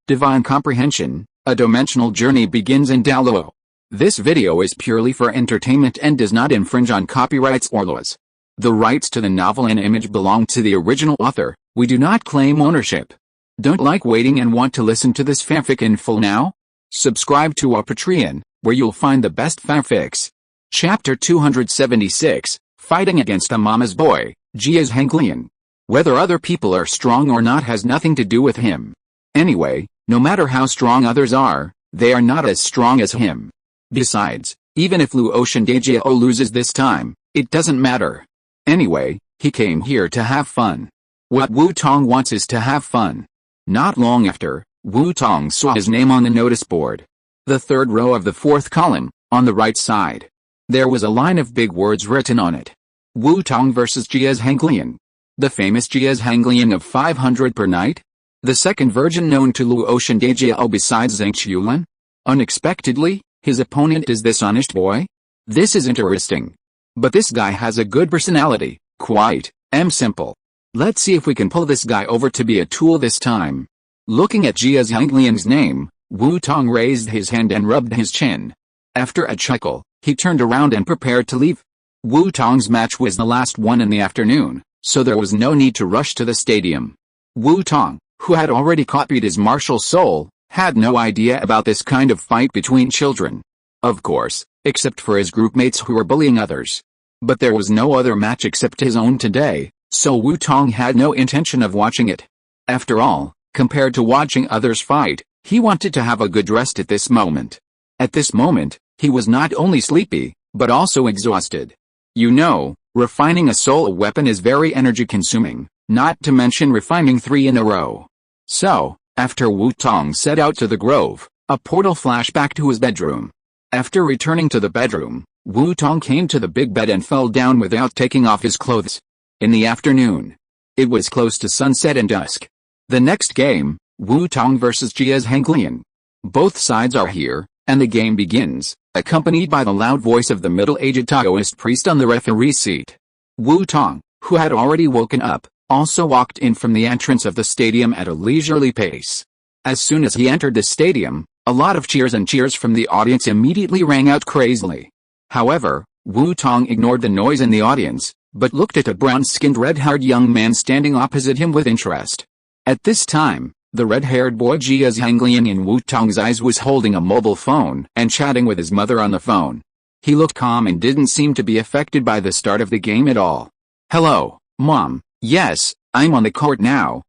Divine Comprehension, a dimensional journey begins in Douluo. This video is purely for entertainment and does not infringe on copyrights or laws. The rights to the novel and image belong to the original author. We do not claim ownership. Don't like waiting and want to listen to this fanfic in full now? Subscribe to our Patreon, where you'll find the best fanfics. Chapter 276, Fighting Against a Mama's Boy, Jia's Hanglian. Whether other people are strong or not has nothing to do with him. Anyway, no matter how strong others are, they are not as strong as him. Besides, even if Luo Jiao loses this time, it doesn't matter. Anyway, he came here to have fun. What Wu Tong wants is to have fun. Not long after, Wu Tong saw his name on the notice board. The third row of the fourth column, on the right side. There was a line of big words written on it. Wu Tong vs. Jia's Hanglian. The famous Jia's Hanglian of 500 per night? The second virgin known to Luo Jiao besides Zhang Qiulan? Unexpectedly, his opponent is this honest boy? This is interesting. But this guy has a good personality, quite simple. Let's see if we can pull this guy over to be a tool this time. Looking at Jia's Hanglian's name, Wu Tong raised his hand and rubbed his chin. After a chuckle, he turned around and prepared to leave. Wu Tong's match was the last one in the afternoon, so there was no need to rush to the stadium. Wu Tong, who had already copied his martial soul, had no idea about this kind of fight between children. Of course, except for his groupmates who were bullying others. But there was no other match except his own today, so Wu Tong had no intention of watching it. After all, compared to watching others fight, he wanted to have a good rest at this moment. At this moment, he was not only sleepy, but also exhausted. You know, refining a soul weapon is very energy-consuming, not to mention refining 3 in a row. So, after Wu Tong set out to the grove, a portal flashed back to his bedroom. After returning to the bedroom, Wu Tong came to the big bed and fell down without taking off his clothes. In the afternoon. It was close to sunset and dusk. The next game, Wu Tong vs. Jia's Hanglian. Both sides are here, and the game begins, accompanied by the loud voice of the middle-aged Taoist priest on the referee seat. Wu Tong, who had already woken up, also walked in from the entrance of the stadium at a leisurely pace. As soon as he entered the stadium, a lot of cheers and cheers from the audience immediately rang out crazily. However, Wu Tong ignored the noise in the audience, but looked at a brown-skinned red-haired young man standing opposite him with interest. At this time, the red-haired boy Jia's Hanglian in Wu Tong's eyes was holding a mobile phone and chatting with his mother on the phone. He looked calm and didn't seem to be affected by the start of the game at all. "Hello, Mom. Yes, I'm on the court now.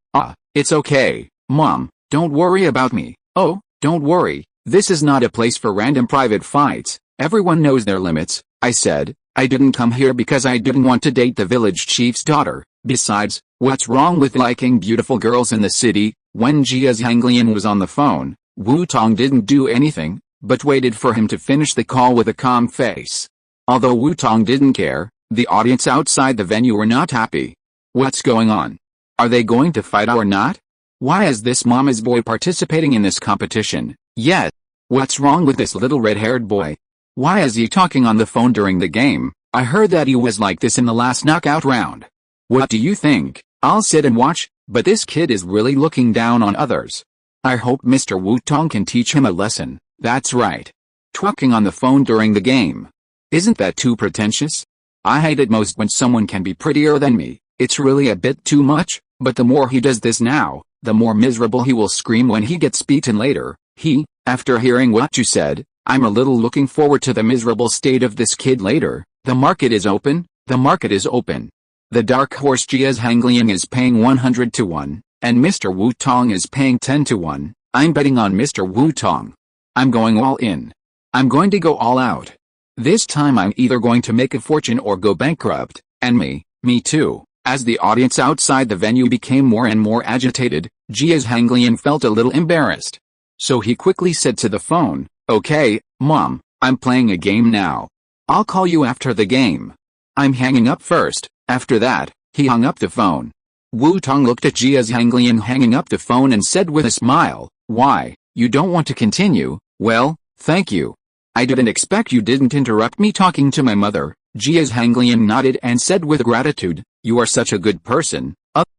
It's okay, Mom, don't worry about me." "Oh, don't worry, this is not a place for random private fights, everyone knows their limits," I said. "I didn't come here because I didn't want to date the village chief's daughter. Besides, what's wrong with liking beautiful girls in the city?" When Jia's Hanglian was on the phone, Wu Tong didn't do anything, but waited for him to finish the call with a calm face. Although Wu Tong didn't care, the audience outside the venue were not happy. What's going on? Are they going to fight or not? Why is this mama's boy participating in this competition? Yet, what's wrong with this little red-haired boy? Why is he talking on the phone during the game? I heard that he was like this in the last knockout round. What do you think? I'll sit and watch, but this kid is really looking down on others. I hope Mr. Wu Tong can teach him a lesson. That's right. Talking on the phone during the game. Isn't that too pretentious? I hate it most when someone can be prettier than me. It's really a bit too much, but the more he does this now, the more miserable he will scream when he gets beaten later. After hearing what you said, I'm a little looking forward to the miserable state of this kid later. The market is open, the market is open. The dark horse Jia's Hanglian is paying 100 to 1, and Mr. Wu Tong is paying 10 to 1. I'm betting on Mr. Wu Tong. I'm going all in. I'm going to go all out. This time I'm either going to make a fortune or go bankrupt, and me too. As the audience outside the venue became more and more agitated, Jia's Hanglian felt a little embarrassed. So he quickly said to the phone, "Okay, Mom, I'm playing a game now. I'll call you after the game." I'm hanging up first. After that, he hung up the phone. Wu Tong looked at Jia's Hanglian hanging up the phone and said with a smile, "Why, you don't want to continue? Well, thank you. I didn't expect you didn't interrupt me talking to my mother." Jia's Hanglian nodded and said with gratitude, "You are such a good person.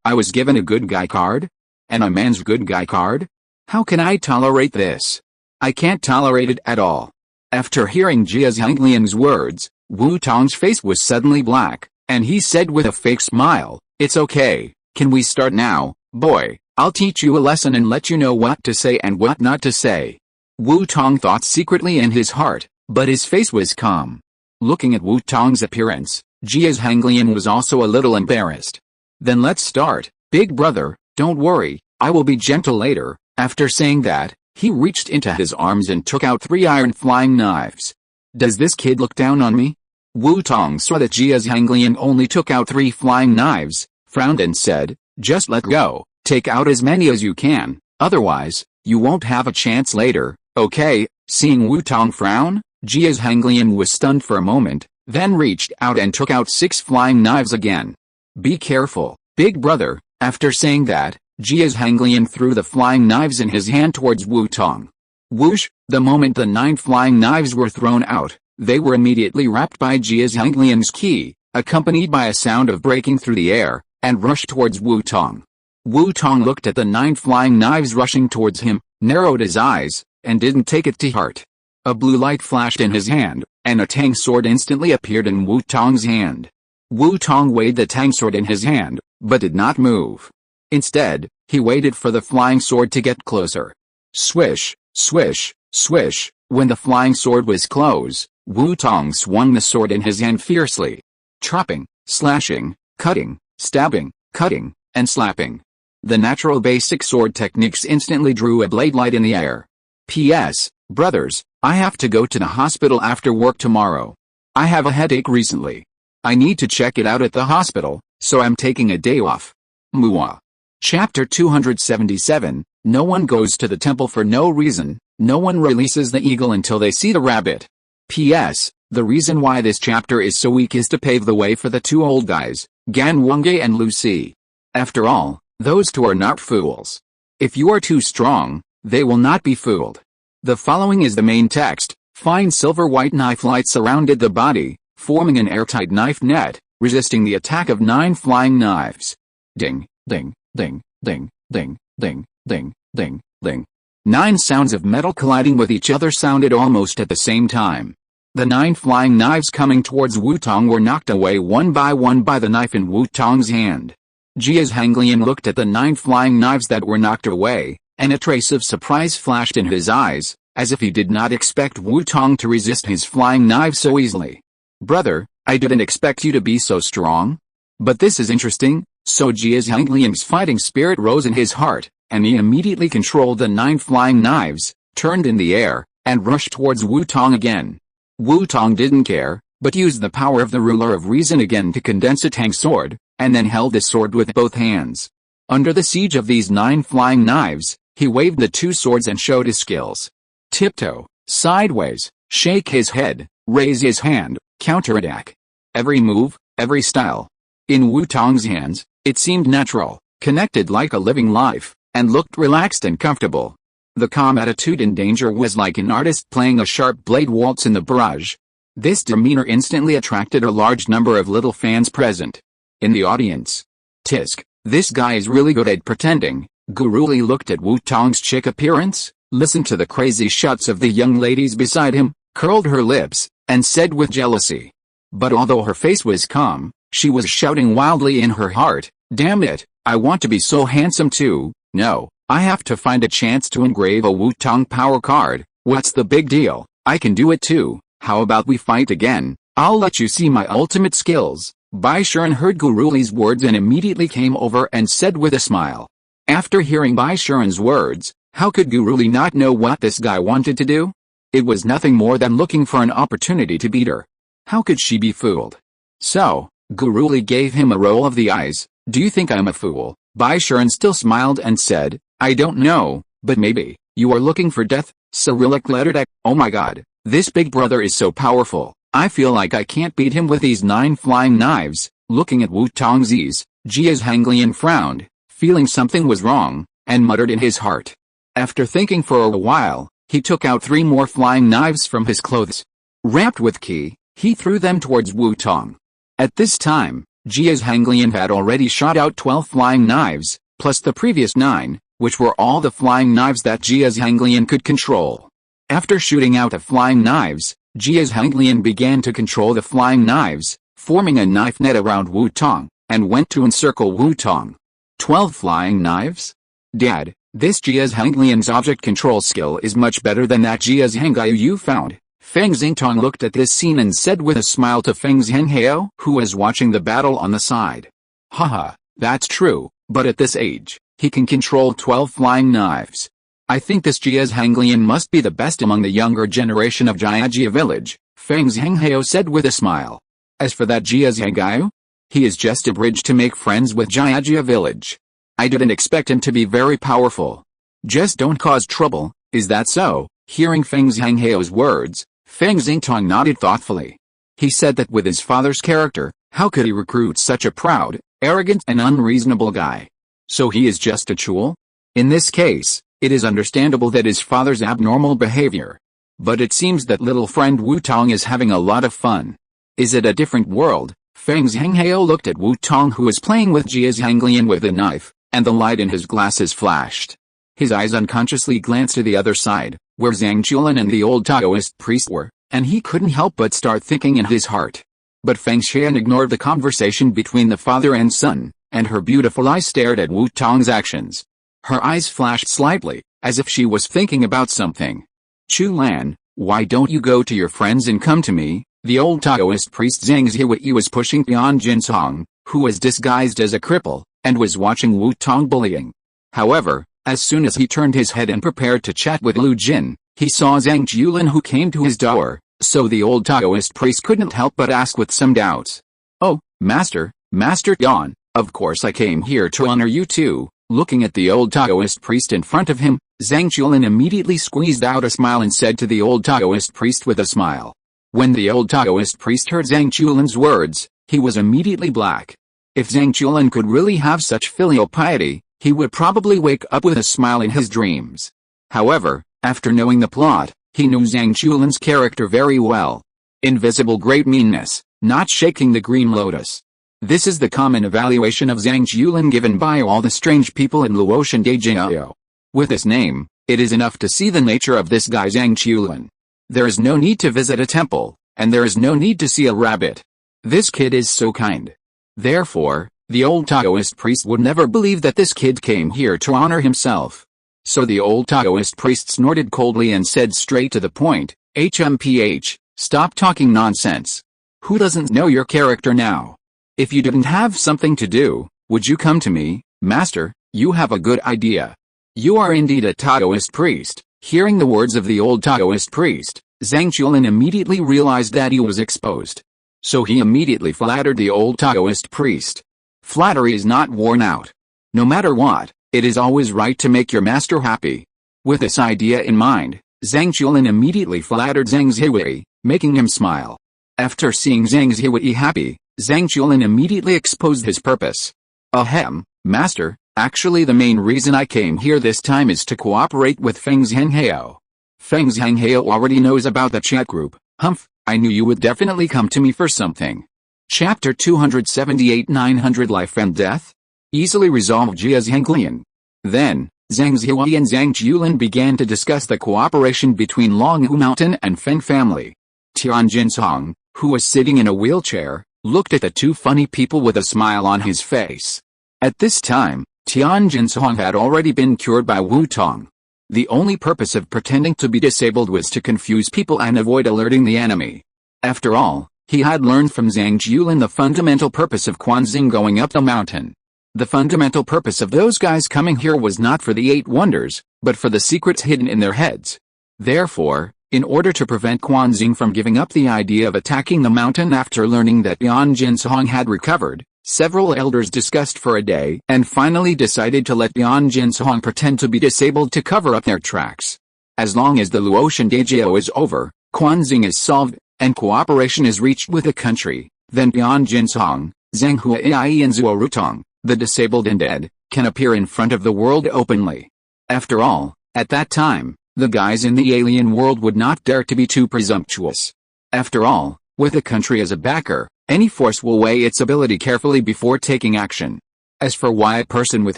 I was given a good guy card? And a man's good guy card? How can I tolerate this? I can't tolerate it at all. After hearing Jia Zhanglian's words, Wu Tong's face was suddenly black, and he said with a fake smile, "It's okay, can we start now, boy? I'll teach you a lesson and let you know what to say and what not to say." Wu Tong thought secretly in his heart, but his face was calm. Looking at Wu Tong's appearance, Jia Zhanglian was also a little embarrassed. "Then let's start, big brother, don't worry, I will be gentle later." After saying that, he reached into his arms and took out 3 iron flying knives. "Does this kid look down on me?" Wu Tong saw that Jia Zhanglian only took out 3 flying knives, frowned and said, "Just let go, take out as many as you can, otherwise, you won't have a chance later, okay?" Seeing Wu Tong frown, Jia Zhanglian was stunned for a moment, then reached out and took out 6 flying knives again. "Be careful, big brother." After saying that, Jia Zhanglian threw the flying knives in his hand towards Wu Tong. Whoosh! The moment the 9 flying knives were thrown out, they were immediately wrapped by Jia Zhanglian's ki, accompanied by a sound of breaking through the air, and rushed towards Wu Tong. Wu Tong looked at the 9 flying knives rushing towards him, narrowed his eyes, and didn't take it to heart. A blue light flashed in his hand, and a tang sword instantly appeared in Wu Tong's hand. Wu Tong weighed the tang sword in his hand, but did not move. Instead, he waited for the flying sword to get closer. Swish, swish, swish. When the flying sword was close, Wu Tong swung the sword in his hand fiercely. Chopping, slashing, cutting, stabbing, cutting, and slapping. The natural basic sword techniques instantly drew a blade light in the air. P.S. Brothers, I have to go to the hospital after work tomorrow. I have a headache recently. I need to check it out at the hospital, so I'm taking a day off. Mua. Chapter 277, No one goes to the temple for no reason, no one releases the eagle until they see the rabbit. P.S. The reason why this chapter is so weak is to pave the way for the 2 old guys, Gan Wangge and Lucy. After all, those 2 are not fools. If you are too strong, they will not be fooled. The following is the main text. Fine silver-white knife light surrounded the body, forming an airtight knife net, resisting the attack of 9 flying knives. Ding, ding. Ding, ding, ding, ding, ding, ding, ding. 9 sounds of metal colliding with each other sounded almost at the same time. The 9 flying knives coming towards Wu Tong were knocked away one by the knife in Wu Tong's hand. Jia Zhanglian looked at the 9 flying knives that were knocked away, and a trace of surprise flashed in his eyes, as if he did not expect Wu Tong to resist his flying knives so easily. "Brother, I didn't expect you to be so strong. But this is interesting." So Jia Zhanglian's fighting spirit rose in his heart, and he immediately controlled the 9 flying knives, turned in the air, and rushed towards Wu Tong again. Wu Tong didn't care, but used the power of the ruler of reason again to condense a tang sword, and then held the sword with both hands. Under the siege of these 9 flying knives, he waved the 2 swords and showed his skills. Tiptoe, sideways, shake his head, raise his hand, counterattack. Every move, every style. In Wu Tong's hands, it seemed natural, connected like a living life, and looked relaxed and comfortable. The calm attitude in danger was like an artist playing a sharp blade waltz in the barrage. This demeanor instantly attracted a large number of little fans present. In the audience. Tisk, this guy is really good at pretending. Guruli looked at Wu Tong's chic appearance, listened to the crazy shuts of the young ladies beside him, curled her lips, and said with jealousy. But although her face was calm, she was shouting wildly in her heart, "Damn it, I want to be so handsome too. No, I have to find a chance to engrave a Wu Tong power card. What's the big deal? I can do it too. How about we fight again? I'll let you see my ultimate skills." Bai Shuren heard Guruli's words and immediately came over and said with a smile. After hearing Bai Shuren's words, how could Guruli not know what this guy wanted to do? It was nothing more than looking for an opportunity to beat her. How could she be fooled? So, Guruli gave him a roll of the eyes. "Do you think I'm a fool?" Bai Shuren still smiled and said, "I don't know, but maybe, you are looking for death." Cyrillic lettered X. Oh my god, this big brother is so powerful. I feel like I can't beat him with these 9 flying knives. Looking at Wu Tong's ease, Jia Zhanglian frowned, feeling something was wrong, and muttered in his heart. After thinking for a while, he took out 3 more flying knives from his clothes. Wrapped with ki, he threw them towards Wu Tong. At this time, Jia Zhanglian had already shot out 12 flying knives, plus the previous 9, which were all the flying knives that Jiazhanglian could control. After shooting out the flying knives, Jiazhanglian began to control the flying knives, forming a knife net around Wu Tong, and went to encircle Wu Tong. 12 flying knives? Dad, this Jiazhanglian's object control skill is much better than that Jiazhangyu you found. Feng Xingtong looked at this scene and said with a smile to Feng Zhenghao, who was watching the battle on the side. Haha, that's true, but at this age, he can control 12 flying knives. I think this Jiazhanglian must be the best among the younger generation of Jiajia village, Feng Zhenghao said with a smile. As for that Jiazhangyu, he is just a bridge to make friends with Jiajia village. I didn't expect him to be very powerful. Just don't cause trouble, is that so? Hearing Feng Zhenghao's words, Feng Xingtong nodded thoughtfully. He said that with his father's character, how could he recruit such a proud, arrogant and unreasonable guy? So he is just a chul? In this case, it is understandable that his father's abnormal behavior. But it seems that little friend Wu Tong is having a lot of fun. Is it a different world? Feng Zhenghao looked at Wu Tong, who was playing with Jiazhanglian with a knife, and the light in his glasses flashed. His eyes unconsciously glanced to the other side, where Zhang Chulin and the old Taoist priest were, and he couldn't help but start thinking in his heart. But Feng Xian ignored the conversation between the father and son, and her beautiful eyes stared at Wu Tong's actions. Her eyes flashed slightly, as if she was thinking about something. Chu Lan, why don't you go to your friends and come to me? The old Taoist priest Zhang Zihui was pushing Tian Jinsong, who was disguised as a cripple, and was watching Wu Tong bullying. However, as soon as he turned his head and prepared to chat with Lu Jin, he saw Zhang Julin, who came to his door, so the old Taoist priest couldn't help but ask with some doubts. Oh, Master Tian, of course I came here to honor you too. Looking at the old Taoist priest in front of him, Zhang Julin immediately squeezed out a smile and said to the old Taoist priest with a smile. When the old Taoist priest heard Zhang Julin's words, he was immediately black. If Zhang Julin could really have such filial piety, he would probably wake up with a smile in his dreams. However, after knowing the plot, he knew Zhang Julin's character very well. Invisible great meanness, not shaking the green lotus. This is the common evaluation of Zhang Julin given by all the strange people in Luotian Dejao. With this name, it is enough to see the nature of this guy Zhang Julin. There is no need to visit a temple, and there is no need to see a rabbit. This kid is so kind. Therefore, the old Taoist priest would never believe that this kid came here to honor himself. So the old Taoist priest snorted coldly and said straight to the point, HMPH, stop talking nonsense. Who doesn't know your character now? If you didn't have something to do, would you come to me, Master? You have a good idea. You are indeed a Taoist priest. Hearing the words of the old Taoist priest, Zhang Julin immediately realized that he was exposed. So he immediately flattered the old Taoist priest. Flattery is not worn out. No matter what, it is always right to make your master happy. With this idea in mind, Zhang Julin immediately flattered Zhang Zihui, making him smile. After seeing Zhang Zihui happy, Zhang Julin immediately exposed his purpose. Ahem, Master, actually the main reason I came here this time is to cooperate with Feng Zhenghao. Feng Zhenghao already knows about the chat group. Humph, I knew you would definitely come to me for something. Chapter 278 900 Life and Death? Easily resolved Jiazhanglian. Then, Zhang Zihui and Zhang Julin began to discuss the cooperation between Longhu Mountain and Feng family. Tian Jinsong, who was sitting in a wheelchair, looked at the two funny people with a smile on his face. At this time, Tian Jinsong had already been cured by Wu Tong. The only purpose of pretending to be disabled was to confuse people and avoid alerting the enemy. After all, he had learned from Zhang Julin the fundamental purpose of Quanxing going up the mountain. The fundamental purpose of those guys coming here was not for the 8 wonders, but for the secrets hidden in their heads. Therefore, in order to prevent Quanxing from giving up the idea of attacking the mountain after learning that Tian Jinsong had recovered, several elders discussed for a day and finally decided to let Tian Jinsong pretend to be disabled to cover up their tracks. As long as the Luotian Dejao is over, Quanxing is solved, and cooperation is reached with the country, then Tian Jinsong, Zhang Huai and Zuo Rutong, the disabled and dead, can appear in front of the world openly. After all, at that time, the guys in the alien world would not dare to be too presumptuous. After all, with the country as a backer, any force will weigh its ability carefully before taking action. As for why a person with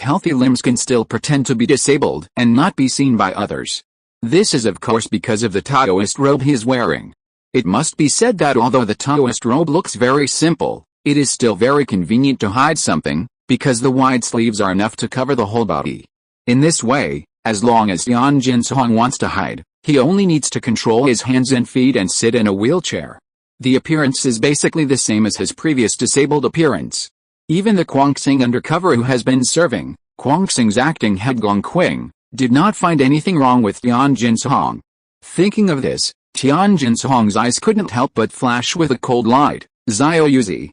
healthy limbs can still pretend to be disabled and not be seen by others, this is of course because of the Taoist robe he is wearing. It must be said that although the Taoist robe looks very simple, it is still very convenient to hide something, because the wide sleeves are enough to cover the whole body. In this way, as long as Tianjin Song wants to hide, he only needs to control his hands and feet and sit in a wheelchair. The appearance is basically the same as his previous disabled appearance. Even the Guangxing undercover who has been serving Guangxing's acting head Gong Qing did not find anything wrong with Tianjin Song. Thinking of this, Tianjin Song's eyes couldn't help but flash with a cold light. Zhao,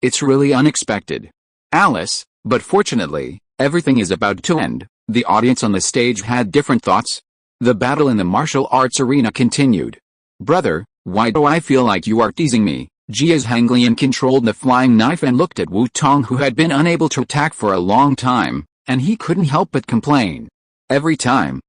it's really unexpected. Alice, but fortunately, everything is about to end. The audience on the stage had different thoughts. The battle in the martial arts arena continued. Brother, why do I feel like you are teasing me? Jia's Hanglian controlled the flying knife and looked at Wu Tong, who had been unable to attack for a long time, and he couldn't help but complain. Every time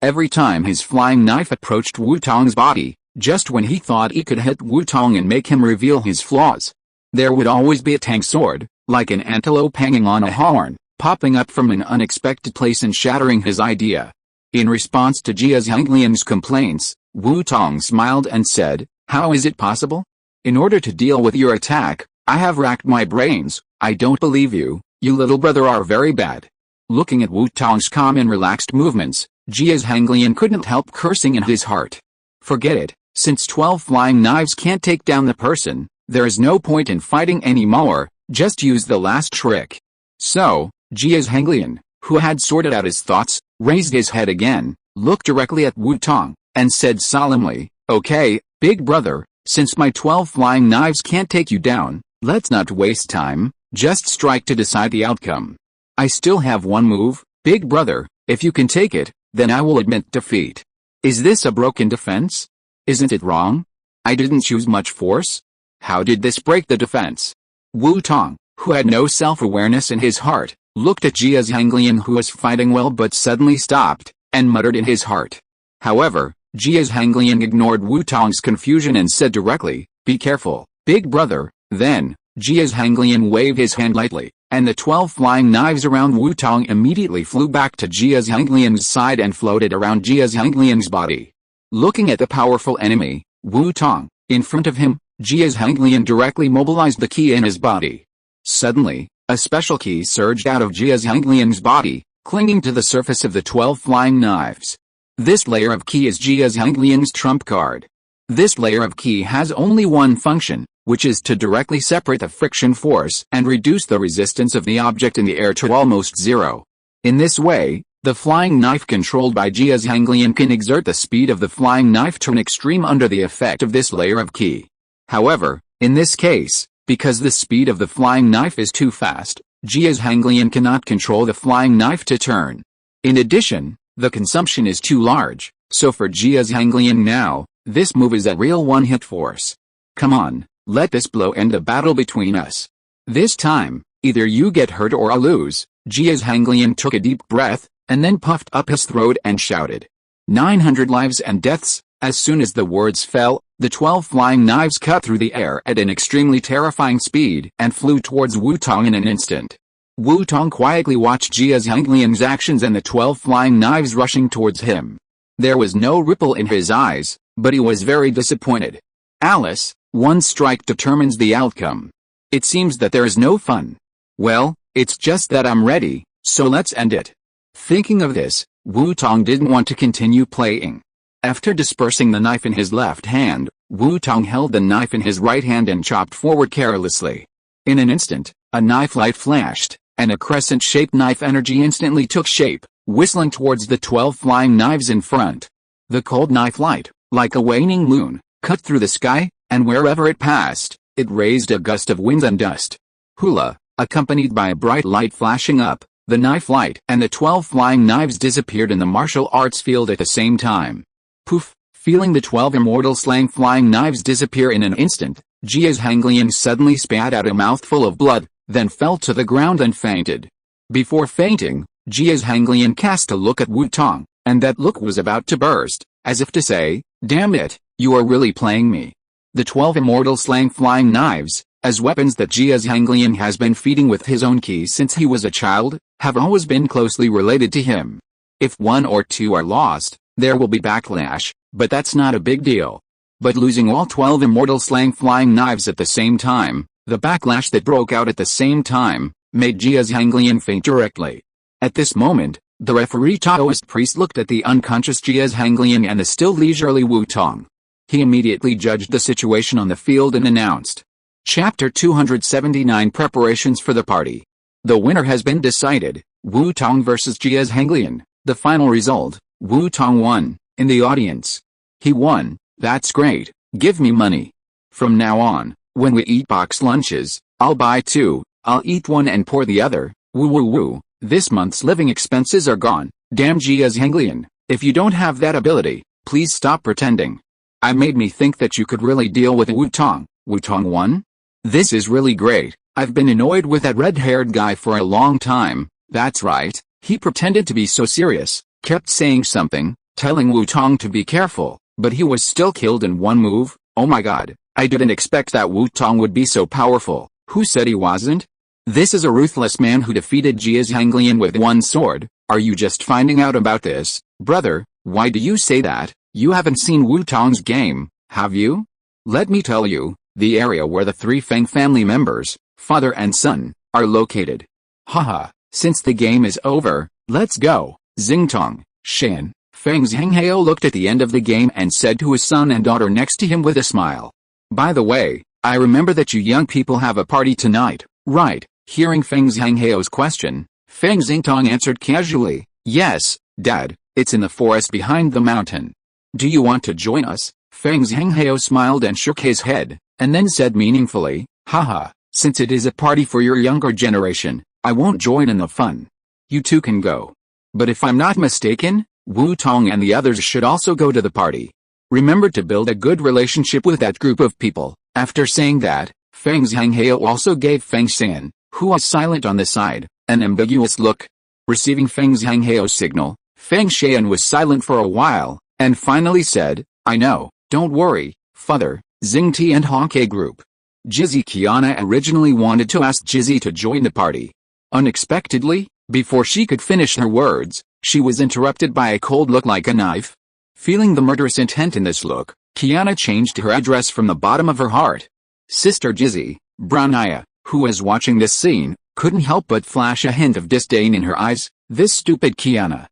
his flying knife approached Wu Tong's body, just when he thought he could hit Wu Tong and make him reveal his flaws, there would always be a Tang sword, like an antelope hanging on a horn, popping up from an unexpected place and shattering his idea. In response to Jia Zhanglian's complaints, Wu Tong smiled and said, "How is it possible? In order to deal with your attack, I have racked my brains. I don't believe you. You little brother are very bad." Looking at Wu Tong's calm and relaxed movements, Jia Zhanglian couldn't help cursing in his heart. Forget it, since 12 flying knives can't take down the person, there is no point in fighting anymore, just use the last trick. So, Jia Zhanglian, who had sorted out his thoughts, raised his head again, looked directly at Wu Tong, and said solemnly, "Okay, big brother, since my 12 flying knives can't take you down, let's not waste time, just strike to decide the outcome. I still have one move, big brother, if you can take it, then I will admit defeat. Is this a broken defense? Isn't it wrong? I didn't use much force? How did this break the defense?" Wu Tong, who had no self-awareness in his heart, looked at Jia Zhanglian, who was fighting well but suddenly stopped, and muttered in his heart. However, Jia Zhanglian ignored Wu Tong's confusion and said directly, "Be careful, big brother." Then, Jia Zhanglian waved his hand lightly, and the 12 flying knives around Wu Tong immediately flew back to Jia Zhanglian's side and floated around Jia Zhanglian's body. Looking at the powerful enemy, Wu Tong, in front of him, Jia Zhanglian directly mobilized the ki in his body. Suddenly, a special ki surged out of Jia Zhanglian's body, clinging to the surface of the 12 flying knives. This layer of ki is Jia Zhanglian's trump card. This layer of ki has only one function, which is to directly separate the friction force and reduce the resistance of the object in the air to almost zero. In this way, the flying knife controlled by Jia Zhanglian can exert the speed of the flying knife to an extreme under the effect of this layer of ki. However, in this case, because the speed of the flying knife is too fast, Jia Zhanglian cannot control the flying knife to turn. In addition, the consumption is too large, so for Jia Zhanglian now, this move is a real one-hit force. Come on, let this blow end the battle between us. This time, either you get hurt or I lose. Jia Zhanglian took a deep breath, and then puffed up his throat and shouted, 900 lives and deaths. As soon as the words fell, the 12 flying knives cut through the air at an extremely terrifying speed and flew towards Wu Tong in an instant. Wu Tong quietly watched Jia Zhanglian's actions and the 12 flying knives rushing towards him. There was no ripple in his eyes, but he was very disappointed. "Alice, one strike determines the outcome. It seems that there is no fun." "Well, it's just that I'm ready, so let's end it." Thinking of this, Wu Tong didn't want to continue playing. After dispersing the knife in his left hand, Wu Tong held the knife in his right hand and chopped forward carelessly. In an instant, a knife light flashed, and a crescent-shaped knife energy instantly took shape, whistling towards the 12 flying knives in front. The cold knife light, like a waning moon, cut through the sky, and wherever it passed, it raised a gust of wind and dust. Hula, accompanied by a bright light flashing up, the knife light and the 12 flying knives disappeared in the martial arts field at the same time. Poof! Feeling the 12 immortal slang flying knives disappear in an instant, Jia Zhanglian suddenly spat out a mouthful of blood, then fell to the ground and fainted. Before fainting, Jia Zhanglian cast a look at Wu Tong, and that look was about to burst, as if to say, "Damn it, you are really playing me." The 12 immortal slang flying knives, as weapons that Jiazhanglian has been feeding with his own ki since he was a child, have always been closely related to him. If one or two are lost, there will be backlash, but that's not a big deal. But losing all 12 immortal slang flying knives at the same time, the backlash that broke out at the same time, made Jiazhanglian faint directly. At this moment, the referee Taoist priest looked at the unconscious Jiazhanglian and the still leisurely Wu Tong. He immediately judged the situation on the field and announced. Chapter 279 Preparations for the Party. The winner has been decided, Wu Tong vs Jiazhanglian. The final result, Wu Tong won. In the audience. He won, that's great, give me money. From now on, when we eat box lunches, I'll buy two, I'll eat one and pour the other, woo woo woo, this month's living expenses are gone, damn Jiazhanglian, if you don't have that ability, please stop pretending. I made me think that you could really deal with Wu Tong. Wu Tong won? This is really great, I've been annoyed with that red-haired guy for a long time, that's right, he pretended to be so serious, kept saying something, telling Wu Tong to be careful, but he was still killed in one move. Oh my god, I didn't expect that Wu Tong would be so powerful. Who said he wasn't? This is a ruthless man who defeated Jiazhanglian with one sword. Are you just finding out about this, brother? Why do you say that? You haven't seen Wu Tong's game, have you? Let me tell you, the area where the three Feng family members, father and son, are located. Haha, since the game is over, let's go. Xingtong, Shan. Feng Zhenghao looked at the end of the game and said to his son and daughter next to him with a smile. By the way, I remember that you young people have a party tonight, right? Hearing Feng Zhenghao's question, Feng Xingtong answered casually, yes, Dad, it's in the forest behind the mountain. Do you want to join us? Feng Zhenghao smiled and shook his head, and then said meaningfully, haha, since it is a party for your younger generation, I won't join in the fun. You two can go. But if I'm not mistaken, Wu Tong and the others should also go to the party. Remember to build a good relationship with that group of people. After saying that, Feng Zhenghao also gave Feng Shan, who was silent on the side, an ambiguous look. Receiving Feng Zhenghao's signal, Feng Shan was silent for a while, and finally said, I know, don't worry, father, Xingti and Honke group. Jizzy Kiana originally wanted to ask Jizzy to join the party. Unexpectedly, before she could finish her words, she was interrupted by a cold look like a knife. Feeling the murderous intent in this look, Kiana changed her address from the bottom of her heart. Sister Jizzy, Brownaya, who was watching this scene, couldn't help but flash a hint of disdain in her eyes. This stupid Kiana.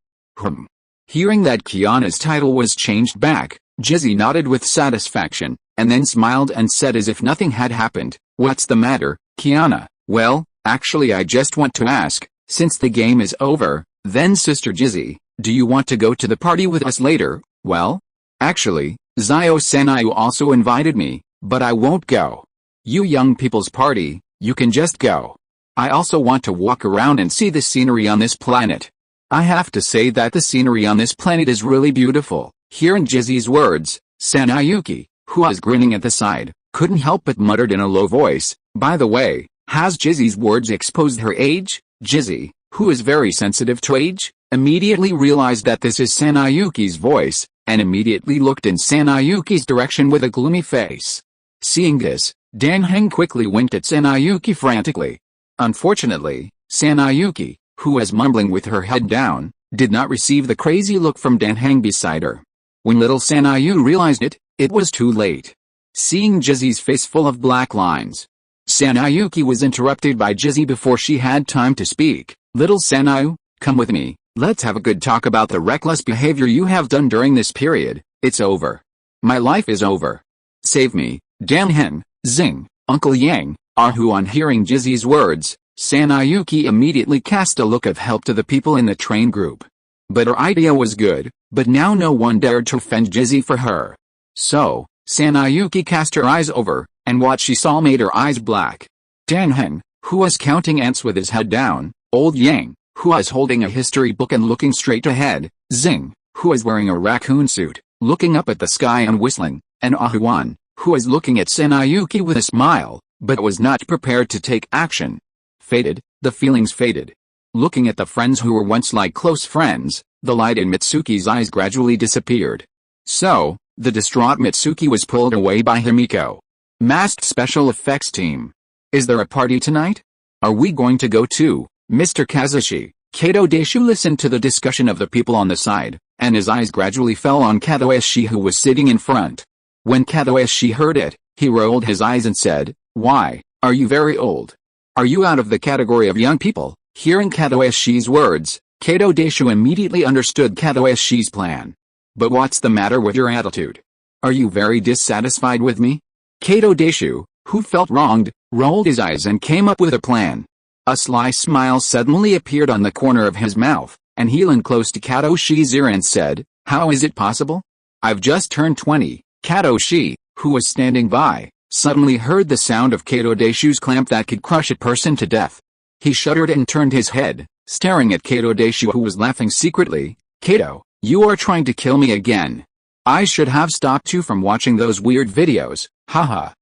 Hearing that Kiana's title was changed back, Jizzy nodded with satisfaction, and then smiled and said as if nothing had happened, what's the matter, Kiana? Well, actually I just want to ask, since the game is over, then Sister Jizzy, do you want to go to the party with us later? Well, actually, Zio Senayu also invited me, but I won't go. You young people's party, you can just go. I also want to walk around and see the scenery on this planet. I have to say that the scenery on this planet is really beautiful. Hearing Jizzy's words, Sanayuki, who was grinning at the side, couldn't help but muttered in a low voice, by the way, has Jizzy's words exposed her age? Jizzy, who is very sensitive to age, immediately realized that this is Sanayuki's voice, and immediately looked in Sanayuki's direction with a gloomy face. Seeing this, Dan Heng quickly winked at Sanayuki frantically. Unfortunately, Sanayuki, who was mumbling with her head down, did not receive the crazy look from Dan Heng beside her. When little Sanayu realized it, it was too late. Seeing Jizzy's face full of black lines, Sanayuki was interrupted by Jizzy before she had time to speak. Little Sanayu, come with me, let's have a good talk about the reckless behavior you have done during this period. It's over. My life is over. Save me, Dan Hen, Zing, Uncle Yang, Ahu. On hearing Jizzy's words, Sanayuki immediately cast a look of help to the people in the train group. But her idea was good, but now no one dared to offend Jizzy for her. So, Sanayuki cast her eyes over, and what she saw made her eyes black. Dan Heng, who was counting ants with his head down, Old Yang, who was holding a history book and looking straight ahead, Zing, who was wearing a raccoon suit, looking up at the sky and whistling, and Ahuan, who was looking at Sanayuki with a smile, but was not prepared to take action. Faded, the feelings faded. Looking at the friends who were once like close friends, the light in Mitsuki's eyes gradually disappeared. So, the distraught Mitsuki was pulled away by Himiko. Masked Special Effects Team. Is there a party tonight? Are we going to go too, Mr. Kazushi? Kato Daishu listened to the discussion of the people on the side, and his eyes gradually fell on Kadoeshi, who was sitting in front. When Kadoeshi heard it, he rolled his eyes and said, "Why, are you very old? Are you out of the category of young people?" Hearing Kadoeshi's words, Kato Daishu immediately understood Kadoeshi's plan. "But what's the matter with your attitude? Are you very dissatisfied with me?" Kato Daishu, who felt wronged, rolled his eyes and came up with a plan. A sly smile suddenly appeared on the corner of his mouth, and he leaned close to Katoshi's ear and said, "How is it possible? I've just turned 20. Katoshi, who was standing by, suddenly heard the sound of Kato Daishu's clamp that could crush a person to death. He shuddered and turned his head, staring at Kato Daishu, who was laughing secretly. "Kato, you are trying to kill me again. I should have stopped you from watching those weird videos, haha,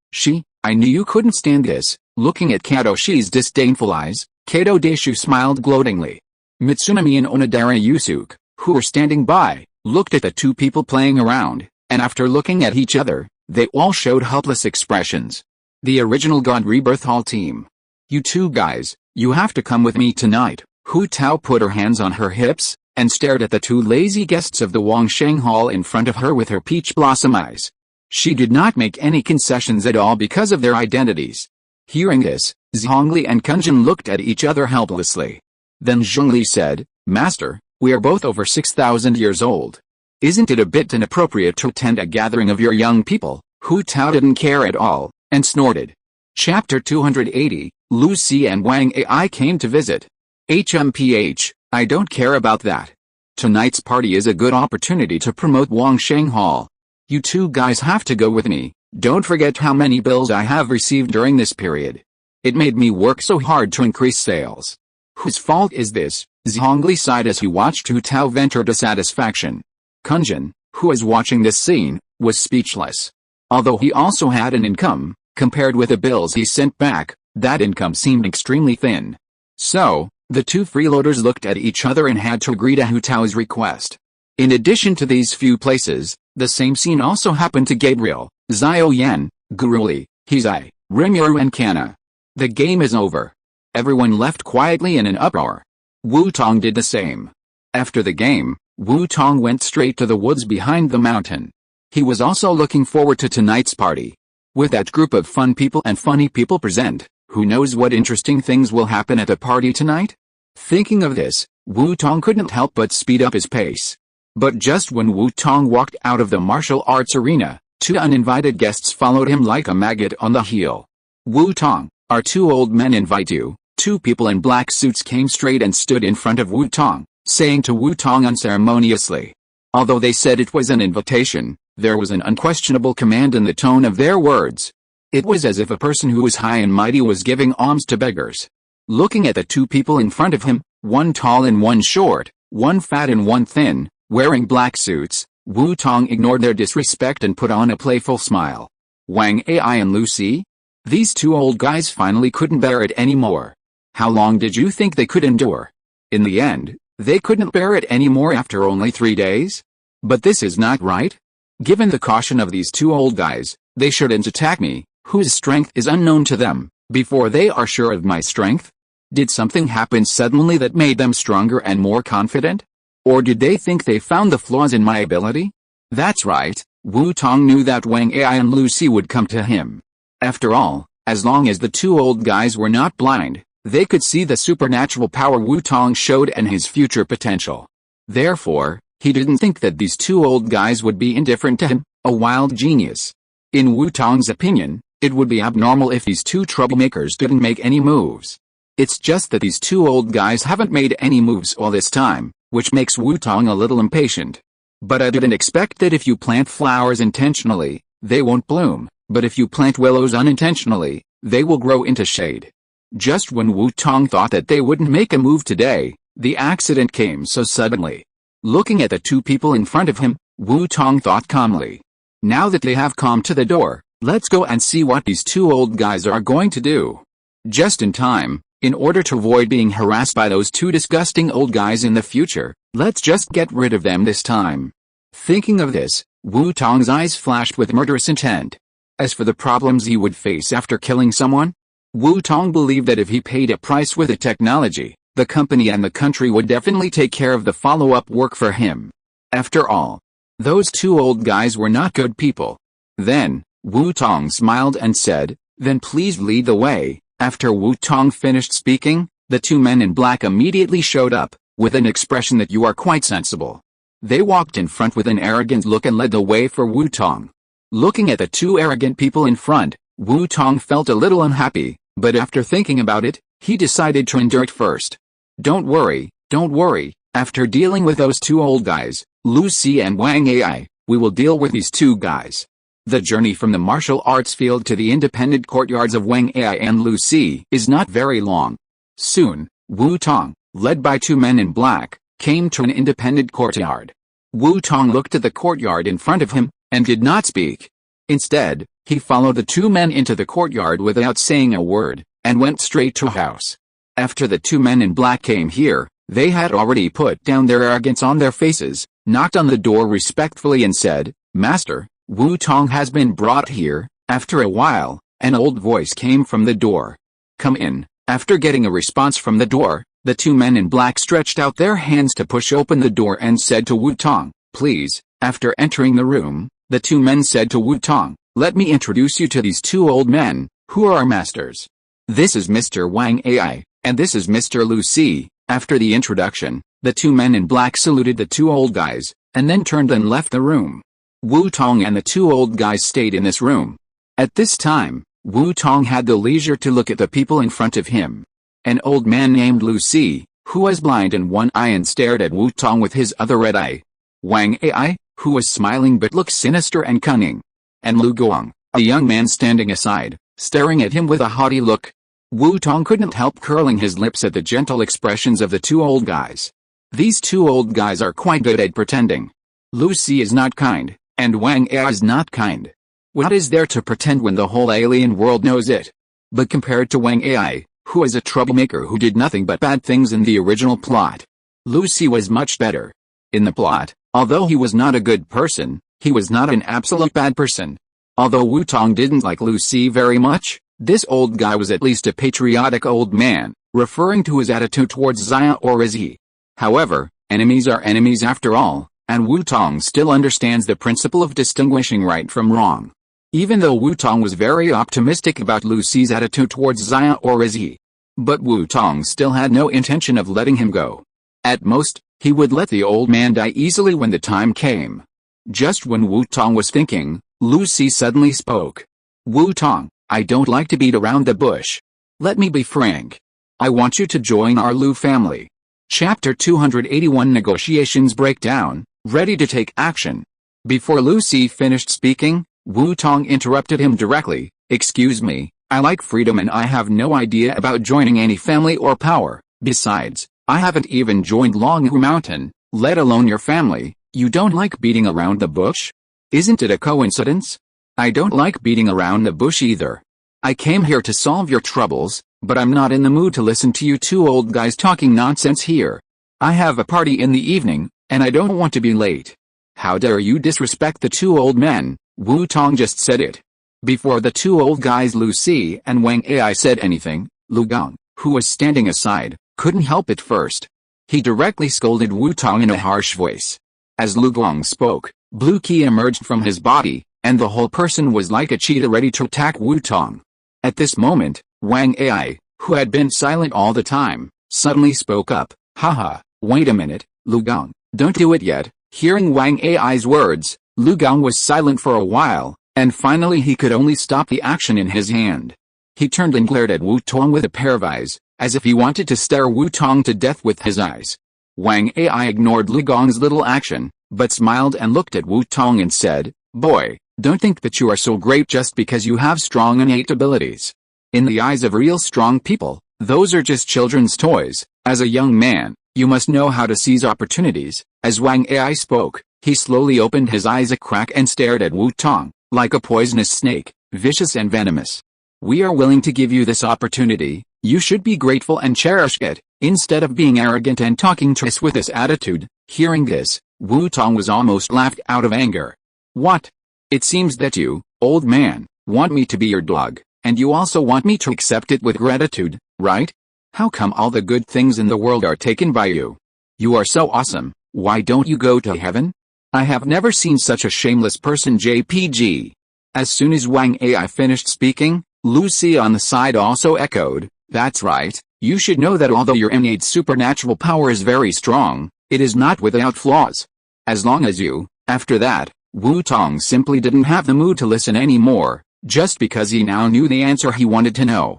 I knew you couldn't stand this." Looking at Katoshi's disdainful eyes, Kato Daishu smiled gloatingly. Mitsunami and Onodera Yusuke, who were standing by, looked at the two people playing around, and after looking at each other, they all showed helpless expressions. The original God Rebirth Hall team. "You two guys, you have to come with me tonight." Hu Tao put her hands on her hips, and stared at the two lazy guests of the Wangsheng Hall in front of her with her peach blossom eyes. She did not make any concessions at all because of their identities. Hearing this, Zhongli and Kunjin looked at each other helplessly. Then Zhongli said, "Master, we are both over 6,000 years old. Isn't it a bit inappropriate to attend a gathering of your young people?" Hu Tao didn't care at all, and snorted. Chapter 280, Lucy and Wang Ai came to visit. HMPH, I don't care about that. Tonight's party is a good opportunity to promote Wangsheng Hall. You two guys have to go with me. Don't forget how many bills I have received during this period. It made me work so hard to increase sales. Whose fault is this? Zhongli sighed as he watched Hu Tao venture dissatisfaction. Kunjin, who was watching this scene, was speechless. Although he also had an income, compared with the bills he sent back, that income seemed extremely thin. So, the two freeloaders looked at each other and had to agree to Hu Tao's request. In addition to these few places, the same scene also happened to Gabriel, Zioyan, Guruli, Hizai, Rimuru and Kana. The game is over. Everyone left quietly in an uproar. Wu Tong did the same. After the game, Wu Tong went straight to the woods behind the mountain. He was also looking forward to tonight's party. With that group of fun people and funny people present, who knows what interesting things will happen at the party tonight? Thinking of this, Wu Tong couldn't help but speed up his pace. But just when Wu Tong walked out of the martial arts arena, two uninvited guests followed him like a maggot on the heel. "Wu Tong, our two old men invite you." Two people in black suits came straight and stood in front of Wu Tong, saying to Wu Tong unceremoniously. Although they said it was an invitation, there was an unquestionable command in the tone of their words. It was as if a person who was high and mighty was giving alms to beggars. Looking at the two people in front of him, one tall and one short, one fat and one thin, wearing black suits, Wu Tong ignored their disrespect and put on a playful smile. Wang Ai and Lucy? These two old guys finally couldn't bear it anymore. How long did you think they could endure? In the end, they couldn't bear it anymore after only 3 days? But this is not right. Given the caution of these two old guys, they shouldn't attack me, whose strength is unknown to them, before they are sure of my strength. Did something happen suddenly that made them stronger and more confident? Or did they think they found the flaws in my ability? That's right, Wu Tong knew that Wang Ai and Lucy would come to him. After all, as long as the two old guys were not blind, they could see the supernatural power Wu Tong showed and his future potential. Therefore, he didn't think that these two old guys would be indifferent to him, a wild genius. In Wu Tong's opinion, it would be abnormal if these two troublemakers didn't make any moves. It's just that these two old guys haven't made any moves all this time, which makes Wu Tong a little impatient. But I didn't expect that if you plant flowers intentionally, they won't bloom, but if you plant willows unintentionally, they will grow into shade. Just when Wu Tong thought that they wouldn't make a move today, the accident came so suddenly. Looking at the two people in front of him, Wu Tong thought calmly. Now that they have come to the door, let's go and see what these two old guys are going to do. Just in time, in order to avoid being harassed by those two disgusting old guys in the future, let's just get rid of them this time. Thinking of this, Wu Tong's eyes flashed with murderous intent. As for the problems he would face after killing someone, Wu Tong believed that if he paid a price with the technology, the company and the country would definitely take care of the follow-up work for him. After all, those two old guys were not good people. Then, Wu Tong smiled and said, "Then please lead the way." After Wu Tong finished speaking, the two men in black immediately showed up, with an expression that you are quite sensible. They walked in front with an arrogant look and led the way for Wu Tong. Looking at the two arrogant people in front, Wu Tong felt a little unhappy, but after thinking about it, he decided to endure it first. Don't worry, after dealing with those two old guys, Lucy and Wang Ai, we will deal with these two guys. The journey from the martial arts field to the independent courtyards of Wang Ai and Lucy is not very long. Soon, Wu Tong, led by two men in black, came to an independent courtyard. Wu Tong looked at the courtyard in front of him, and did not speak. Instead, he followed the two men into the courtyard without saying a word, and went straight to a house. After the two men in black came here, they had already put down their arrogance on their faces, knocked on the door respectfully and said, "Master, Wu Tong has been brought here." After a while, an old voice came from the door. "Come in." After getting a response from the door, the two men in black stretched out their hands to push open the door and said to Wu Tong, "Please." After entering the room, the two men said to Wu Tong, "Let me introduce you to these two old men, who are our masters. This is Mr. Wang Ai, and this is Mr. Lucy." After the introduction, the two men in black saluted the two old guys, and then turned and left the room. Wu Tong and the two old guys stayed in this room. At this time, Wu Tong had the leisure to look at the people in front of him. An old man named Lucy, who was blind in one eye and stared at Wu Tong with his other red eye. Wang Ai, who was smiling but looked sinister and cunning. And Lu Gong, a young man standing aside, staring at him with a haughty look. Wu Tong couldn't help curling his lips at the gentle expressions of the two old guys. These two old guys are quite good at pretending. Lucy is not kind, and Wang Ai is not kind. What is there to pretend when the whole alien world knows it? But compared to Wang Ai, who is a troublemaker who did nothing but bad things in the original plot, Lucy was much better. In the plot, although he was not a good person, he was not an absolute bad person. Although Wu Tong didn't like Lucy very much, this old guy was at least a patriotic old man, referring to his attitude towards Xia or Izzy. However, enemies are enemies after all, and Wu Tong still understands the principle of distinguishing right from wrong. Even though Wu Tong was very optimistic about Lucy's attitude towards Xia or Izzy, but Wu Tong still had no intention of letting him go. At most, he would let the old man die easily when the time came. Just when Wu Tong was thinking, Lucy suddenly spoke. "Wu Tong, I don't like to beat around the bush. Let me be frank. I want you to join our Lu family." Chapter 281 Negotiations Breakdown, Ready to Take Action. Before Lucy finished speaking, Wu Tong interrupted him directly. "Excuse me, I like freedom and I have no idea about joining any family or power. Besides, I haven't even joined Longhu Mountain, let alone your family. You don't like beating around the bush? Isn't it a coincidence? I don't like beating around the bush either. I came here to solve your troubles, but I'm not in the mood to listen to you two old guys talking nonsense here. I have a party in the evening, and I don't want to be late." "How dare you disrespect the two old men?" Wu Tong just said it. Before the two old guys Lucy and Wang Ai said anything, Lu Gong, who was standing aside, couldn't help it first. He directly scolded Wu Tong in a harsh voice. As Lu Gong spoke, blue ki emerged from his body, and the whole person was like a cheetah ready to attack Wu Tong. At this moment, Wang Ai, who had been silent all the time, suddenly spoke up. "Haha, wait a minute, Lu Gong, don't do it yet." Hearing Wang Ai's words, Lu Gong was silent for a while, and finally he could only stop the action in his hand. He turned and glared at Wu Tong with a pair of eyes, as if he wanted to stare Wu Tong to death with his eyes. Wang Ai ignored Lu Gong's little action, but smiled and looked at Wu Tong and said, "Boy, don't think that you are so great just because you have strong innate abilities. In the eyes of real strong people, those are just children's toys. As a young man, you must know how to seize opportunities." As Wang Ai spoke, he slowly opened his eyes a crack and stared at Wu Tong, like a poisonous snake, vicious and venomous. "We are willing to give you this opportunity. You should be grateful and cherish it, instead of being arrogant and talking to us with this attitude." Hearing this, Wu Tong was almost laughed out of anger. "What? It seems that you, old man, want me to be your dog, And you also want me to accept it with gratitude, right? How come all the good things in the world are taken by you? You are so awesome, why don't you go to heaven? I have never seen such a shameless person JPG. As soon as Wang Ai finished speaking, Lucy on the side also echoed, that's right, you should know that although your innate supernatural power is very strong, it is not without flaws. As long as you, after that, Wu Tong simply didn't have the mood to listen anymore, just because he now knew the answer he wanted to know.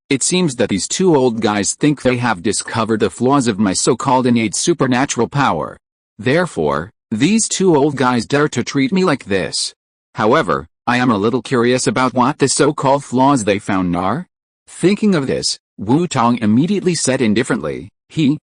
It seems that these two old guys think they have discovered the flaws of my so-called innate supernatural power. Therefore, these two old guys dare to treat me like this. However, I am a little curious about what the so-called flaws they found are. Thinking of this, Wu Tong immediately said indifferently,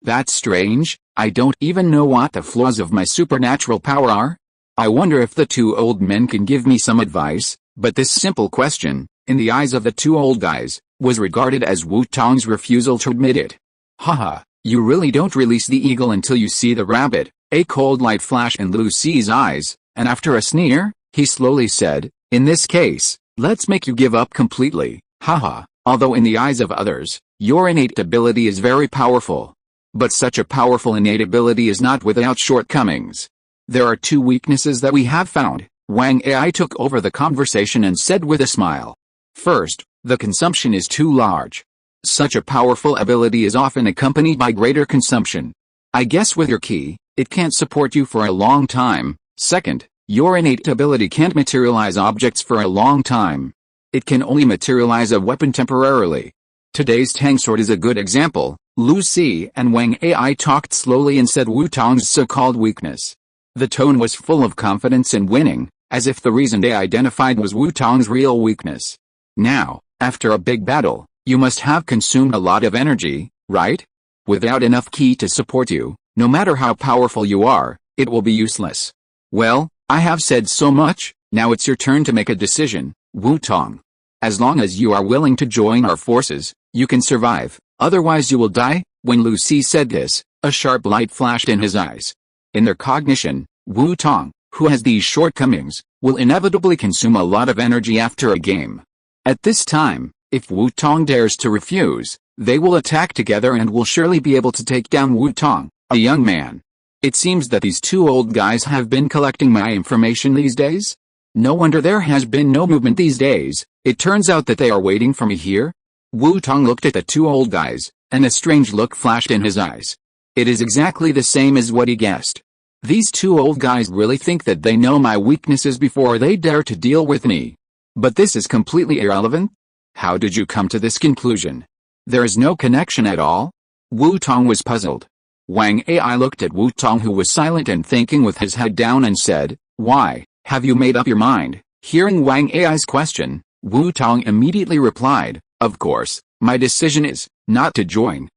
that's strange, I don't even know what the flaws of my supernatural power are. I wonder if the two old men can give me some advice, but this simple question, in the eyes of the two old guys, was regarded as Wu Tong's refusal to admit it. Haha, you really don't release the eagle until you see the rabbit. A cold light flashed in Lucy's eyes, and after a sneer, he slowly said, in this case, let's make you give up completely, haha, although in the eyes of others, your innate ability is very powerful. But such a powerful innate ability is not without shortcomings. There are two weaknesses that we have found. Wang Ai took over the conversation and said with a smile. First, the consumption is too large. Such a powerful ability is often accompanied by greater consumption. I guess with your ki, it can't support you for a long time. Second, your innate ability can't materialize objects for a long time. It can only materialize a weapon temporarily. Today's Tang sword is a good example. Lucy and Wang Ai talked slowly and said Wu Tong's so-called weakness. The tone was full of confidence and winning, as if the reason they identified was Wu Tong's real weakness. Now, after a big battle, you must have consumed a lot of energy, right? Without enough ki to support you, no matter how powerful you are, it will be useless. Well, I have said so much, now it's your turn to make a decision, Wu Tong. As long as you are willing to join our forces, you can survive, otherwise you will die. When Lucy said this, a sharp light flashed in his eyes. In their cognition, Wu Tong, who has these shortcomings, will inevitably consume a lot of energy after a game. At this time, if Wu Tong dares to refuse, they will attack together and will surely be able to take down Wu Tong, a young man. It seems that these two old guys have been collecting my information these days. No wonder there has been no movement these days. It turns out that they are waiting for me here. Wu Tong looked at the two old guys, and a strange look flashed in his eyes. It is exactly the same as what he guessed. These two old guys really think that they know my weaknesses before they dare to deal with me. But this is completely irrelevant. How did you come to this conclusion? There is no connection at all? Wu Tong was puzzled. Wang Ai looked at Wu Tong, who was silent and thinking with his head down, and said, why, have you made up your mind? Hearing Wang Ai's question, Wu Tong immediately replied, of course, my decision is not to join.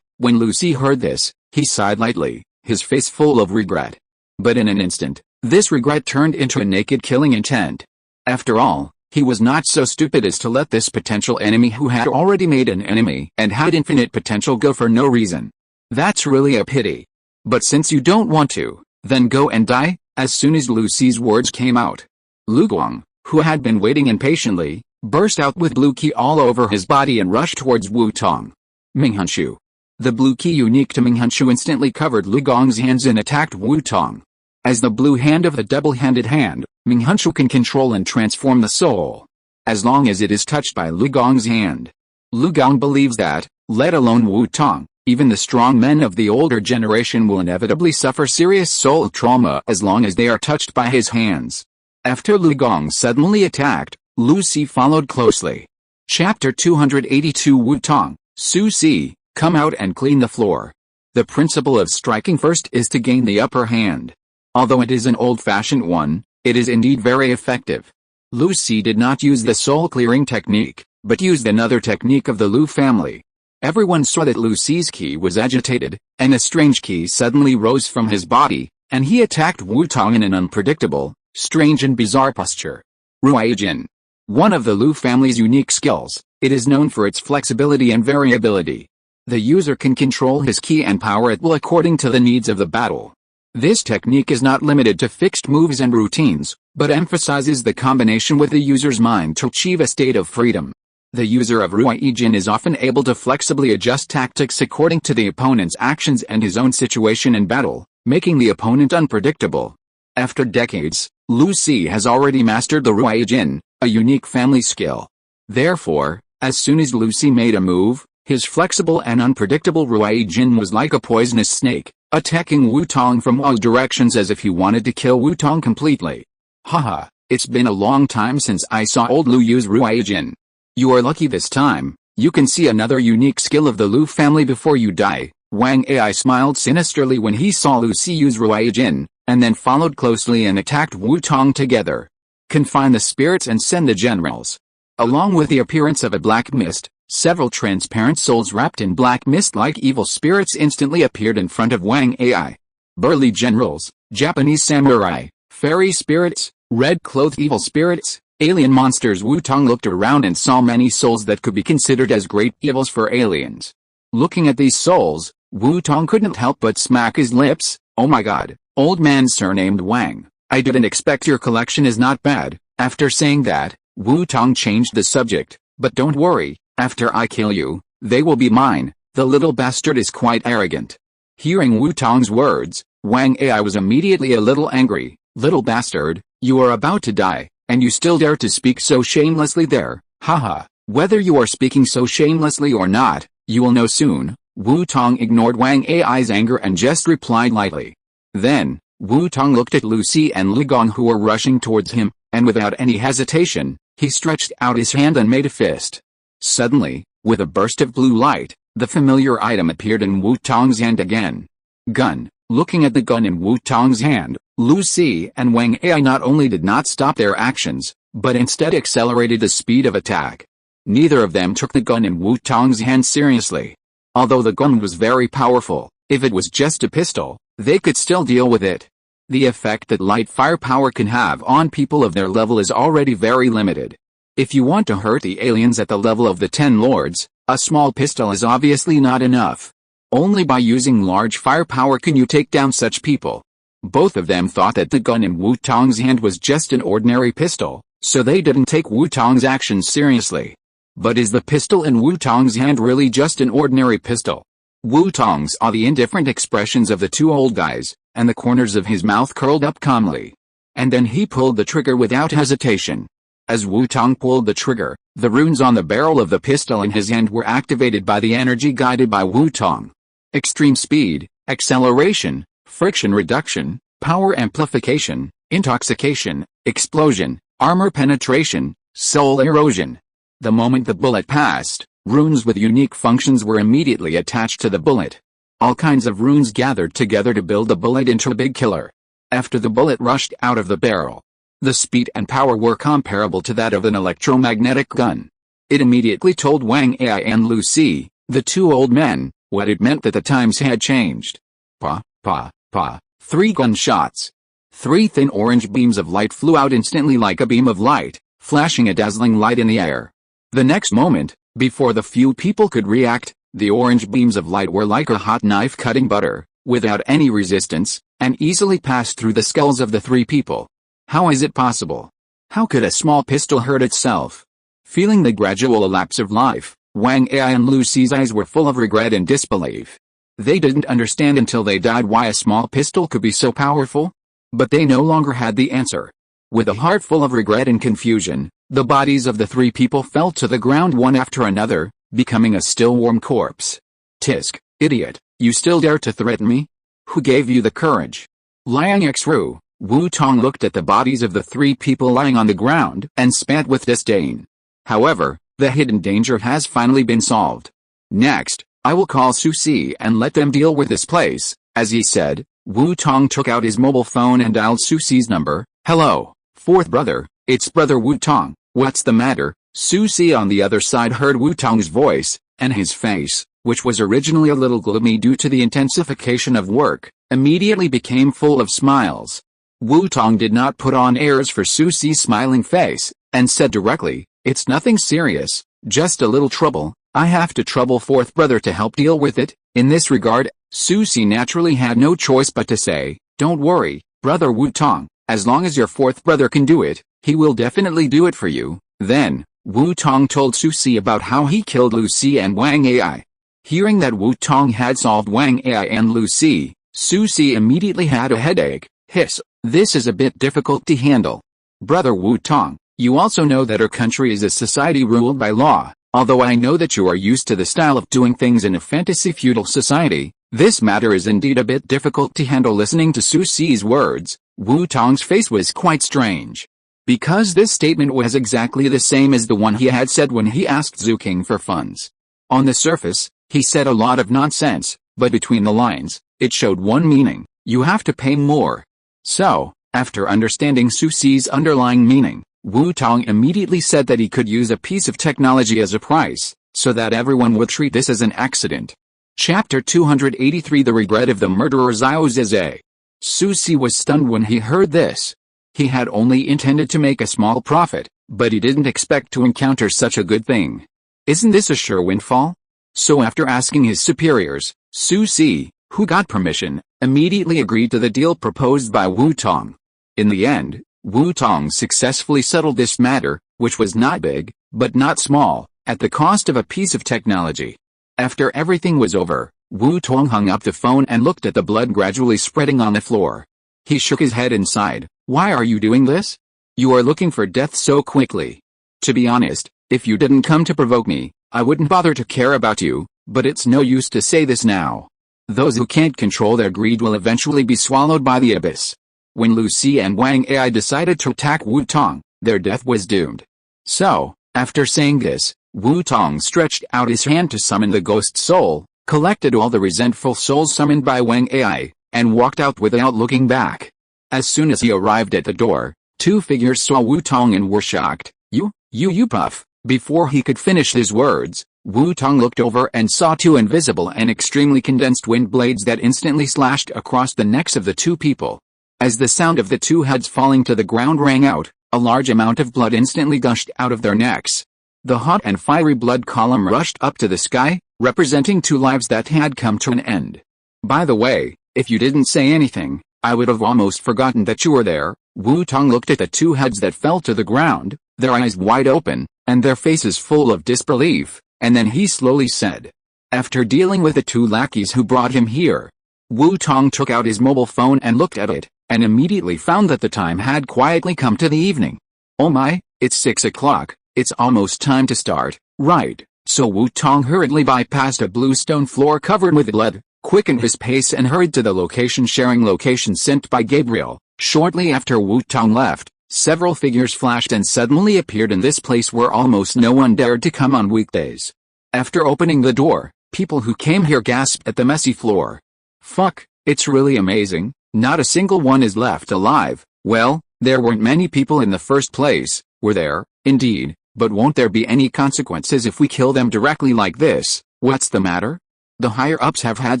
When Lucy heard this, he sighed lightly, his face full of regret. But in an instant, this regret turned into a naked killing intent. After all, he was not so stupid as to let this potential enemy who had already made an enemy and had infinite potential go for no reason. That's really a pity. But since you don't want to, then go and die. As soon as Lucy's words came out, Lu Guang, who had been waiting impatiently, burst out with blue ki all over his body and rushed towards Wu Tong. Minghanshu. The blue ki unique to Minghanshu instantly covered Lu Gong's hands and attacked Wu Tong. As the blue hand of the double-handed hand, Minghanshu can control and transform the soul, as long as it is touched by Lu Gong's hand. Lu Gong believes that, let alone Wu Tong, even the strong men of the older generation will inevitably suffer serious soul trauma as long as they are touched by his hands. After Lu Gong suddenly attacked, Lucy followed closely. Chapter 282 Wu Tong, Su Si, come out and clean the floor. The principle of striking first is to gain the upper hand. Although it is an old-fashioned one, it is indeed very effective. Lucy did not use the soul-clearing technique, but used another technique of the Lu family. Everyone saw that Lucy's ki was agitated, and a strange ki suddenly rose from his body, and he attacked Wu Tong in an unpredictable, strange and bizarre posture. Ruijin. One of the Lu family's unique skills, it is known for its flexibility and variability. The user can control his ki and power at will according to the needs of the battle. This technique is not limited to fixed moves and routines, but emphasizes the combination with the user's mind to achieve a state of freedom. The user of Ruijin is often able to flexibly adjust tactics according to the opponent's actions and his own situation in battle, making the opponent unpredictable. After decades, Lu Si has already mastered the Ruijin, a unique family skill. Therefore, as soon as Lu Si made a move, his flexible and unpredictable Ruijin was like a poisonous snake, attacking Wu Tong from all directions as if he wanted to kill Wu Tong completely. Haha, it's been a long time since I saw old Lu use Ruijin. You are lucky this time. You can see another unique skill of the Lu family before you die. Wang Ai smiled sinisterly when he saw Lu Si use Ruijin, and then followed closely and attacked Wu Tong together. Confine the spirits and send the generals. Along with the appearance of a black mist, several transparent souls wrapped in black mist like evil spirits instantly appeared in front of Wang Ai. Burly generals, Japanese samurai, fairy spirits, red-clothed evil spirits, alien monsters. Wu Tong looked around and saw many souls that could be considered as great evils for aliens. Looking at these souls, Wu Tong couldn't help but smack his lips. Oh my god, old man surnamed Wang, I didn't expect your collection is not bad. After saying that, Wu Tong changed the subject, but don't worry, after I kill you, they will be mine. The little bastard is quite arrogant. Hearing Wu Tong's words, Wang Ai was immediately a little angry. Little bastard, you are about to die, and you still dare to speak so shamelessly there. Haha, whether you are speaking so shamelessly or not, you will know soon. Wu Tong ignored Wang Ai's anger and just replied lightly. Then, Wu Tong looked at Lu Si and Li Gong who were rushing towards him, and without any hesitation, he stretched out his hand and made a fist. Suddenly, with a burst of blue light, the familiar item appeared in Wu Tong's hand again. Gun. Looking at the gun in Wu Tong's hand, Lu Si and Wang Ai not only did not stop their actions, but instead accelerated the speed of attack. Neither of them took the gun in Wu Tong's hand seriously. Although the gun was very powerful, if it was just a pistol, they could still deal with it. The effect that light firepower can have on people of their level is already very limited. If you want to hurt the aliens at the level of the 10 lords, a small pistol is obviously not enough. Only by using large firepower can you take down such people. Both of them thought that the gun in Wu Tong's hand was just an ordinary pistol, so they didn't take Wu Tong's actions seriously. But is the pistol in Wu Tong's hand really just an ordinary pistol? Wu Tong saw the indifferent expressions of the two old guys, and the corners of his mouth curled up calmly. And then he pulled the trigger without hesitation. As Wu Tong pulled the trigger, the runes on the barrel of the pistol in his hand were activated by the energy guided by Wu Tong. Extreme speed, acceleration, friction reduction, power amplification, intoxication, explosion, armor penetration, soul erosion. The moment the bullet passed, runes with unique functions were immediately attached to the bullet. All kinds of runes gathered together to build the bullet into a big killer. After the bullet rushed out of the barrel, the speed and power were comparable to that of an electromagnetic gun. It immediately told Wang Ai and Lu Si, the two old men, what it meant that the times had changed. Pa, pa, pa, 3 gunshots. 3 thin orange beams of light flew out instantly like a beam of light, flashing a dazzling light in the air. The next moment, before the few people could react, the orange beams of light were like a hot knife cutting butter, without any resistance, and easily passed through the skulls of the 3 people. How is it possible? How could a small pistol hurt itself? Feeling the gradual elapse of life, Wang Ai and Lu Si's eyes were full of regret and disbelief. They didn't understand until they died why a small pistol could be so powerful. But they no longer had the answer. With a heart full of regret and confusion, the bodies of the 3 people fell to the ground one after another, becoming a still warm corpse. Tisk, idiot, you still dare to threaten me? Who gave you the courage? Liang Xru, Wu Tong looked at the bodies of the 3 people lying on the ground and spat with disdain. However, the hidden danger has finally been solved. Next, I will call Su Si and let them deal with this place. As he said, Wu Tong took out his mobile phone and dialed Su Si's number. Hello, 4th brother, it's brother Wu Tong, what's the matter? Su Si on the other side heard Wu Tong's voice, and his face, which was originally a little gloomy due to the intensification of work, immediately became full of smiles. Wu Tong did not put on airs for Su Si's smiling face, and said directly, it's nothing serious, just a little trouble. I have to trouble 4th brother to help deal with it. In this regard, Su Si naturally had no choice but to say, Don't worry, Brother Wu Tong, as long as your fourth brother can do it, he will definitely do it for you. Then, Wu Tong told Su Si about how he killed Lu Si and Wang Ai. Hearing that Wu Tong had solved Wang Ai and Lu Si, Su Si immediately had a headache. Hiss, this is a bit difficult to handle. Brother Wu Tong, you also know that our country is a society ruled by law. Although I know that you are used to the style of doing things in a fantasy feudal society, this matter is indeed a bit difficult to handle. Listening to Su Si's words, Wu Tong's face was quite strange. Because this statement was exactly the same as the one he had said when he asked Zhu King for funds. On the surface, he said a lot of nonsense, but between the lines, it showed one meaning: you have to pay more. So, after understanding Su Si's underlying meaning, Wu Tong immediately said that he could use a piece of technology as a price, so that everyone would treat this as an accident. Chapter 283 The Regret of the Murderer Xiao Zizhe. Su Si was stunned when he heard this. He had only intended to make a small profit, but he didn't expect to encounter such a good thing. Isn't this a sure windfall? So after asking his superiors, Su Si, who got permission, immediately agreed to the deal proposed by Wu Tong. In the end, Wu Tong successfully settled this matter, which was not big, but not small, at the cost of a piece of technology. After everything was over, Wu Tong hung up the phone and looked at the blood gradually spreading on the floor. He shook his head and sighed. Why are you doing this? You are looking for death so quickly. To be honest, if you didn't come to provoke me, I wouldn't bother to care about you, but it's no use to say this now. Those who can't control their greed will eventually be swallowed by the abyss. When Lu Si and Wang Ai decided to attack Wu Tong, their death was doomed. So, after saying this, Wu Tong stretched out his hand to summon the ghost soul, collected all the resentful souls summoned by Wang Ai, and walked out without looking back. As soon as he arrived at the door, two figures saw Wu Tong and were shocked. You puff. Before he could finish his words, Wu Tong looked over and saw two invisible and extremely condensed wind blades that instantly slashed across the necks of the two people. As the sound of the two heads falling to the ground rang out, a large amount of blood instantly gushed out of their necks. The hot and fiery blood column rushed up to the sky, representing two lives that had come to an end. By the way, if you didn't say anything, I would have almost forgotten that you were there. Wu Tong looked at the two heads that fell to the ground, their eyes wide open, and their faces full of disbelief, and then he slowly said, after dealing with the two lackeys who brought him here. Wu Tong took out his mobile phone and looked at it, and immediately found that the time had quietly come to the evening. Oh my, it's 6 o'clock, it's almost time to start, right? So Wu Tong hurriedly bypassed a blue stone floor covered with blood, quickened his pace and hurried to the location-sharing location sent by Gabriel. Shortly after Wu Tong left, several figures flashed and suddenly appeared in this place where almost no one dared to come on weekdays. After opening the door, people who came here gasped at the messy floor. Fuck, it's really amazing, not a single one is left alive. Well, there weren't many people in the first place, were there? Indeed, but won't there be any consequences if we kill them directly like this? What's the matter? The higher-ups have had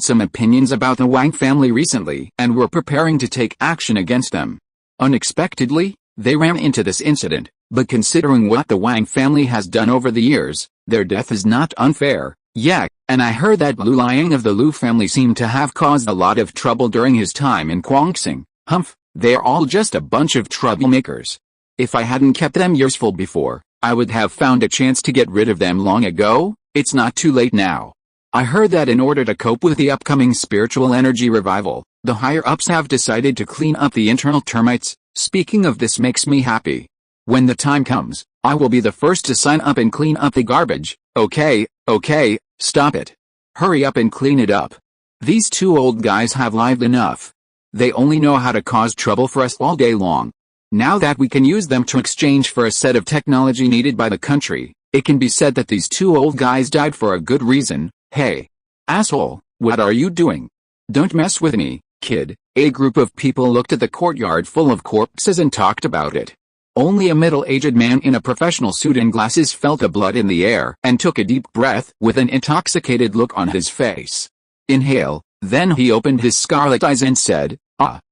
some opinions about the Wang family recently and were preparing to take action against them. Unexpectedly, they ran into this incident, but considering what the Wang family has done over the years, their death is not unfair. Yeah, and I heard that Lu Liang of the Lu family seemed to have caused a lot of trouble during his time in Guangxing. Humph, they're all just a bunch of troublemakers. If I hadn't kept them useful before, I would have found a chance to get rid of them long ago. It's not too late now. I heard that in order to cope with the upcoming spiritual energy revival, the higher-ups have decided to clean up the internal termites. Speaking of this makes me happy. When the time comes, I will be the first to sign up and clean up the garbage. Okay, stop it. Hurry up and clean it up. These two old guys have lived enough. They only know how to cause trouble for us all day long. Now that we can use them to exchange for a set of technology needed by the country, it can be said that these two old guys died for a good reason. Hey, asshole, what are you doing? Don't mess with me, kid. A group of people looked at the courtyard full of corpses and talked about it. Only a middle-aged man in a professional suit and glasses felt the blood in the air and took a deep breath with an intoxicated look on his face. Inhale, then he opened his scarlet eyes and said,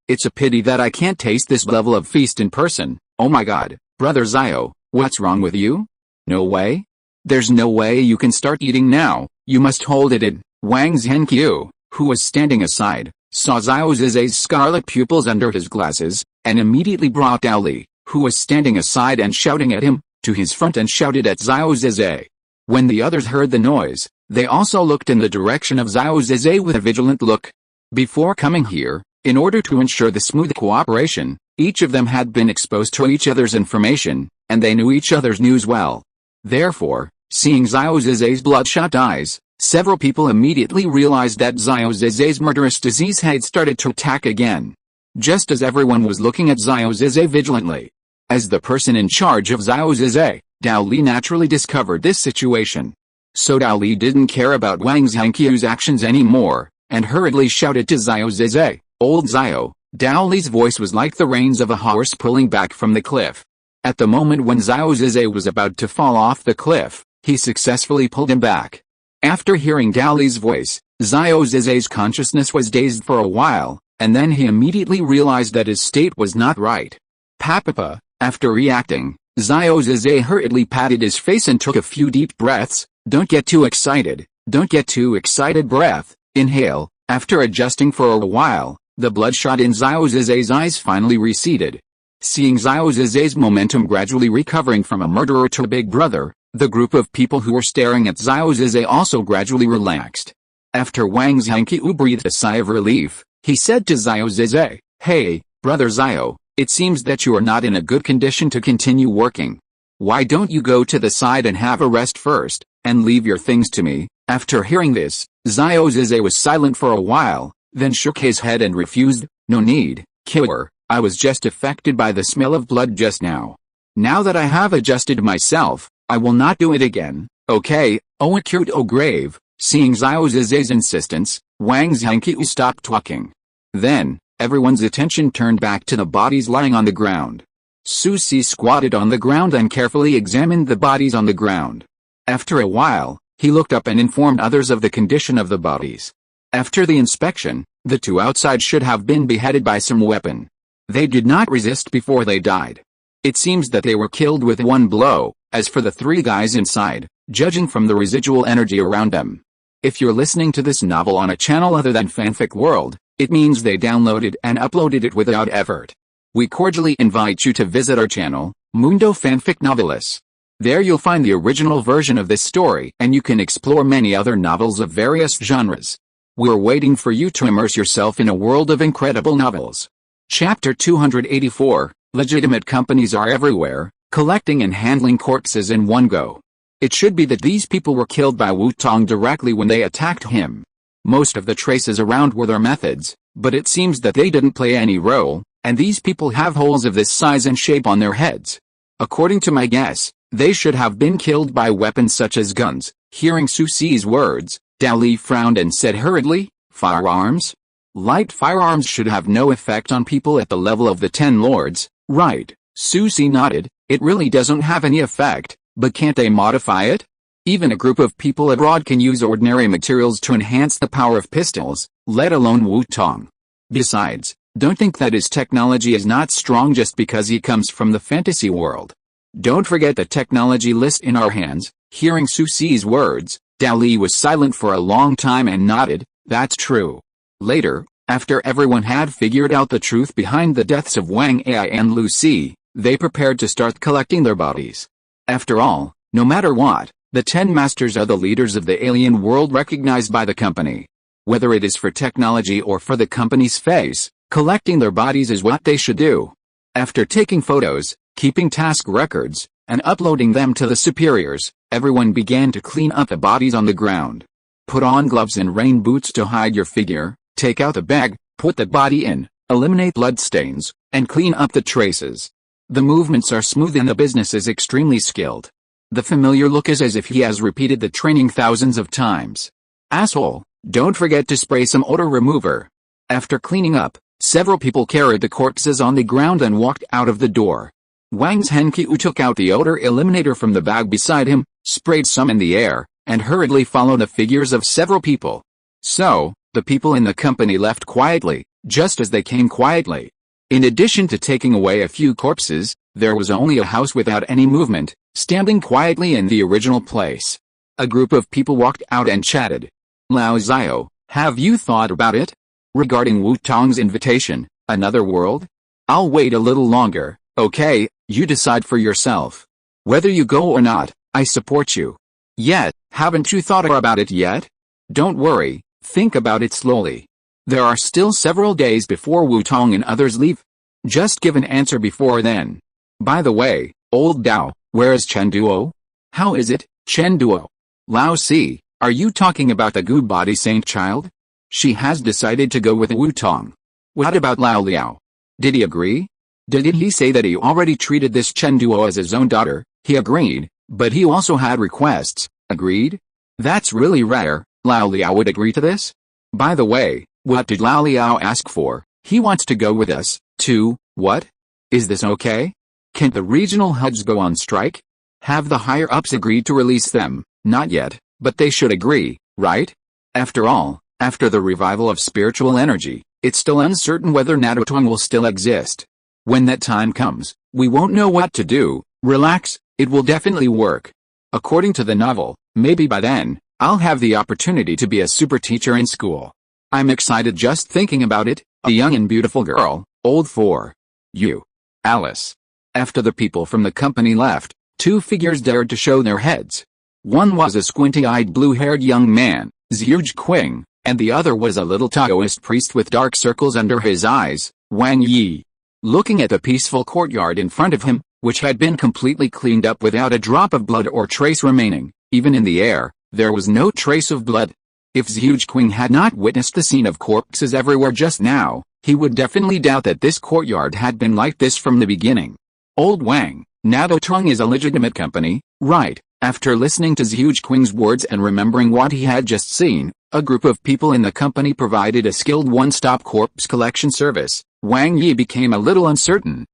it's a pity that I can't taste this level of feast in person. Oh my god, Brother Xiao, what's wrong with you? No way? There's no way you can start eating now, you must hold it in. Wang Zhenqiu, who was standing aside, saw Xiao Zizai's scarlet pupils under his glasses, and immediately brought Dao Li, who was standing aside and shouting at him, to his front and shouted at Xiao Zizai. When the others heard the noise, they also looked in the direction of Xiao Zizai with a vigilant look. Before coming here, in order to ensure the smooth cooperation, each of them had been exposed to each other's information, and they knew each other's news well. Therefore, seeing Xiao Zizai's bloodshot eyes, several people immediately realized that Xiao Zizai's murderous disease had started to attack again. Just as everyone was looking at Xiao Zizai vigilantly. As the person in charge of Xiao Zizai, Dao Li naturally discovered this situation. So Dao Li didn't care about Wang Zhangqiu's actions anymore, and hurriedly shouted to Xiao Zizai, "Old Xiao." Dao Li's voice was like the reins of a horse pulling back from the cliff. At the moment when Xiao Zizai was about to fall off the cliff, he successfully pulled him back. After hearing Dao Li's voice, Xiao Zizai's consciousness was dazed for a while, and then he immediately realized that his state was not right. Papa, after reacting, Xiao Zizai hurriedly patted his face and took a few deep breaths. Don't get too excited, don't get too excited. Breath, inhale. After adjusting for a while, the bloodshot in Xiao Zizai's eyes finally receded. Seeing Xiao Zizai's momentum gradually recovering from a murderer to a big brother, the group of people who were staring at Xiao Zizai also gradually relaxed. After Wang Zhangqiu breathed a sigh of relief, he said to Xiao Zizai, "Hey, brother Xiao, it seems that you are not in a good condition to continue working. Why don't you go to the side and have a rest first, and leave your things to me?" After hearing this, Xiao Zizai was silent for a while, then shook his head and refused. "No need, killer, I was just affected by the smell of blood just now. Now that I have adjusted myself, I will not do it again, okay?" "Oh, acute, oh grave." Seeing Xiao Zizai's insistence, Wang Zhangqiu stopped talking. Then, everyone's attention turned back to the bodies lying on the ground. Su Si squatted on the ground and carefully examined the bodies on the ground. After a while, he looked up and informed others of the condition of the bodies. After the inspection, the two outside should have been beheaded by some weapon. They did not resist before they died. It seems that they were killed with one blow. As for the three guys inside, judging from the residual energy around them. If you're listening to this novel on a channel other than Fanfic World, it means they downloaded and uploaded it without effort. We cordially invite you to visit our channel, Mundo Fanfic Novelis. There you'll find the original version of this story and you can explore many other novels of various genres. We're waiting for you to immerse yourself in a world of incredible novels. Chapter 284, Legitimate companies are everywhere, collecting and handling corpses in one go. It should be that these people were killed by Wu Tong directly when they attacked him. Most of the traces around were their methods, but it seems that they didn't play any role, and these people have holes of this size and shape on their heads. According to my guess, they should have been killed by weapons such as guns. Hearing Su Si's words, Dao Li frowned and said hurriedly, "Firearms? Light firearms should have no effect on people at the level of the 10 lords, right?" Su Si nodded. "It really doesn't have any effect, but can't they modify it? Even a group of people abroad can use ordinary materials to enhance the power of pistols, let alone Wu Tong. Besides, don't think that his technology is not strong just because he comes from the fantasy world. Don't forget the technology list in our hands." Hearing Su Si's words, Dao Li was silent for a long time and nodded, "That's true." Later, after everyone had figured out the truth behind the deaths of Wang Ai and Lu Si, they prepared to start collecting their bodies. After all, no matter what, the 10 masters are the leaders of the alien world recognized by the company. Whether it is for technology or for the company's face, collecting their bodies is what they should do. After taking photos, keeping task records, and uploading them to the superiors, everyone began to clean up the bodies on the ground. Put on gloves and rain boots to hide your figure, take out the bag, put the body in, eliminate bloodstains, and clean up the traces. The movements are smooth and the business is extremely skilled. The familiar look is as if he has repeated the training thousands of times. Asshole, don't forget to spray some odor remover. After cleaning up, several people carried the corpses on the ground and walked out of the door. Wang Zhangqiu took out the odor eliminator from the bag beside him, sprayed some in the air, and hurriedly followed the figures of several people. So, the people in the company left quietly, just as they came quietly. In addition to taking away a few corpses, there was only a house without any movement, standing quietly in the original place. A group of people walked out and chatted. "Lao Xiao, have you thought about it? Regarding Wu Tong's invitation, another world? I'll wait a little longer, okay, you decide for yourself. Whether you go or not, I support you. Yet, haven't you thought about it yet? Don't worry, think about it slowly. There are still several days before Wu Tong and others leave. Just give an answer before then. By the way, old Dao, where is Chen Duo? How is it, Chen Duo? Lao Si, are you talking about the Gu body saint child? She has decided to go with Wu Tong. What about Lao Liao? Did he agree? Didn't he say that he already treated this Chen Duo as his own daughter? He agreed, but he also had requests. Agreed? That's really rare. Lao Liao would agree to this? By the way, what did Lao Liao ask for? He wants to go with us, too. What? Is this okay? Can't the regional HUDs go on strike? Have the higher-ups agreed to release them? Not yet, but they should agree, right? After all, after the revival of spiritual energy, it's still uncertain whether Nadotong will still exist. When that time comes, we won't know what to do. Relax, it will definitely work. According to the novel, maybe by then, I'll have the opportunity to be a super teacher in school. I'm excited just thinking about it. A young and beautiful girl, old for you. Alice. After the people from the company left, two figures dared to show their heads. One was a squinty-eyed blue-haired young man, Zhuge Qing, and the other was a little Taoist priest with dark circles under his eyes, Wang Yi. Looking at the peaceful courtyard in front of him, which had been completely cleaned up without a drop of blood or trace remaining, even in the air, there was no trace of blood. If Zhuge Qing had not witnessed the scene of corpses everywhere just now, he would definitely doubt that this courtyard had been like this from the beginning. Old Wang, Nadotong is a legitimate company, right? After listening to Zhuge Qing's words and remembering what he had just seen, a group of people in the company provided a skilled one-stop corpse collection service. Wang Yi became a little uncertain.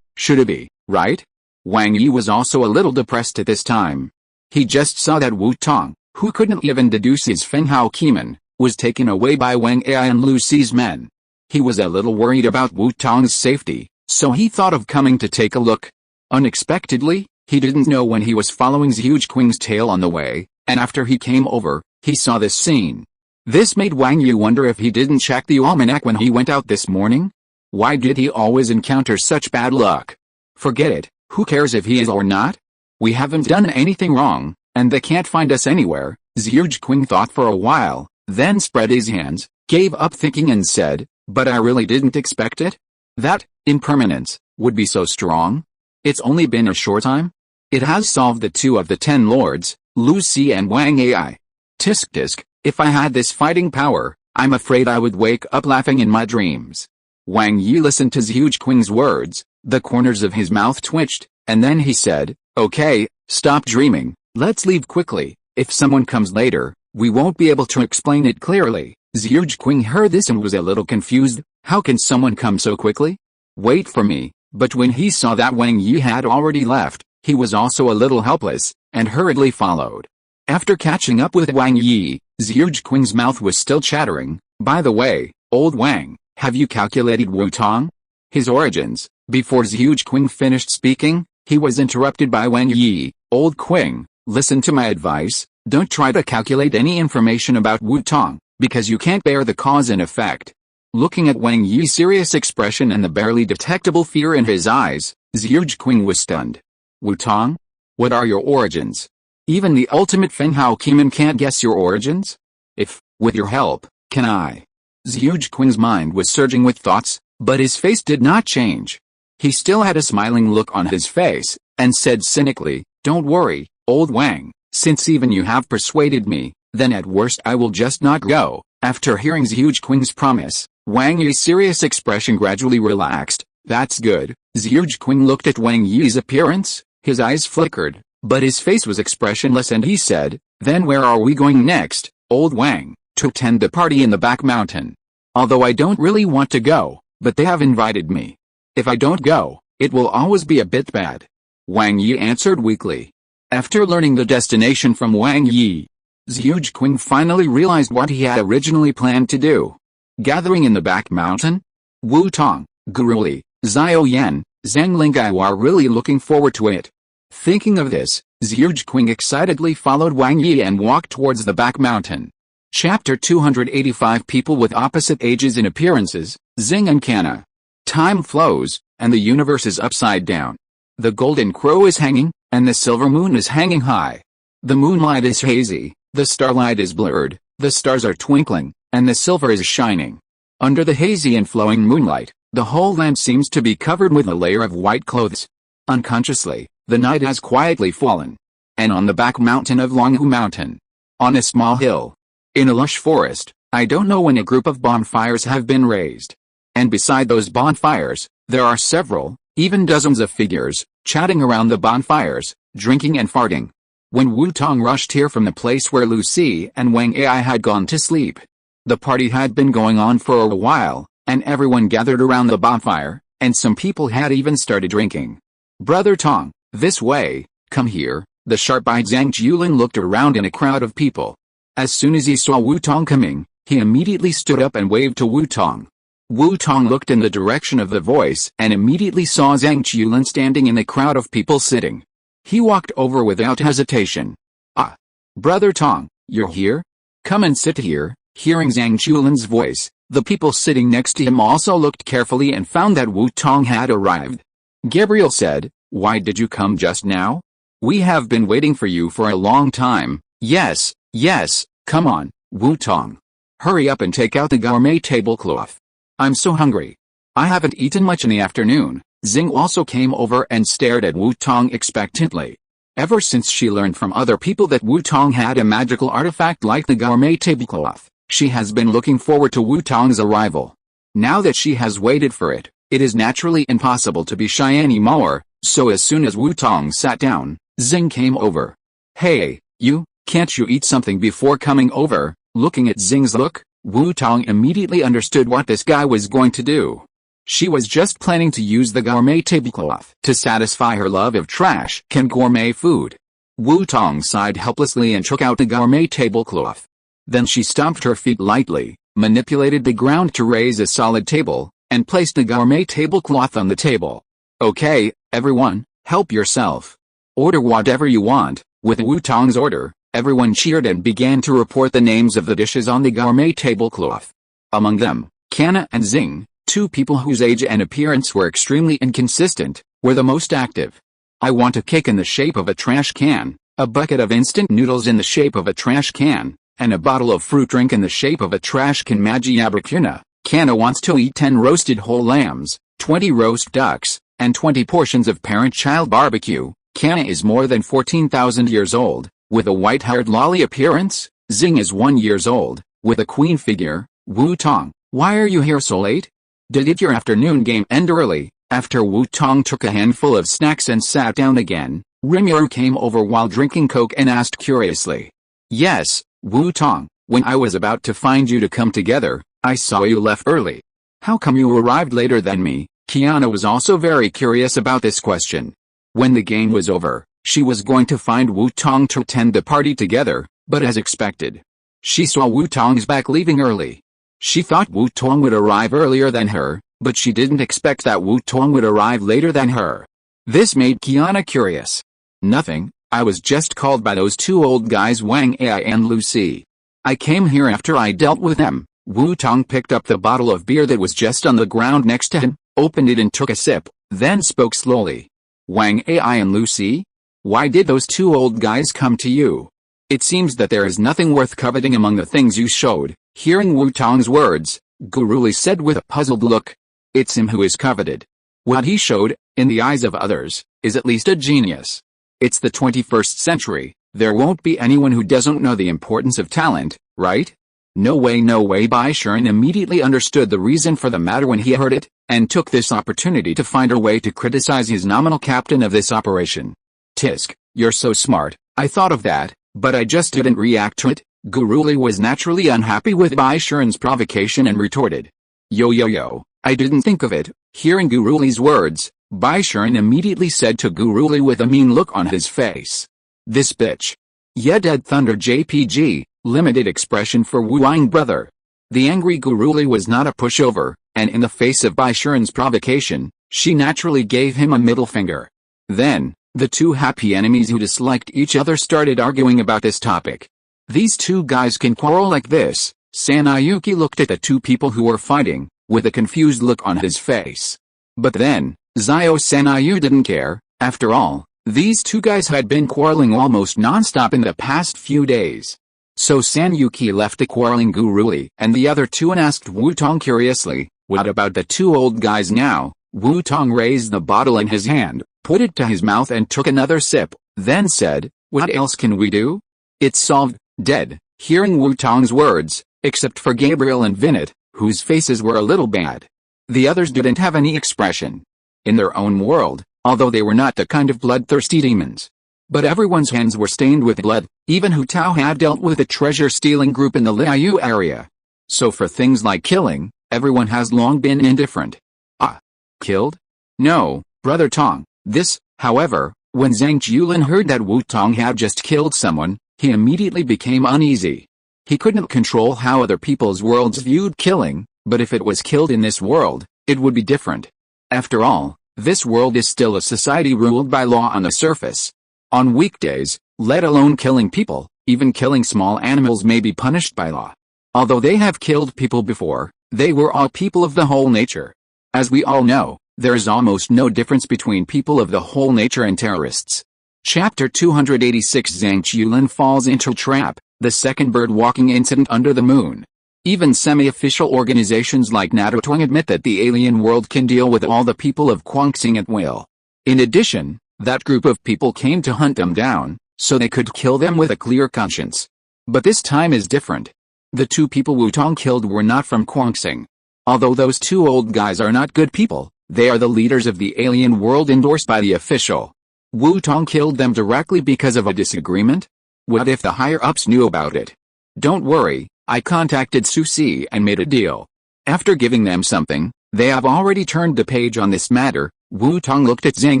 Should it be, right? Wang Yi was also a little depressed at this time. He just saw that Wu Tong, who couldn't even deduce his Fenghao Kimen, was taken away by Wang Ai and Lu Si's men. He was a little worried about Wu Tong's safety, so he thought of coming to take a look. Unexpectedly, he didn't know when he was following Zhuge Qing's tail on the way, and after he came over, he saw this scene. This made Wang Yi wonder if he didn't check the almanac when he went out this morning. Why did he always encounter such bad luck? Forget it, who cares if he is or not? We haven't done anything wrong, and they can't find us anywhere. Zhuge Qing thought for a while, then spread his hands, gave up thinking and said, but I really didn't expect it. That impermanence would be so strong. It's only been a short time. It has solved the two of the 10 lords, Lu Si and Wang Ai. Tisk tisk, if I had this fighting power, I'm afraid I would wake up laughing in my dreams. Wang Yi listened to Zhuge Qing's words, the corners of his mouth twitched, and then he said, okay, stop dreaming, let's leave quickly. If someone comes later, we won't be able to explain it clearly. Zhuge Qing heard this and was a little confused. How can someone come so quickly? Wait for me. But when he saw that Wang Yi had already left, he was also a little helpless, and hurriedly followed. After catching up with Wang Yi, Zhuge Qing's mouth was still chattering. By the way, old Wang, have you calculated Wu Tong? His origins. Before Zhuge Qing finished speaking, he was interrupted by Wang Yi. Old Qing, listen to my advice, don't try to calculate any information about Wu Tong, because you can't bear the cause and effect. Looking at Wang Yi's serious expression and the barely detectable fear in his eyes, Zhuge Qing was stunned. Wu Tong? What are your origins? Even the ultimate Fenghao Kimen can't guess your origins? If, with your help, can I? Zhuge Qing's mind was surging with thoughts, but his face did not change. He still had a smiling look on his face, and said cynically, don't worry, old Wang, since even you have persuaded me, then at worst I will just not go. After hearing Zhuge Qing's promise, Wang Yi's serious expression gradually relaxed. That's good. Zhuge Qing looked at Wang Yi's appearance, his eyes flickered, but his face was expressionless and he said, then where are we going next, old Wang? To attend the party in the back mountain. Although I don't really want to go, but they have invited me. If I don't go, it will always be a bit bad. Wang Yi answered weakly. After learning the destination from Wang Yi, Zhuge Qing finally realized what he had originally planned to do. Gathering in the back mountain? Wu Tong, Guru Li, Xiao Yan, Zhang Linggao are really looking forward to it. Thinking of this, Zhuge Qing excitedly followed Wang Yi and walked towards the back mountain. Chapter 285 People with opposite ages and appearances, Xing and Kana. Time flows, and the universe is upside down. The golden crow is hanging, and the silver moon is hanging high. The moonlight is hazy, the starlight is blurred, the stars are twinkling, and the silver is shining. Under the hazy and flowing moonlight, the whole land seems to be covered with a layer of white clothes. Unconsciously, the night has quietly fallen. And on the back mountain of Longhu Mountain, on a small hill, in a lush forest, I don't know when a group of bonfires have been raised. And beside those bonfires, there are several, even dozens of figures, chatting around the bonfires, drinking and farting. When Wu Tong rushed here from the place where Lucy and Wang Ai had gone to sleep, the party had been going on for a while, and everyone gathered around the bonfire, and some people had even started drinking. Brother Tong, this way, come here. The sharp-eyed Zhang Jiulin looked around in a crowd of people. As soon as he saw Wu Tong coming, he immediately stood up and waved to Wu Tong. Wu Tong looked in the direction of the voice and immediately saw Zhang Jiulin standing in the crowd of people sitting. He walked over without hesitation. Ah! Brother Tong, you're here? Come and sit here. Hearing Zhang Jiulin's voice, the people sitting next to him also looked carefully and found that Wu Tong had arrived. Gabriel said, "Why did you come just now? We have been waiting for you for a long time." Yes, come on, Wu Tong. Hurry up and take out the gourmet tablecloth. I'm so hungry. I haven't eaten much in the afternoon. Xing also came over and stared at Wu Tong expectantly. Ever since she learned from other people that Wu Tong had a magical artifact like the gourmet tablecloth, she has been looking forward to Wu Tong's arrival. Now that she has waited for it, it is naturally impossible to be shy anymore, so as soon as Wu Tong sat down, Xing came over. Hey, you, can't you eat something before coming over? Looking at Xing's look, Wu Tong immediately understood what this guy was going to do. She was just planning to use the gourmet tablecloth to satisfy her love of trash and gourmet food. Wu Tong sighed helplessly and took out the gourmet tablecloth. Then she stomped her feet lightly, manipulated the ground to raise a solid table, and placed the gourmet tablecloth on the table. Okay, everyone, help yourself. Order whatever you want. With Wu Tong's order, everyone cheered and began to report the names of the dishes on the gourmet tablecloth. Among them, Kana and Xing, two people whose age and appearance were extremely inconsistent, were the most active. I want a cake in the shape of a trash can, a bucket of instant noodles in the shape of a trash can, and a bottle of fruit drink in the shape of a trash can. Magi Abracuna. Kana wants to eat 10 roasted whole lambs, 20 roast ducks, and 20 portions of parent-child barbecue. Kana is more than 14,000 years old, with a white-haired lolly appearance. Xing is 1 year old, with a queen figure. Wu Tong, why are you here so late? Did your afternoon game end early? After Wu Tong took a handful of snacks and sat down again, Rimuru came over while drinking Coke and asked curiously. Yes, Wu Tong, when I was about to find you to come together, I saw you left early. How come you arrived later than me? Kiana was also very curious about this question. When the game was over, she was going to find Wu Tong to attend the party together, but as expected, she saw Wu Tong's back leaving early. She thought Wu Tong would arrive earlier than her, but she didn't expect that Wu Tong would arrive later than her. This made Kiana curious. Nothing, I was just called by those two old guys Wang Ai and Lucy. I came here after I dealt with them. Wu Tong picked up the bottle of beer that was just on the ground next to him, opened it and took a sip, then spoke slowly. Wang Ai and Lucy? Why did those two old guys come to you? It seems that there is nothing worth coveting among the things you showed. Hearing Wu Tong's words, Guruli said with a puzzled look. It's him who is coveted. What he showed, in the eyes of others, is at least a genius. It's the 21st century, there won't be anyone who doesn't know the importance of talent, right? No way. Bai Shuren immediately understood the reason for the matter when he heard it, and took this opportunity to find a way to criticize his nominal captain of this operation. Tisk, you're so smart, I thought of that, but I just didn't react to it. Guruli was naturally unhappy with Bai Shuren's provocation and retorted. Yo, I didn't think of it. Hearing Guruli's words, Bai Shuren immediately said to Guruli with a mean look on his face. This bitch. Yeah, Dead Thunder JPG, limited expression for Wuang brother. The angry Guruli was not a pushover, and in the face of Bai Shuren's provocation, she naturally gave him a middle finger. Then, the two happy enemies who disliked each other started arguing about this topic. These two guys can quarrel like this. Sanayuki looked at the two people who were fighting, with a confused look on his face. But then, Zio Sanayu didn't care. After all, these two guys had been quarreling almost non-stop in the past few days. So Sanayuki left the quarreling Gurui and the other two and asked Wu Tong curiously, "What about the two old guys now?" Wu Tong raised the bottle in his hand, put it to his mouth and took another sip, then said, "What else can we do? It's solved." Dead, hearing Wu Tong's words, except for Gabriel and Vinit, whose faces were a little bad. The others didn't have any expression. In their own world, although they were not the kind of bloodthirsty demons. But everyone's hands were stained with blood, even Hu Tao had dealt with a treasure-stealing group in the Liaoyu area. So for things like killing, everyone has long been indifferent. Ah. Killed? No, Brother Tong. This, however, when Zhang Jiulin heard that Wu Tong had just killed someone, he immediately became uneasy. He couldn't control how other people's worlds viewed killing, but if it was killed in this world, it would be different. After all, this world is still a society ruled by law on the surface. On weekdays, let alone killing people, even killing small animals may be punished by law. Although they have killed people before, they were all people of the whole nature. As we all know, there is almost no difference between people of the whole nature and terrorists. Chapter 286 Zhang Jiulin falls into trap, the second bird-walking incident under the moon. Even semi-official organizations like Natotong admit that the alien world can deal with all the people of Guangxing at will. In addition, that group of people came to hunt them down, so they could kill them with a clear conscience. But this time is different. The two people Wu Tong killed were not from Guangxing. Although those two old guys are not good people, they are the leaders of the alien world endorsed by the official. Wu Tong killed them directly because of a disagreement? What if the higher-ups knew about it? Don't worry, I contacted Susi and made a deal. After giving them something, they have already turned the page on this matter. Wu Tong looked at Zhang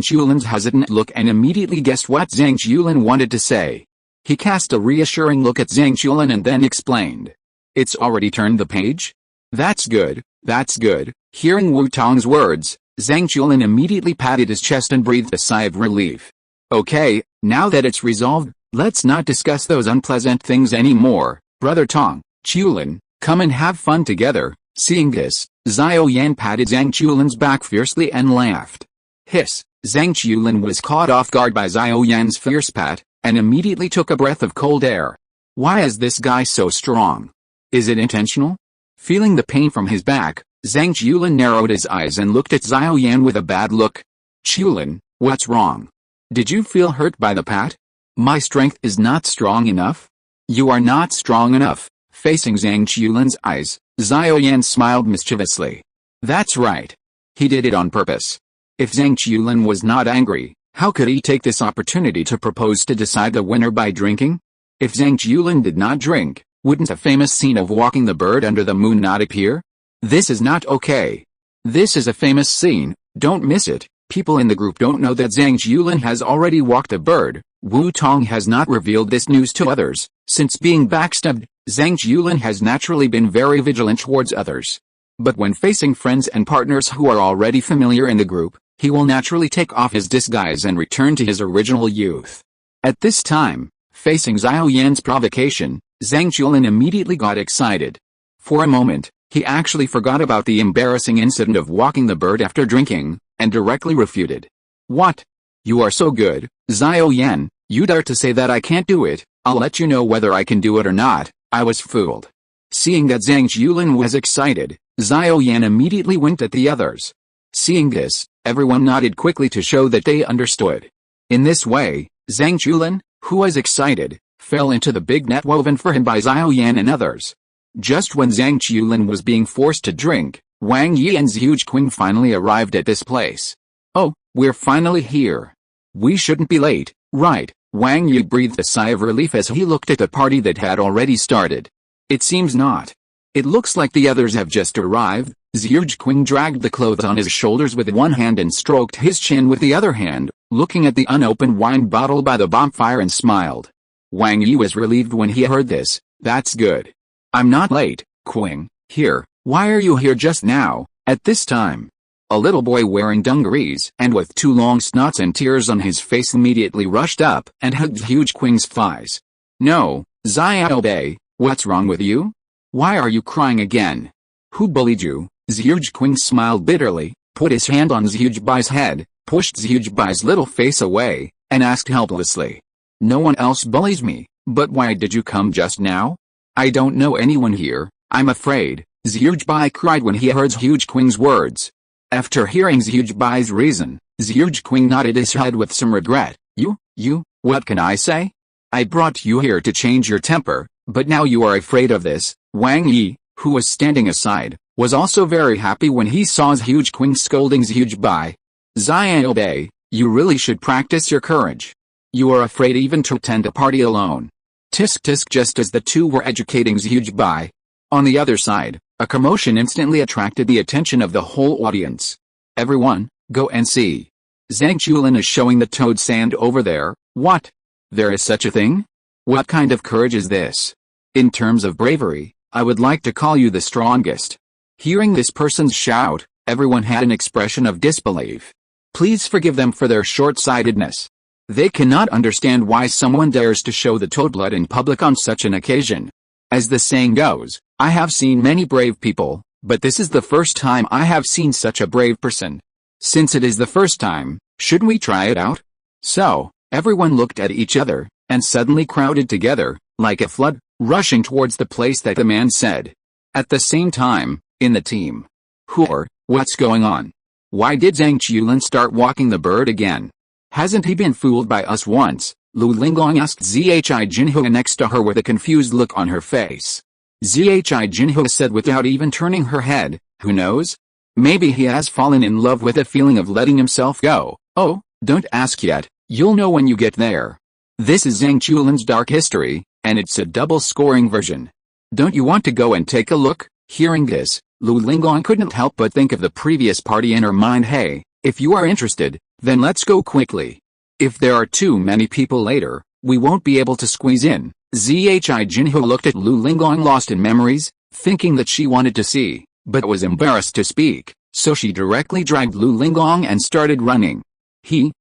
Jiulin's hesitant look and immediately guessed what Zhang Jiulin wanted to say. He cast a reassuring look at Zhang Jiulin and then explained. It's already turned the page? That's good, that's good. Hearing Wu Tong's words, Zhang Jiulin immediately patted his chest and breathed a sigh of relief. Okay, now that it's resolved, let's not discuss those unpleasant things anymore. Brother Tong, Jiulin, come and have fun together. Seeing this, Zhao Yan patted Zhang Jiulin's back fiercely and laughed. Hiss, Zhang Jiulin was caught off guard by Zhao Yan's fierce pat, and immediately took a breath of cold air. Why is this guy so strong? Is it intentional? Feeling the pain from his back, Zhang Jiulin narrowed his eyes and looked at Zhao Yan with a bad look. Jiulin, what's wrong? Did you feel hurt by the pat? My strength is not strong enough? You are not strong enough. Facing Zhang Jiulin's eyes, Zhao Yan smiled mischievously. That's right. He did it on purpose. If Zhang Jiulin was not angry, how could he take this opportunity to propose to decide the winner by drinking? If Zhang Jiulin did not drink, wouldn't a famous scene of walking the bird under the moon not appear? This is not okay. This is a famous scene, don't miss it. People in the group don't know that Zhang Jiulin has already walked a bird. Wu Tong has not revealed this news to others. Since being backstabbed, Zhang Jiulin has naturally been very vigilant towards others. But when facing friends and partners who are already familiar in the group, he will naturally take off his disguise and return to his original youth. At this time, facing Zhao Yan's provocation, Zhang Jiulin immediately got excited. For a moment, he actually forgot about the embarrassing incident of walking the bird after drinking, and directly refuted. What? You are so good, Zhao Yan, you dare to say that I can't do it? I'll let you know whether I can do it or not. I was fooled. Seeing that Zhang Jiulin was excited, Zhao Yan immediately winked at the others. Seeing this, everyone nodded quickly to show that they understood. In this way, Zhang Jiulin, who was excited, fell into the big net woven for him by Zhao Yan and others. Just when Zhang Jiulin was being forced to drink, Wang Yi and Zhuge Qing finally arrived at this place. Oh, we're finally here. We shouldn't be late, right? Wang Yi breathed a sigh of relief as he looked at the party that had already started. It seems not. It looks like the others have just arrived. Zhuge Qing dragged the clothes on his shoulders with one hand and stroked his chin with the other hand, looking at the unopened wine bottle by the bonfire and smiled. Wang Yi was relieved when he heard this. That's good. I'm not late, Qing. Here, why are you here just now, at this time? A little boy wearing dungarees and with two long snots and tears on his face immediately rushed up and hugged Zhuge Qing's thighs. No, Xiaobei, what's wrong with you? Why are you crying again? Who bullied you? Zhuge smiled bitterly, put his hand on Zhugebai's head, pushed Zhugebai's little face away, and asked helplessly. No one else bullies me, but why did you come just now? I don't know anyone here, I'm afraid, Zhugebai cried when he heard Zhuge's words. After hearing Zhugebai's reason, Zhuge nodded his head with some regret. You, what can I say? I brought you here to change your temper, but now you are afraid of this. Wang Yi, who was standing aside, was also very happy when he saw Zhuge scolding Zhugebai. Xiaobei, you really should practice your courage. You are afraid even to attend a party alone. Tisk tisk. Just as the two were educating Zhugebai. On the other side, a commotion instantly attracted the attention of the whole audience. Everyone, go and see. Zhang Chulin is showing the toad sand over there. What? There is such a thing? What kind of courage is this? In terms of bravery, I would like to call you the strongest. Hearing this person's shout, everyone had an expression of disbelief. Please forgive them for their short-sightedness. They cannot understand why someone dares to show the toad blood in public on such an occasion. As the saying goes, I have seen many brave people, but this is the first time I have seen such a brave person. Since it is the first time, shouldn't we try it out? So, everyone looked at each other, and suddenly crowded together, like a flood, rushing towards the place that the man said. At the same time, in the team. What's going on? Why did Zhang Chulin start walking the bird again? Hasn't he been fooled by us once? Lu Linglong asked Zhi Jinhua next to her with a confused look on her face. Zhi Jinhua said without even turning her head, who knows? Maybe he has fallen in love with the feeling of letting himself go. Oh, don't ask yet, you'll know when you get there. This is Zhang Chulin's dark history, and it's a double-scoring version. Don't you want to go and take a look? Hearing this, Lu Linglong couldn't help but think of the previous party in her mind. Hey, if you are interested, then let's go quickly. If there are too many people later, we won't be able to squeeze in. Zhi Jinhua looked at Lu Linglong lost in memories, thinking that she wanted to see, but was embarrassed to speak, so she directly dragged Lu Linglong and started running. Zhang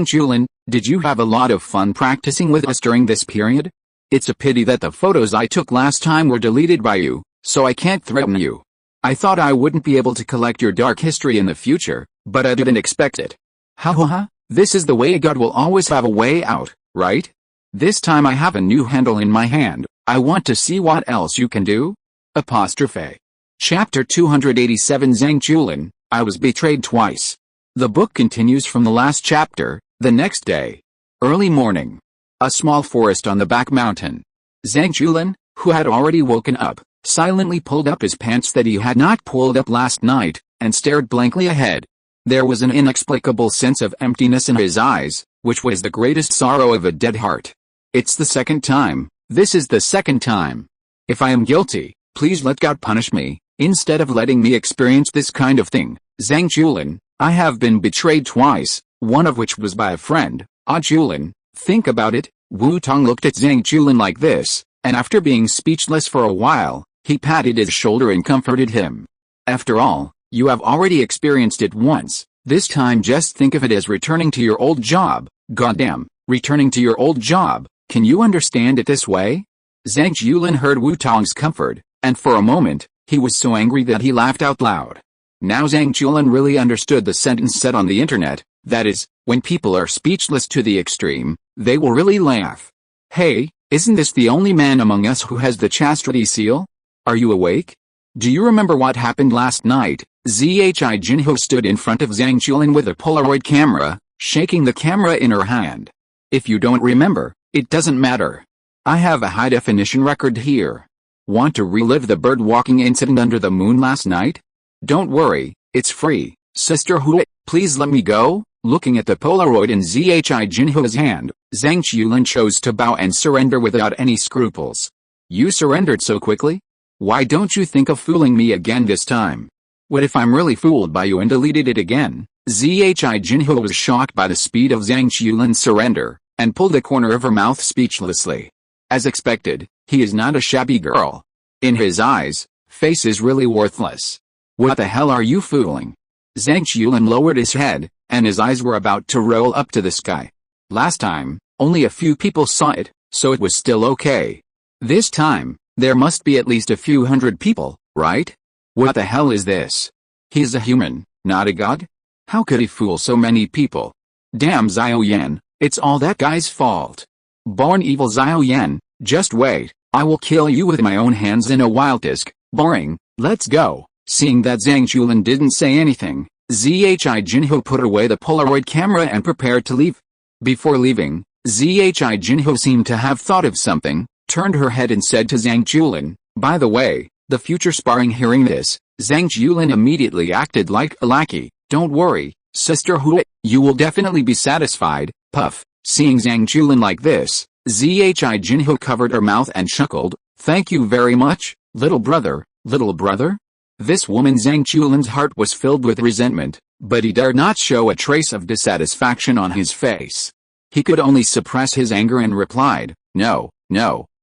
Chulin, did you have a lot of fun practicing with us during this period? It's a pity that the photos I took last time were deleted by you, so I can't threaten you. I thought I wouldn't be able to collect your dark history in the future, but I didn't expect it. Ha, this is the way God will always have a way out, right? This time I have a new handle in my hand, I want to see what else you can do. Apostrophe. Chapter 287 Zhang Chulin, I was betrayed twice. The book continues from the last chapter, the next day. Early morning. A small forest on the back mountain. Zhang Chulin, who had already woken up, silently pulled up his pants that he had not pulled up last night, and stared blankly ahead. There was an inexplicable sense of emptiness in his eyes, which was the greatest sorrow of a dead heart. It's the second time, this is the second time. If I am guilty, please let God punish me, instead of letting me experience this kind of thing. Zhang Chulin, I have been betrayed twice, one of which was by a friend. Chulin, think about it. Wu Tong looked at Zhang Chulin like this, and after being speechless for a while, he patted his shoulder and comforted him. After all, you have already experienced it once, this time just think of it as returning to your old job. Goddamn, returning to your old job, can you understand it this way? Zhang Chulin heard Wu Tong's comfort, and for a moment, he was so angry that he laughed out loud. Now Zhang Chulin really understood the sentence said on the internet, that is, when people are speechless to the extreme, they will really laugh. Hey, isn't this the only man among us who has the chastity seal? Are you awake? Do you remember what happened last night? Zhi Jinhua stood in front of Zhang Chulin with a Polaroid camera, shaking the camera in her hand. If you don't remember, it doesn't matter. I have a high-definition record here. Want to relive the bird-walking incident under the moon last night? Don't worry, it's free, Sister Hui, please let me go. Looking at the Polaroid in Zhi Jinhua's hand, Zhang Chulin chose to bow and surrender without any scruples. You surrendered so quickly? Why don't you think of fooling me again this time? What if I'm really fooled by you and deleted it again? Zhi Jinhua was shocked by the speed of Zhang Chulin's surrender, and pulled the corner of her mouth speechlessly. As expected, he is not a shabby girl. In his eyes, face is really worthless. What the hell are you fooling? Zhang Chulin lowered his head, and his eyes were about to roll up to the sky. Last time, only a few people saw it, so it was still okay. This time, there must be at least a few hundred people, right? What the hell is this? He's a human, not a god? How could he fool so many people? Damn Xiao Yan, it's all that guy's fault. Born evil Xiao Yan, just wait, I will kill you with my own hands in a wild disc. Boring, let's go. Seeing that Zhang Chulin didn't say anything, Zhi Jinho put away the Polaroid camera and prepared to leave. Before leaving, Zhi Jinho seemed to have thought of something, turned her head and said to Zhang Chulin, by the way, the future sparring. Hearing this, Zhang Chulin immediately acted like a lackey. Don't worry, sister Hui, you will definitely be satisfied. Puff. Seeing Zhang Chulin like this, Zhi Jinho covered her mouth and chuckled. Thank you very much, little brother, little brother. This woman Zhang Chulin's heart was filled with resentment, but he dared not show a trace of dissatisfaction on his face. He could only suppress his anger and replied, no,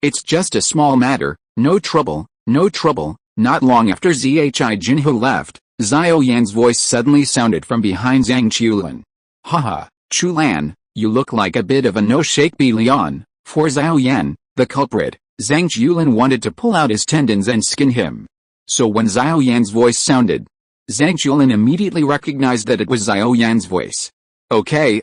it's just a small matter, no trouble, no trouble. Not long after Zhi Jinho left, Xiao Yan's voice suddenly sounded from behind Zhang Chulin. Haha, Chulan, you look like a bit of a no-shake Leon. For Xiao Yan, the culprit, Zhang Chulin wanted to pull out his tendons and skin him. So when Xiao Yan's voice sounded, Zhang Chulin immediately recognized that it was Xiao Yan's voice. Okay,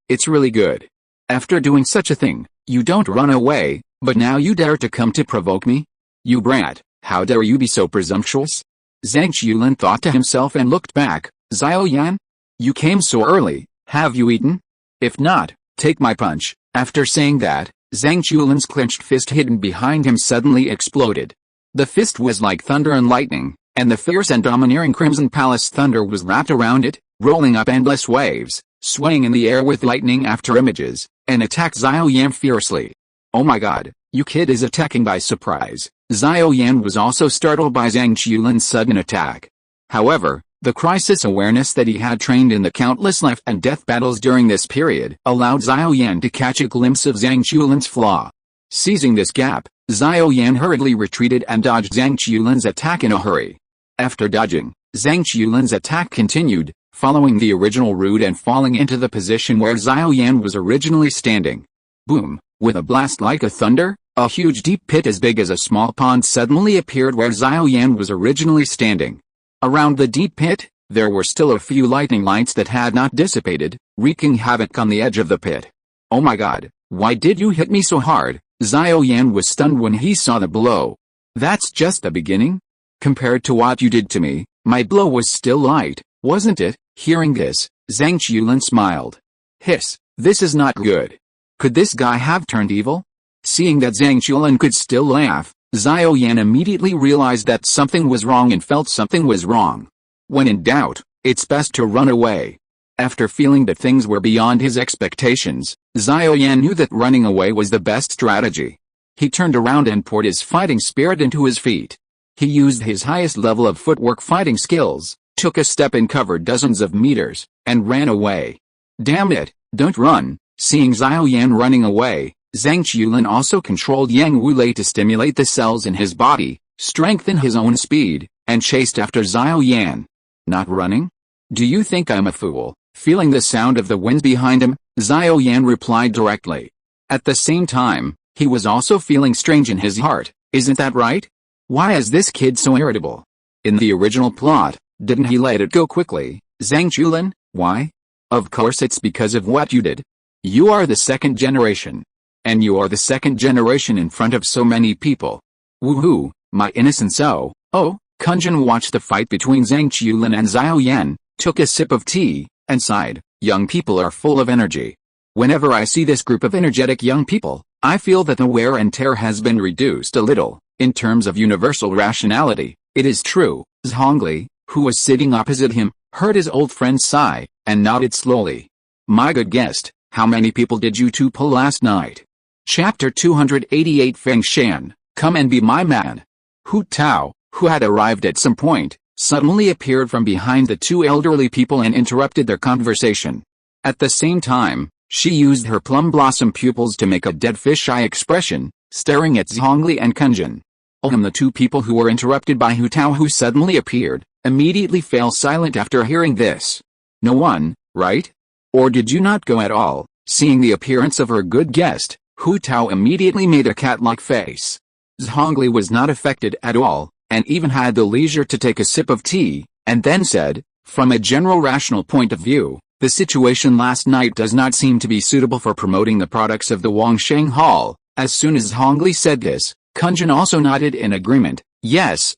it's really good. After doing such a thing, you don't run away, but now you dare to come to provoke me? You brat, how dare you be so presumptuous? Zhang Chulin thought to himself and looked back. Xiao Yan? You came so early, have you eaten? If not, take my punch. After saying that, Zhang Chulin's clenched fist hidden behind him suddenly exploded. The fist was like thunder and lightning, and the fierce and domineering Crimson Palace thunder was wrapped around it, rolling up endless waves, swaying in the air with lightning after images, and attacked Xiao Yan fiercely. Oh my god, you kid is attacking by surprise. Xiao Yan was also startled by Zhang Chulin's sudden attack. However, the crisis awareness that he had trained in the countless life and death battles during this period allowed Xiao Yan to catch a glimpse of Zhang Chulin's flaw. Seizing this gap, Xiao Yan hurriedly retreated and dodged Zhang Chulin's attack in a hurry. After dodging, Zhang Chulin's attack continued, following the original route and falling into the position where Xiao Yan was originally standing. Boom! With a blast like a thunder, a huge deep pit as big as a small pond suddenly appeared where Xiao Yan was originally standing. Around the deep pit, there were still a few lightning lights that had not dissipated, wreaking havoc on the edge of the pit. Oh my god, why did you hit me so hard? Xiao Yan was stunned when he saw the blow. That's just the beginning? Compared to what you did to me, my blow was still light, wasn't it? Hearing this, Zhang Chulin smiled. Hiss, this is not good. Could this guy have turned evil? Seeing that Zhang Chulin could still laugh, Xiao Yan immediately realized that something was wrong and felt something was wrong. When in doubt, it's best to run away. After feeling that things were beyond his expectations, Xiao Yan knew that running away was the best strategy. He turned around and poured his fighting spirit into his feet. He used his highest level of footwork fighting skills, took a step and covered dozens of meters, and ran away. Damn it, don't run. Seeing Xiao Yan running away, Zhang Chulin also controlled Yang Wulei to stimulate the cells in his body, strengthen his own speed, and chased after Xiao Yan. Not running? Do you think I'm a fool? Feeling the sound of the wind behind him, Xiao Yan replied directly. At the same time, he was also feeling strange in his heart. Isn't that right? Why is this kid so irritable? In the original plot, didn't he let it go quickly? Zhang Chulin, why? Of course it's because of what you did. You are the second generation. And you are the second generation in front of so many people. Woohoo, my innocence. Oh, Kunjin watched the fight between Zhang Chulin and Xiao Yan, took a sip of tea, and sighed. Young people are full of energy. Whenever I see this group of energetic young people, I feel that the wear and tear has been reduced a little. In terms of universal rationality, it is true. Zhongli, who was sitting opposite him, heard his old friend sigh, and nodded slowly. My good guest, how many people did you two pull last night? Chapter 288. Feng Shan, come and be my man. Hu Tao, who had arrived at some point, suddenly appeared from behind the two elderly people and interrupted their conversation. At the same time, she used her plum blossom pupils to make a dead fish-eye expression, staring at Zhongli and Kunjin. The two people who were interrupted by Hu Tao, who suddenly appeared, immediately fell silent after hearing this. No one, right? Or did you not go at all? Seeing the appearance of her good guest, Hu Tao immediately made a cat-like face. Zhongli was not affected at all, and even had the leisure to take a sip of tea, and then said, "From a general rational point of view, the situation last night does not seem to be suitable for promoting the products of the Wangsheng Hall." As soon as Zhongli said this, Kunjin also nodded in agreement. Yes,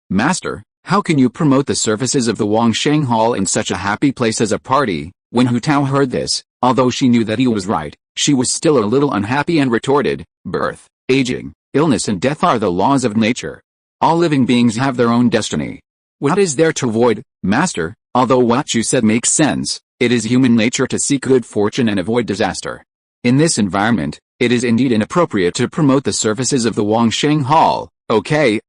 master, how can you promote the services of the Wangsheng Hall in such a happy place as a party? When Hu Tao heard this, although she knew that he was right, she was still a little unhappy and retorted, "Birth, aging, illness and death are the laws of nature. All living beings have their own destiny. What is there to avoid, master? Although what you said makes sense, it is human nature to seek good fortune and avoid disaster. In this environment, it is indeed inappropriate to promote the services of the Wangsheng Hall. Okay,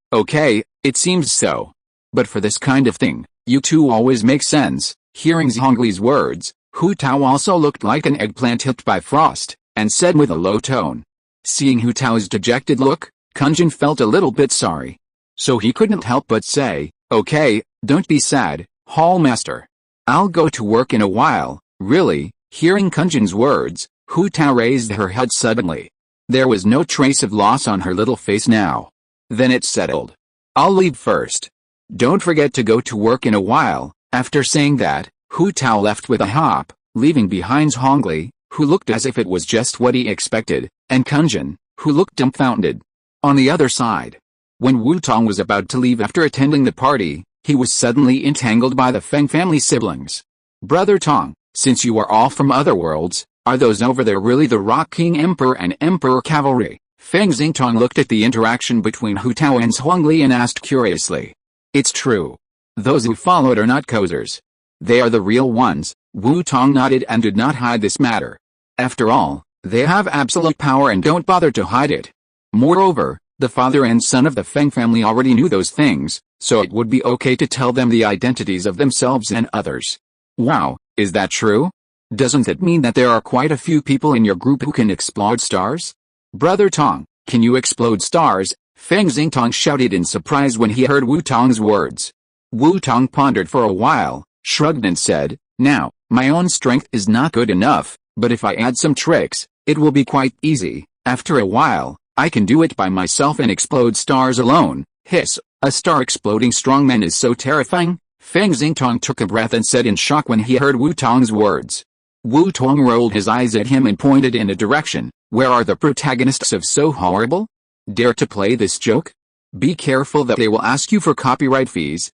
it seems so. But for this kind of thing, you two always make sense." Hearing Zhongli's words, Hu Tao also looked like an eggplant hit by frost, and said with a low tone. Seeing Hu Tao's dejected look, Kunjin felt a little bit sorry. So he couldn't help but say, "Okay, don't be sad, Hall Master. I'll go to work in a while." Really, hearing Kunjin's words, Hu Tao raised her head suddenly. There was no trace of loss on her little face now. Then it settled. "I'll leave first. Don't forget to go to work in a while." After saying that, Hu Tao left with a hop, leaving behind Zhongli, who looked as if it was just what he expected, and Kunjin, who looked dumbfounded. On the other side, when Wu Tong was about to leave after attending the party, he was suddenly entangled by the Feng family siblings. "Brother Tong, since you are all from other worlds, are those over there really the Rock King Emperor and Emperor Cavalry?" Feng Xingtong looked at the interaction between Hu Tao and Zhongli and asked curiously. "It's true. Those who followed are not posers. They are the real ones." Wu Tong nodded and did not hide this matter. After all, they have absolute power and don't bother to hide it. Moreover, the father and son of the Feng family already knew those things, so it would be okay to tell them the identities of themselves and others. Wow, is that true? Doesn't it mean that there are quite a few people in your group who can explode stars? Brother Tong, can you explode stars? Feng Xingtong shouted in surprise when he heard Wu Tong's words. Wu Tong pondered for a while, shrugged and said, "Now, my own strength is not good enough, but if I add some tricks, it will be quite easy. After a while, I can do it by myself and explode stars alone." Hiss, a star exploding strongman is so terrifying? Feng Xingtong took a breath and said in shock when he heard Wu Tong's words. Wu Tong rolled his eyes at him and pointed in a direction. "Where are the protagonists of So Horrible? Dare to play this joke? Be careful that they will ask you for copyright fees."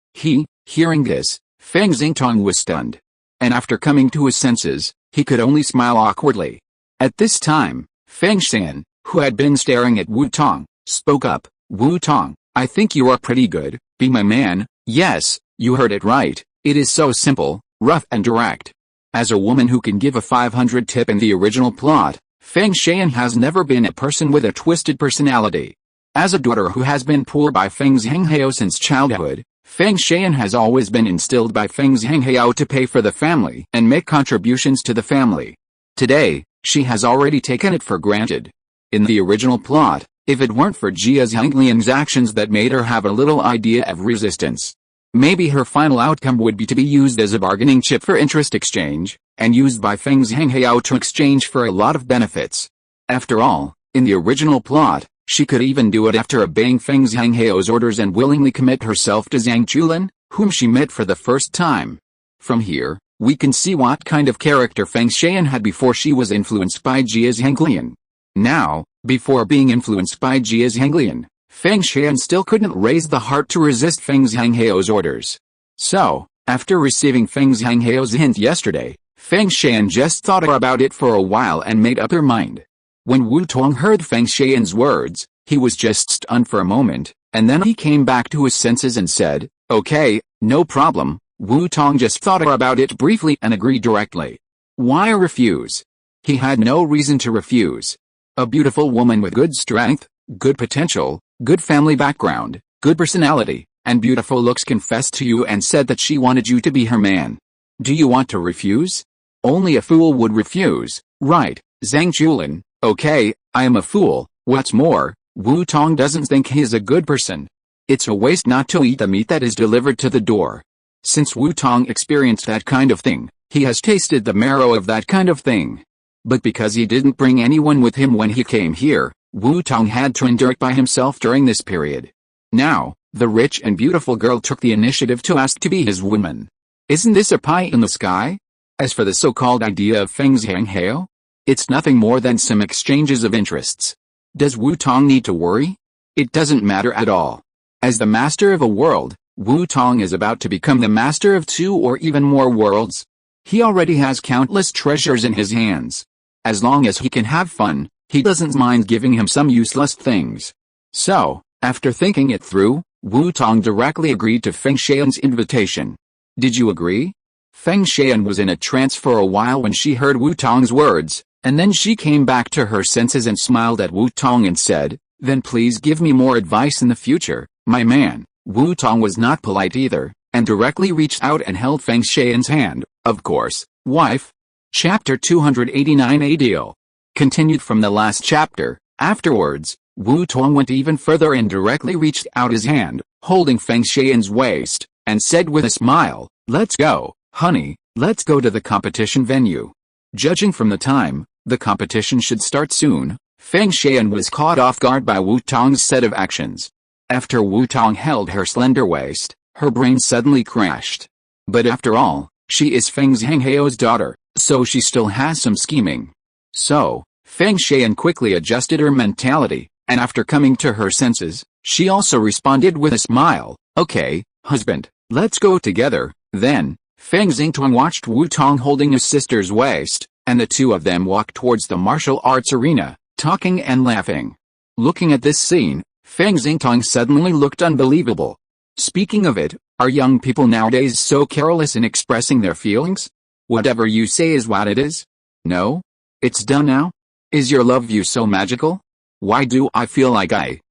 Hearing this, Feng Xingtong was stunned. And after coming to his senses, he could only smile awkwardly. At this time, Feng Xian, who had been staring at Wu Tong, spoke up. "Wu Tong, I think you are pretty good. Be my man." "Yes, you heard it right. It is so simple, rough and direct." As a woman who can give a 500 tip in the original plot, Feng Xian has never been a person with a twisted personality. As a daughter who has been poor by Feng Zhenghao since childhood, Feng Xian has always been instilled by Feng Zhenghao to pay for the family and make contributions to the family. Today, she has already taken it for granted. In the original plot, if it weren't for Jia Zhenglian's actions that made her have a little idea of resistance, maybe her final outcome would be to be used as a bargaining chip for interest exchange, and used by Feng Zhenghao to exchange for a lot of benefits. After all, in the original plot, she could even do it after obeying Feng Zhenghao's orders and willingly commit herself to Zhang Chulin, whom she met for the first time. From here, we can see what kind of character Feng Xian had before she was influenced by Jia Zhenglian. Now, before being influenced by Jia Zhenglian, Feng Xian still couldn't raise the heart to resist Feng Zhenghao's orders. So, after receiving Feng Zhenghao's hint yesterday, Feng Xian just thought about it for a while and made up her mind. When Wu Tong heard Feng Xian's words, he was just stunned for a moment, and then he came back to his senses and said, "Okay, no problem." Wu Tong just thought about it briefly and agreed directly. Why refuse? He had no reason to refuse. A beautiful woman with good strength, good potential, good family background, good personality, and beautiful looks confessed to you and said that she wanted you to be her man. Do you want to refuse? Only a fool would refuse, right, Zhang Chulin? Okay, I am a fool. What's more, Wu Tong doesn't think he is a good person. It's a waste not to eat the meat that is delivered to the door. Since Wu Tong experienced that kind of thing, he has tasted the marrow of that kind of thing. But because he didn't bring anyone with him when he came here, Wu Tong had to endure it by himself during this period. Now, the rich and beautiful girl took the initiative to ask to be his woman. Isn't this a pie in the sky? As for the so-called idea of Feng Zhanghao, it's nothing more than some exchanges of interests. Does Wu Tong need to worry? It doesn't matter at all. As the master of a world, Wu Tong is about to become the master of 2 or even more worlds. He already has countless treasures in his hands. As long as he can have fun, he doesn't mind giving him some useless things. So, after thinking it through, Wu Tong directly agreed to Feng Xian's invitation. Did you agree? Feng Xian was in a trance for a while when she heard Wu Tong's words, and then she came back to her senses and smiled at Wu Tong and said, "Then please give me more advice in the future, my man." Wu Tong was not polite either, and directly reached out and held Feng Xian's hand. Of course, wife. Chapter 289 A Deal. Continued from the last chapter. Afterwards, Wu Tong went even further and directly reached out his hand, holding Feng Xian's waist, and said with a smile, "Let's go, honey, let's go to the competition venue." Judging from the time, the competition should start soon. Feng Xian was caught off guard by Wu Tong's set of actions. After Wu Tong held her slender waist, her brain suddenly crashed. But after all, she is Feng Zhanghao's daughter, so she still has some scheming. So, Feng Xian quickly adjusted her mentality, and after coming to her senses, she also responded with a smile, "Okay, husband, let's go together." Then, Feng Xingtong watched Wu Tong holding his sister's waist, and the two of them walked towards the martial arts arena, talking and laughing. Looking at this scene, Feng Xingtong suddenly looked unbelievable. Speaking of it, are young people nowadays so careless in expressing their feelings? Whatever you say is what it is? No? It's done now? Is your love view so magical? Why do I feel like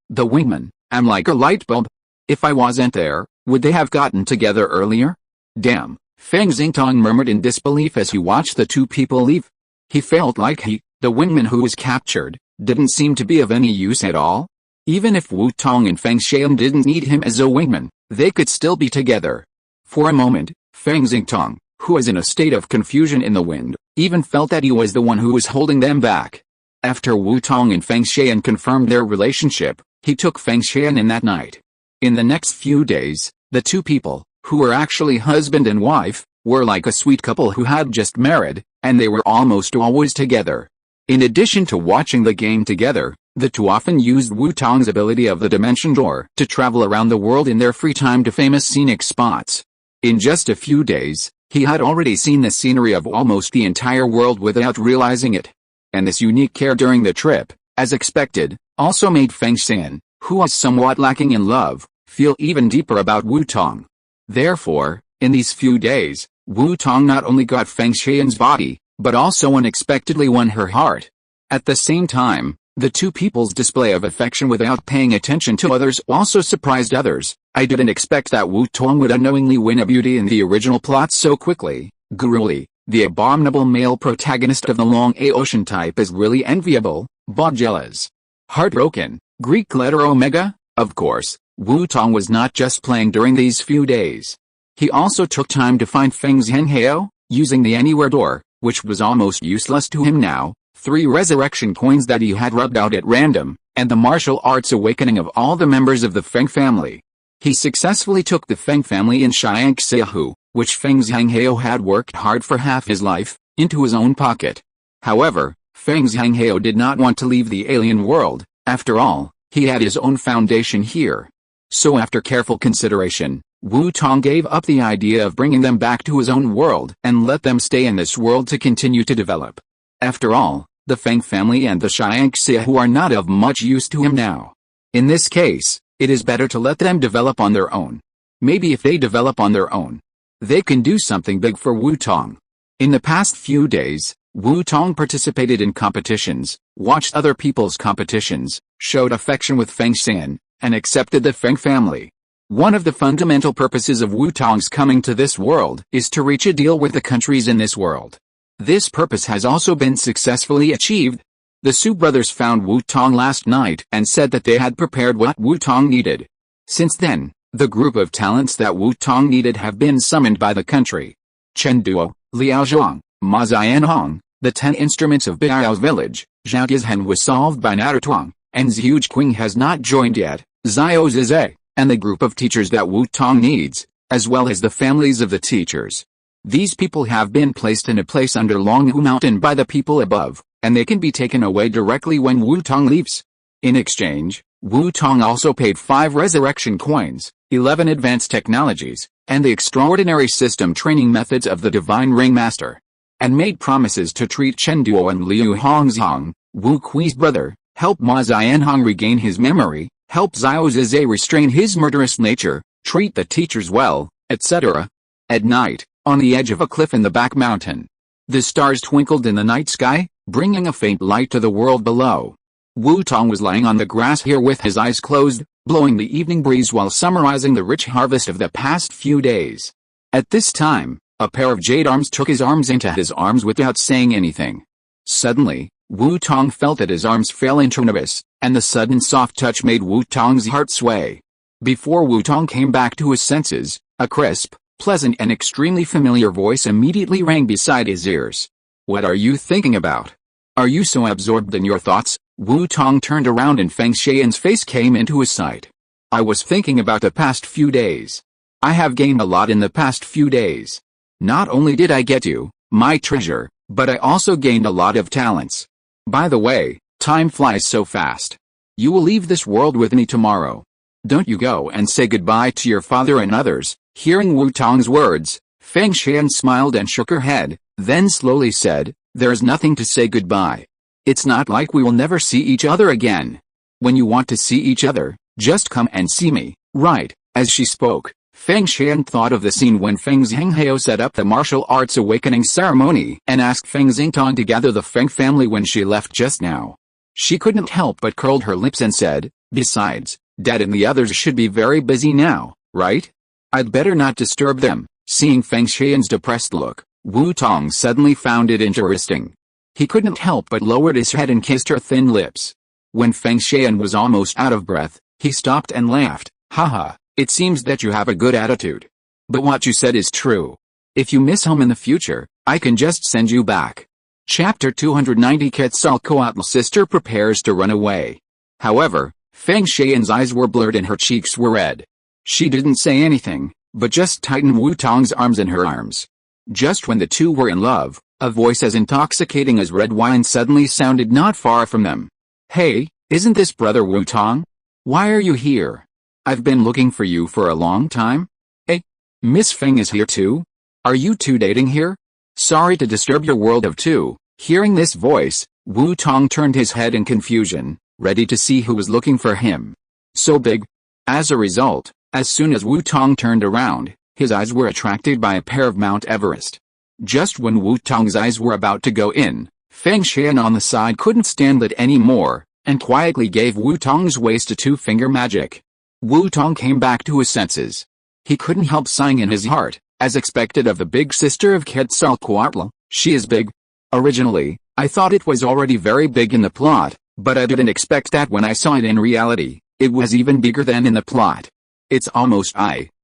the wingman, am like a light bulb? If I wasn't there, would they have gotten together earlier? Damn, Feng Xingtong murmured in disbelief as he watched the two people leave. He felt like the wingman who was captured, didn't seem to be of any use at all. Even if Wu Tong and Feng Xian didn't need him as a wingman, they could still be together. For a moment, Feng Xingtong, who was in a state of confusion in the wind, even felt that he was the one who was holding them back. After Wu Tong and Feng Xian confirmed their relationship, he took Feng Xian in that night. In the next few days, the two people, who were actually husband and wife, were like a sweet couple who had just married, and they were almost always together. In addition to watching the game together, the two often used Wu Tong's ability of the dimension door to travel around the world in their free time to famous scenic spots. In just a few days, he had already seen the scenery of almost the entire world without realizing it. And this unique care during the trip, as expected, also made Feng Xian, who was somewhat lacking in love, feel even deeper about Wu Tong. Therefore, in these few days, Wu Tong not only got Feng Xian's body, but also unexpectedly won her heart. At the same time, the two people's display of affection without paying attention to others also surprised others. I didn't expect that Wu Tong would unknowingly win a beauty in the original plot so quickly. Guruli, the abominable male protagonist of the long A ocean type, is really enviable. Baujelas. Heartbroken, Greek letter omega. Of course, Wu Tong was not just playing during these few days. He also took time to find Feng Zhanghao, using the anywhere door, which was almost useless to him now, 3 resurrection coins that he had rubbed out at random, and the martial arts awakening of all the members of the Feng family. He successfully took the Feng family in Xiangxiahu, which Feng Zhanghao had worked hard for half his life, into his own pocket. However, Feng Zhanghao did not want to leave the alien world. After all, he had his own foundation here. So after careful consideration, Wu Tong gave up the idea of bringing them back to his own world and let them stay in this world to continue to develop. After all, the Feng family and the Xiangxiahu are not of much use to him now. In this case, it is better to let them develop on their own. Maybe if they develop on their own, they can do something big for Wu Tong. In the past few days, Wu Tong participated in competitions, watched other people's competitions, showed affection with Feng Xian, and accepted the Feng family. One of the fundamental purposes of Wu Tong's coming to this world is to reach a deal with the countries in this world. This purpose has also been successfully achieved. The Su brothers found Wu Tong last night and said that they had prepared what Wu Tong needed. Since then, the group of talents that Wu Tong needed have been summoned by the country. Chen Duo, Liao Zhang, Ma Zianhong, The 10 instruments of Biao's village, Zhaotizhen was solved by Tong, and Zhu Qing has not joined yet, Xiao Zizhe, and the group of teachers that Wu Tong needs, as well as the families of the teachers. These people have been placed in a place under Longhu Mountain by the people above, and they can be taken away directly when Wu Tong leaves. In exchange, Wu Tong also paid 5 resurrection coins, 11 advanced technologies, and the extraordinary system training methods of the Divine Ring Master, and made promises to treat Chen Duo and Liu Hongzhong, Wu Kui's brother, help Ma Xianhong regain his memory, help Xiao Zizhe restrain his murderous nature, treat the teachers well, etc. At night, on the edge of a cliff in the back mountain, the stars twinkled in the night sky, bringing a faint light to the world below. Wu Tong was lying on the grass here with his eyes closed, blowing the evening breeze while summarizing the rich harvest of the past few days. At this time, a pair of jade arms took his arms into his arms without saying anything. Suddenly, Wu Tong felt that his arms fell into an abyss, and the sudden soft touch made Wu Tong's heart sway. Before Wu Tong came back to his senses, a crisp, pleasant and extremely familiar voice immediately rang beside his ears. "What are you thinking about? Are you so absorbed in your thoughts?" Wu Tong turned around and Feng Xian's face came into his sight. "I was thinking about the past few days. I have gained a lot in the past few days. Not only did I get you, my treasure, but I also gained a lot of talents. By the way, time flies so fast. You will leave this world with me tomorrow. Don't you go and say goodbye to your father and others." Hearing Wu Tong's words, Feng Xian smiled and shook her head, then slowly said, "There's nothing to say goodbye. It's not like we will never see each other again. When you want to see each other, just come and see me, right?" As she spoke, Feng Xian thought of the scene when Feng Xinghao set up the martial arts awakening ceremony and asked Feng Xingtong to gather the Feng family when she left just now. She couldn't help but curled her lips and said, "Besides, Dad and the others should be very busy now, right? I'd better not disturb them." Seeing Feng Xian's depressed look, Wu Tong suddenly found it interesting. He couldn't help but lowered his head and kissed her thin lips. When Feng Xian was almost out of breath, he stopped and laughed. "Haha, it seems that you have a good attitude. But what you said is true. If you miss home in the future, I can just send you back." Chapter 290 Quetzalcoatl's sister prepares to run away. However, Feng Xian's eyes were blurred and her cheeks were red. She didn't say anything, but just tightened Wu Tong's arms in her arms. Just when the two were in love, a voice as intoxicating as red wine suddenly sounded not far from them. "Hey, isn't this brother Wu Tong? Why are you here? I've been looking for you for a long time." "Hey, Miss Feng is here too? Are you two dating here? Sorry to disturb your world of two." Hearing this voice, Wu Tong turned his head in confusion, ready to see who was looking for him. So big. As a result, as soon as Wu Tong turned around, his eyes were attracted by a pair of Mount Everest. Just when Wu Tong's eyes were about to go in, Feng Xian on the side couldn't stand it anymore, and quietly gave Wu Tong's waist a two-finger magic. Wu Tong came back to his senses. He couldn't help sighing in his heart, as expected of the big sister of Quetzalcoatl. "She is big. Originally, I thought it was already very big in the plot, but I didn't expect that when I saw it in reality. It was even bigger than in the plot. It's almost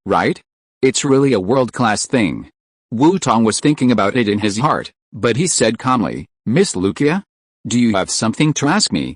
right? It's really a world-class thing." Wu Tong was thinking about it in his heart, but he said calmly, "Miss Lucia? Do you have something to ask me?"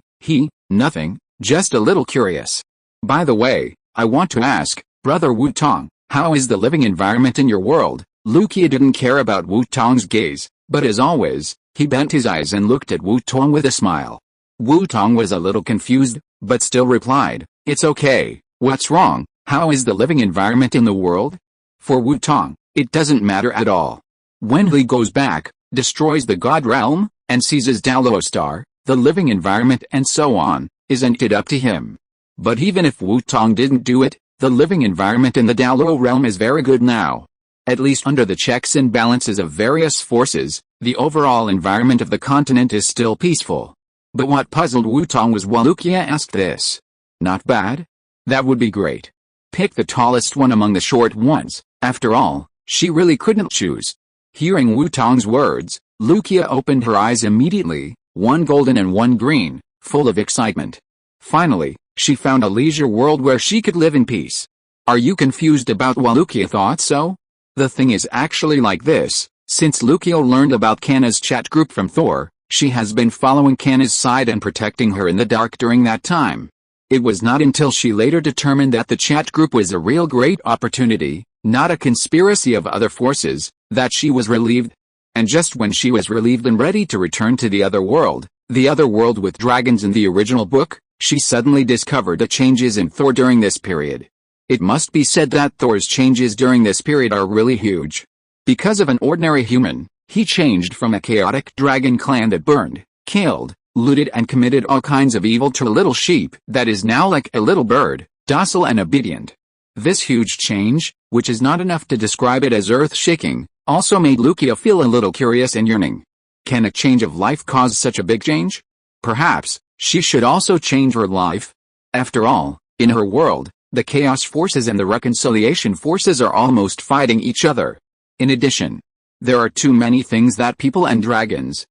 Nothing, just a little curious. By the way, I want to ask, Brother Wu Tong, how is the living environment in your world?" Lucia didn't care about Wu Tong's gaze, but as always, he bent his eyes and looked at Wu Tong with a smile. Wu Tong was a little confused, but still replied, "It's okay. What's wrong? How is the living environment in the world?" For Wu Tong, it doesn't matter at all. When he goes back, destroys the God realm, and seizes Douluo star, the living environment and so on, isn't it up to him? But even if Wu Tong didn't do it, the living environment in the Douluo realm is very good now. At least under the checks and balances of various forces, the overall environment of the continent is still peaceful. But what puzzled Wu Tong was why Lucia asked this. Not bad? That would be great. Pick the tallest one among the short ones. After all, she really couldn't choose. Hearing Wu Tong's words, Lucia opened her eyes immediately, one golden and one green, full of excitement. Finally, she found a leisure world where she could live in peace. Are you confused about why Lucia thought so? The thing is actually like this. Since Lucio learned about Kanna's chat group from Thor, she has been following Kanna's side and protecting her in the dark during that time. It was not until she later determined that the chat group was a real great opportunity, not a conspiracy of other forces, that she was relieved. And just when she was relieved and ready to return to the other world with dragons in the original book, she suddenly discovered the changes in Thor during this period. It must be said that Thor's changes during this period are really huge. Because of an ordinary human, he changed from a chaotic dragon clan that burned, killed, looted and committed all kinds of evil to a little sheep that is now like a little bird, docile and obedient. This huge change, which is not enough to describe it as earth-shaking, also made Lucia feel a little curious and yearning. Can a change of life cause such a big change? Perhaps she should also change her life. After all, in her world, the chaos forces and the reconciliation forces are almost fighting each other. In addition, there are too many things that people and dragons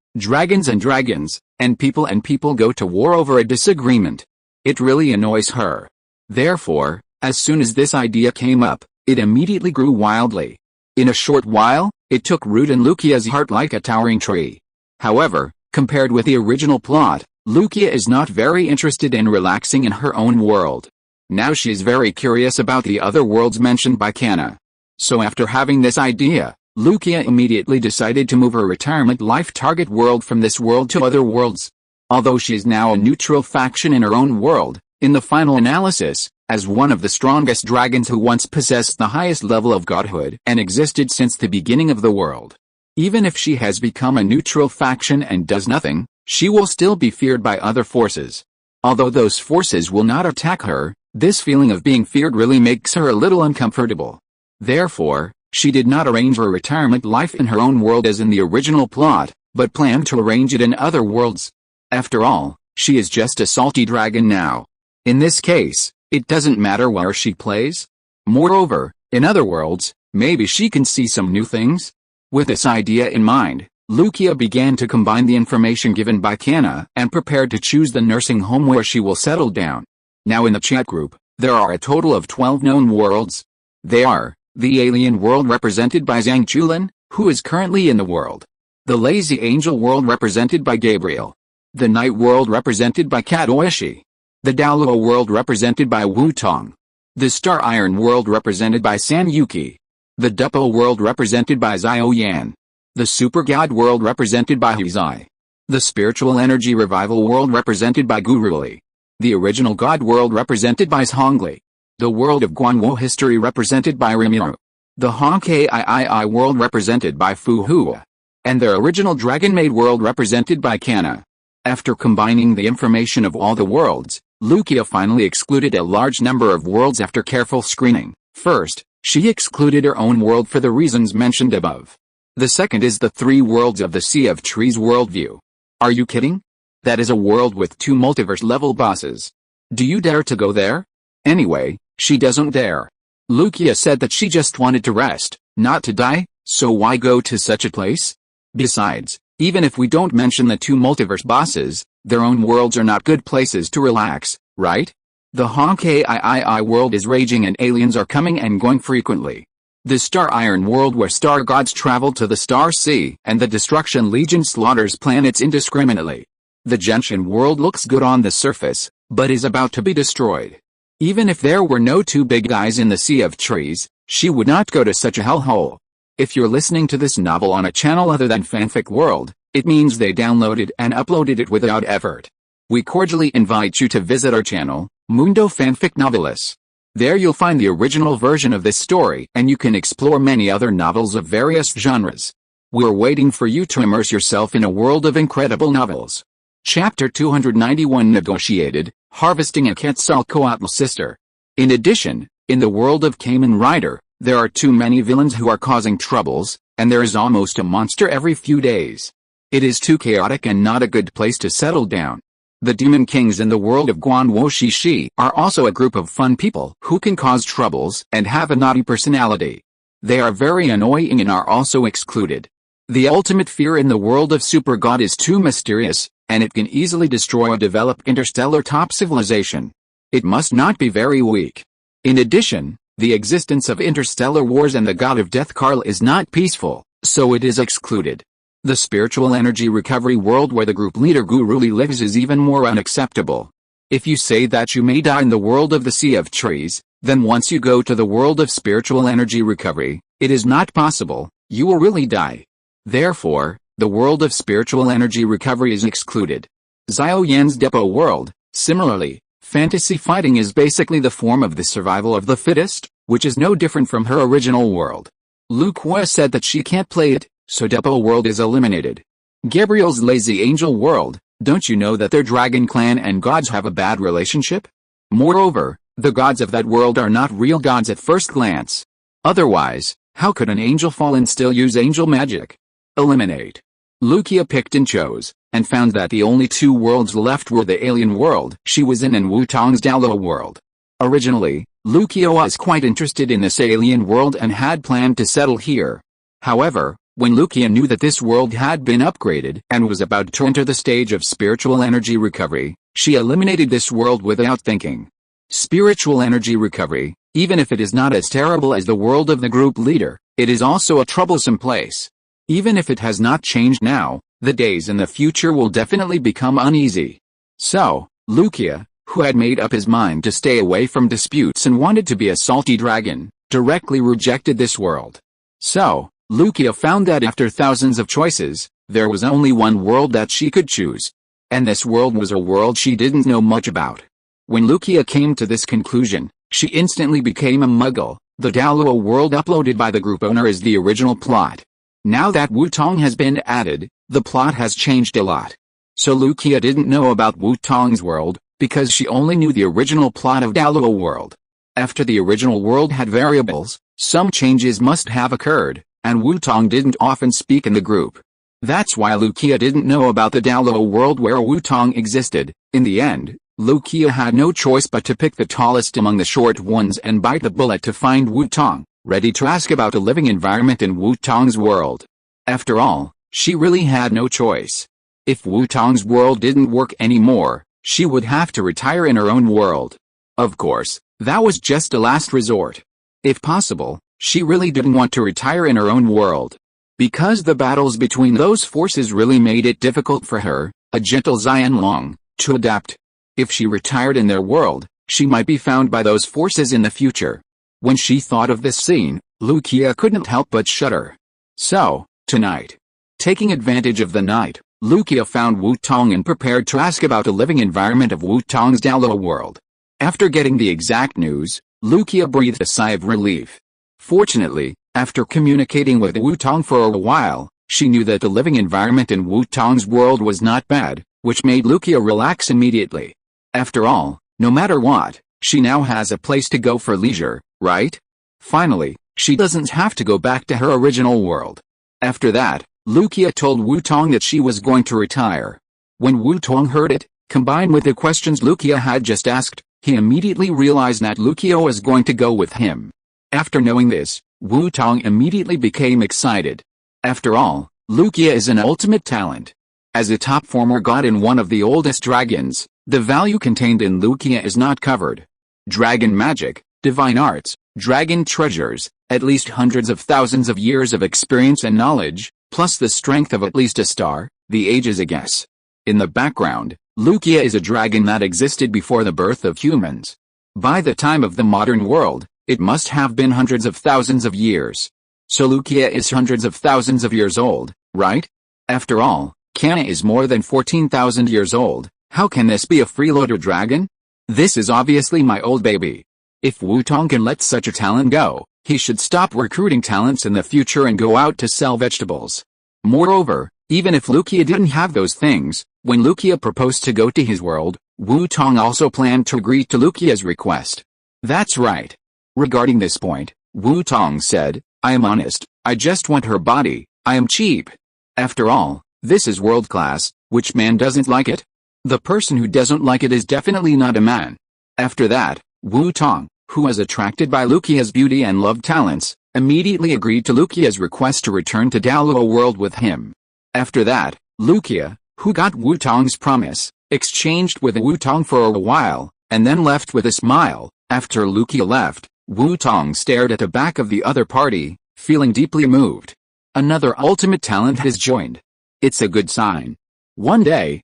and people go to war over a disagreement. It really annoys her. Therefore, as soon as this idea came up, it immediately grew wildly. In a short while, it took root in Lucia's heart like a towering tree. However, compared with the original plot, Lucia is not very interested in relaxing in her own world. Now she is very curious about the other worlds mentioned by Kanna. So after having this idea, Lucia immediately decided to move her retirement life target world from this world to other worlds. Although she is now a neutral faction in her own world, in the final analysis, as one of the strongest dragons who once possessed the highest level of godhood and existed since the beginning of the world. Even if she has become a neutral faction and does nothing, she will still be feared by other forces. Although those forces will not attack her, this feeling of being feared really makes her a little uncomfortable. Therefore, she did not arrange her retirement life in her own world as in the original plot, but planned to arrange it in other worlds. After all, she is just a salty dragon now. In this case, it doesn't matter where she plays. Moreover, in other worlds, maybe she can see some new things. With this idea in mind, Lucia began to combine the information given by Kanna and prepared to choose the nursing home where she will settle down. Now in the chat group, there are a total of 12 known worlds. They are: the alien world represented by Zhang Chulin, who is currently in the world. The lazy angel world represented by Gabriel. The night world represented by Katoishi. The Douluo world represented by Wu Tong. The star iron world represented by San Yuki. The Dupo world represented by Xiao Yan. The super god world represented by Huzai. The spiritual energy revival world represented by Guruli. The original god world represented by Zhongli. The world of Guanwo history represented by Rimuru. The Honkai world represented by Fu Hua. And their original dragon maid world represented by Kanna. After combining the information of all the worlds, Lucia finally excluded a large number of worlds after careful screening. First, she excluded her own world for the reasons mentioned above. The second is the 3 worlds of the Sea of Trees worldview. Are you kidding? That is a world with 2 multiverse-level bosses. Do you dare to go there? Anyway, she doesn't dare. Lucia said that she just wanted to rest, not to die, so why go to such a place? Besides, even if we don't mention the 2 multiverse bosses, their own worlds are not good places to relax, right? The Honkai world is raging and aliens are coming and going frequently. The Star Iron world where star gods travel to the Star Sea and the Destruction Legion slaughters planets indiscriminately. The Genshin world looks good on the surface, but is about to be destroyed. Even if there were no 2 big guys in the Sea of Trees, she would not go to such a hellhole. If you're listening to this novel on a channel other than Fanfic World, it means they downloaded and uploaded it without effort. We cordially invite you to visit our channel, Mundo Fanfic Novelis. There you'll find the original version of this story and you can explore many other novels of various genres. We're waiting for you to immerse yourself in a world of incredible novels. Chapter 291 Negotiated, Harvesting a Quetzalcoatl Sister. In addition, in the world of Kamen Rider, there are too many villains who are causing troubles, and there is almost a monster every few days. It is too chaotic and not a good place to settle down. The Demon Kings in the world of Guanwo Shishi are also a group of fun people who can cause troubles and have a naughty personality. They are very annoying and are also excluded. The ultimate fear in the world of Super God is too mysterious, and it can easily destroy a developed interstellar top civilization. It must not be very weak. In addition, the existence of interstellar wars and the god of death Karl is not peaceful, so it is excluded. The spiritual energy recovery world where the group leader Guru lives is even more unacceptable. If you say that you may die in the world of the Sea of Trees, then once you go to the world of spiritual energy recovery, it is not possible, you will really die. Therefore, the world of spiritual energy recovery is excluded. Xiao Yan's depot world, similarly, fantasy fighting is basically the form of the survival of the fittest, which is no different from her original world. Lu Kuo said that she can't play it, so depot world is eliminated. Gabriel's lazy angel world, don't you know that their dragon clan and gods have a bad relationship? Moreover, the gods of that world are not real gods at first glance. Otherwise, how could an angel fall and still use angel magic? Eliminate. Lucia picked and chose, and found that the only two worlds left were the alien world she was in and Wu Tong's Douluo world. Originally, Lucia was quite interested in this alien world and had planned to settle here. However, when Lucia knew that this world had been upgraded and was about to enter the stage of spiritual energy recovery, she eliminated this world without thinking. Spiritual energy recovery, even if it is not as terrible as the world of the group leader, it is also a troublesome place. Even if it has not changed now, the days in the future will definitely become uneasy. So, Lucia, who had made up his mind to stay away from disputes and wanted to be a salty dragon, directly rejected this world. So, Lucia found that after thousands of choices, there was only one world that she could choose. And this world was a world she didn't know much about. When Lucia came to this conclusion, she instantly became a muggle. The Douluo world uploaded by the group owner is the original plot. Now that Wu Tong has been added, the plot has changed a lot. So Lucia didn't know about Wu Tong's world, because she only knew the original plot of Douluo world. After the original world had variables, some changes must have occurred, and Wu Tong didn't often speak in the group. That's why Lucia didn't know about the Douluo world where Wu Tong existed. In the end, Lucia had no choice but to pick the tallest among the short ones and bite the bullet to find Wu Tong, ready to ask about a living environment in Wu Tong's world. After all, she really had no choice. If Wu Tong's world didn't work anymore, she would have to retire in her own world. Of course, that was just a last resort. If possible, she really didn't want to retire in her own world. Because the battles between those forces really made it difficult for her, a gentle Xianlong, to adapt. If she retired in their world, she might be found by those forces in the future. When she thought of this scene, Lucia couldn't help but shudder. So, tonight, taking advantage of the night, Lucia found Wu Tong and prepared to ask about a living environment of Wu Tong's Douluo world. After getting the exact news, Lucia breathed a sigh of relief. Fortunately, after communicating with Wu Tong for a while, she knew that the living environment in Wu Tong's world was not bad, which made Lucia relax immediately. After all, no matter what, she now has a place to go for leisure, right? Finally, she doesn't have to go back to her original world. After that, Lucia told Wu Tong that she was going to retire. When Wu Tong heard it, combined with the questions Lucia had just asked, he immediately realized that Lucia was going to go with him. After knowing this, Wu Tong immediately became excited. After all, Lucia is an ultimate talent. As a top former god and one of the oldest dragons, the value contained in Lucia is not covered. Dragon magic, divine arts, dragon treasures, at least hundreds of thousands of years of experience and knowledge, plus the strength of at least a star, the age is a guess. In the background, Lucia is a dragon that existed before the birth of humans. By the time of the modern world, it must have been hundreds of thousands of years. So Lucia is hundreds of thousands of years old, right? After all, Kana is more than 14,000 years old. How can this be a freeloader dragon? This is obviously my old baby. If Wu Tong can let such a talent go, he should stop recruiting talents in the future and go out to sell vegetables. Moreover, even if Lucia didn't have those things, when Lucia proposed to go to his world, Wu Tong also planned to agree to Lucia's request. That's right. Regarding this point, Wu Tong said, I am honest, I just want her body, I am cheap. After all, this is world class, which man doesn't like it? The person who doesn't like it is definitely not a man. After that, Wu Tong, who was attracted by Lucia's beauty and loved talents, immediately agreed to Lucia's request to return to Douluo world with him. After that, Lucia, who got Wu Tong's promise, exchanged with Wu Tong for a while, and then left with a smile. After Lucia left, Wu Tong stared at the back of the other party, feeling deeply moved. Another ultimate talent has joined. It's a good sign. One day,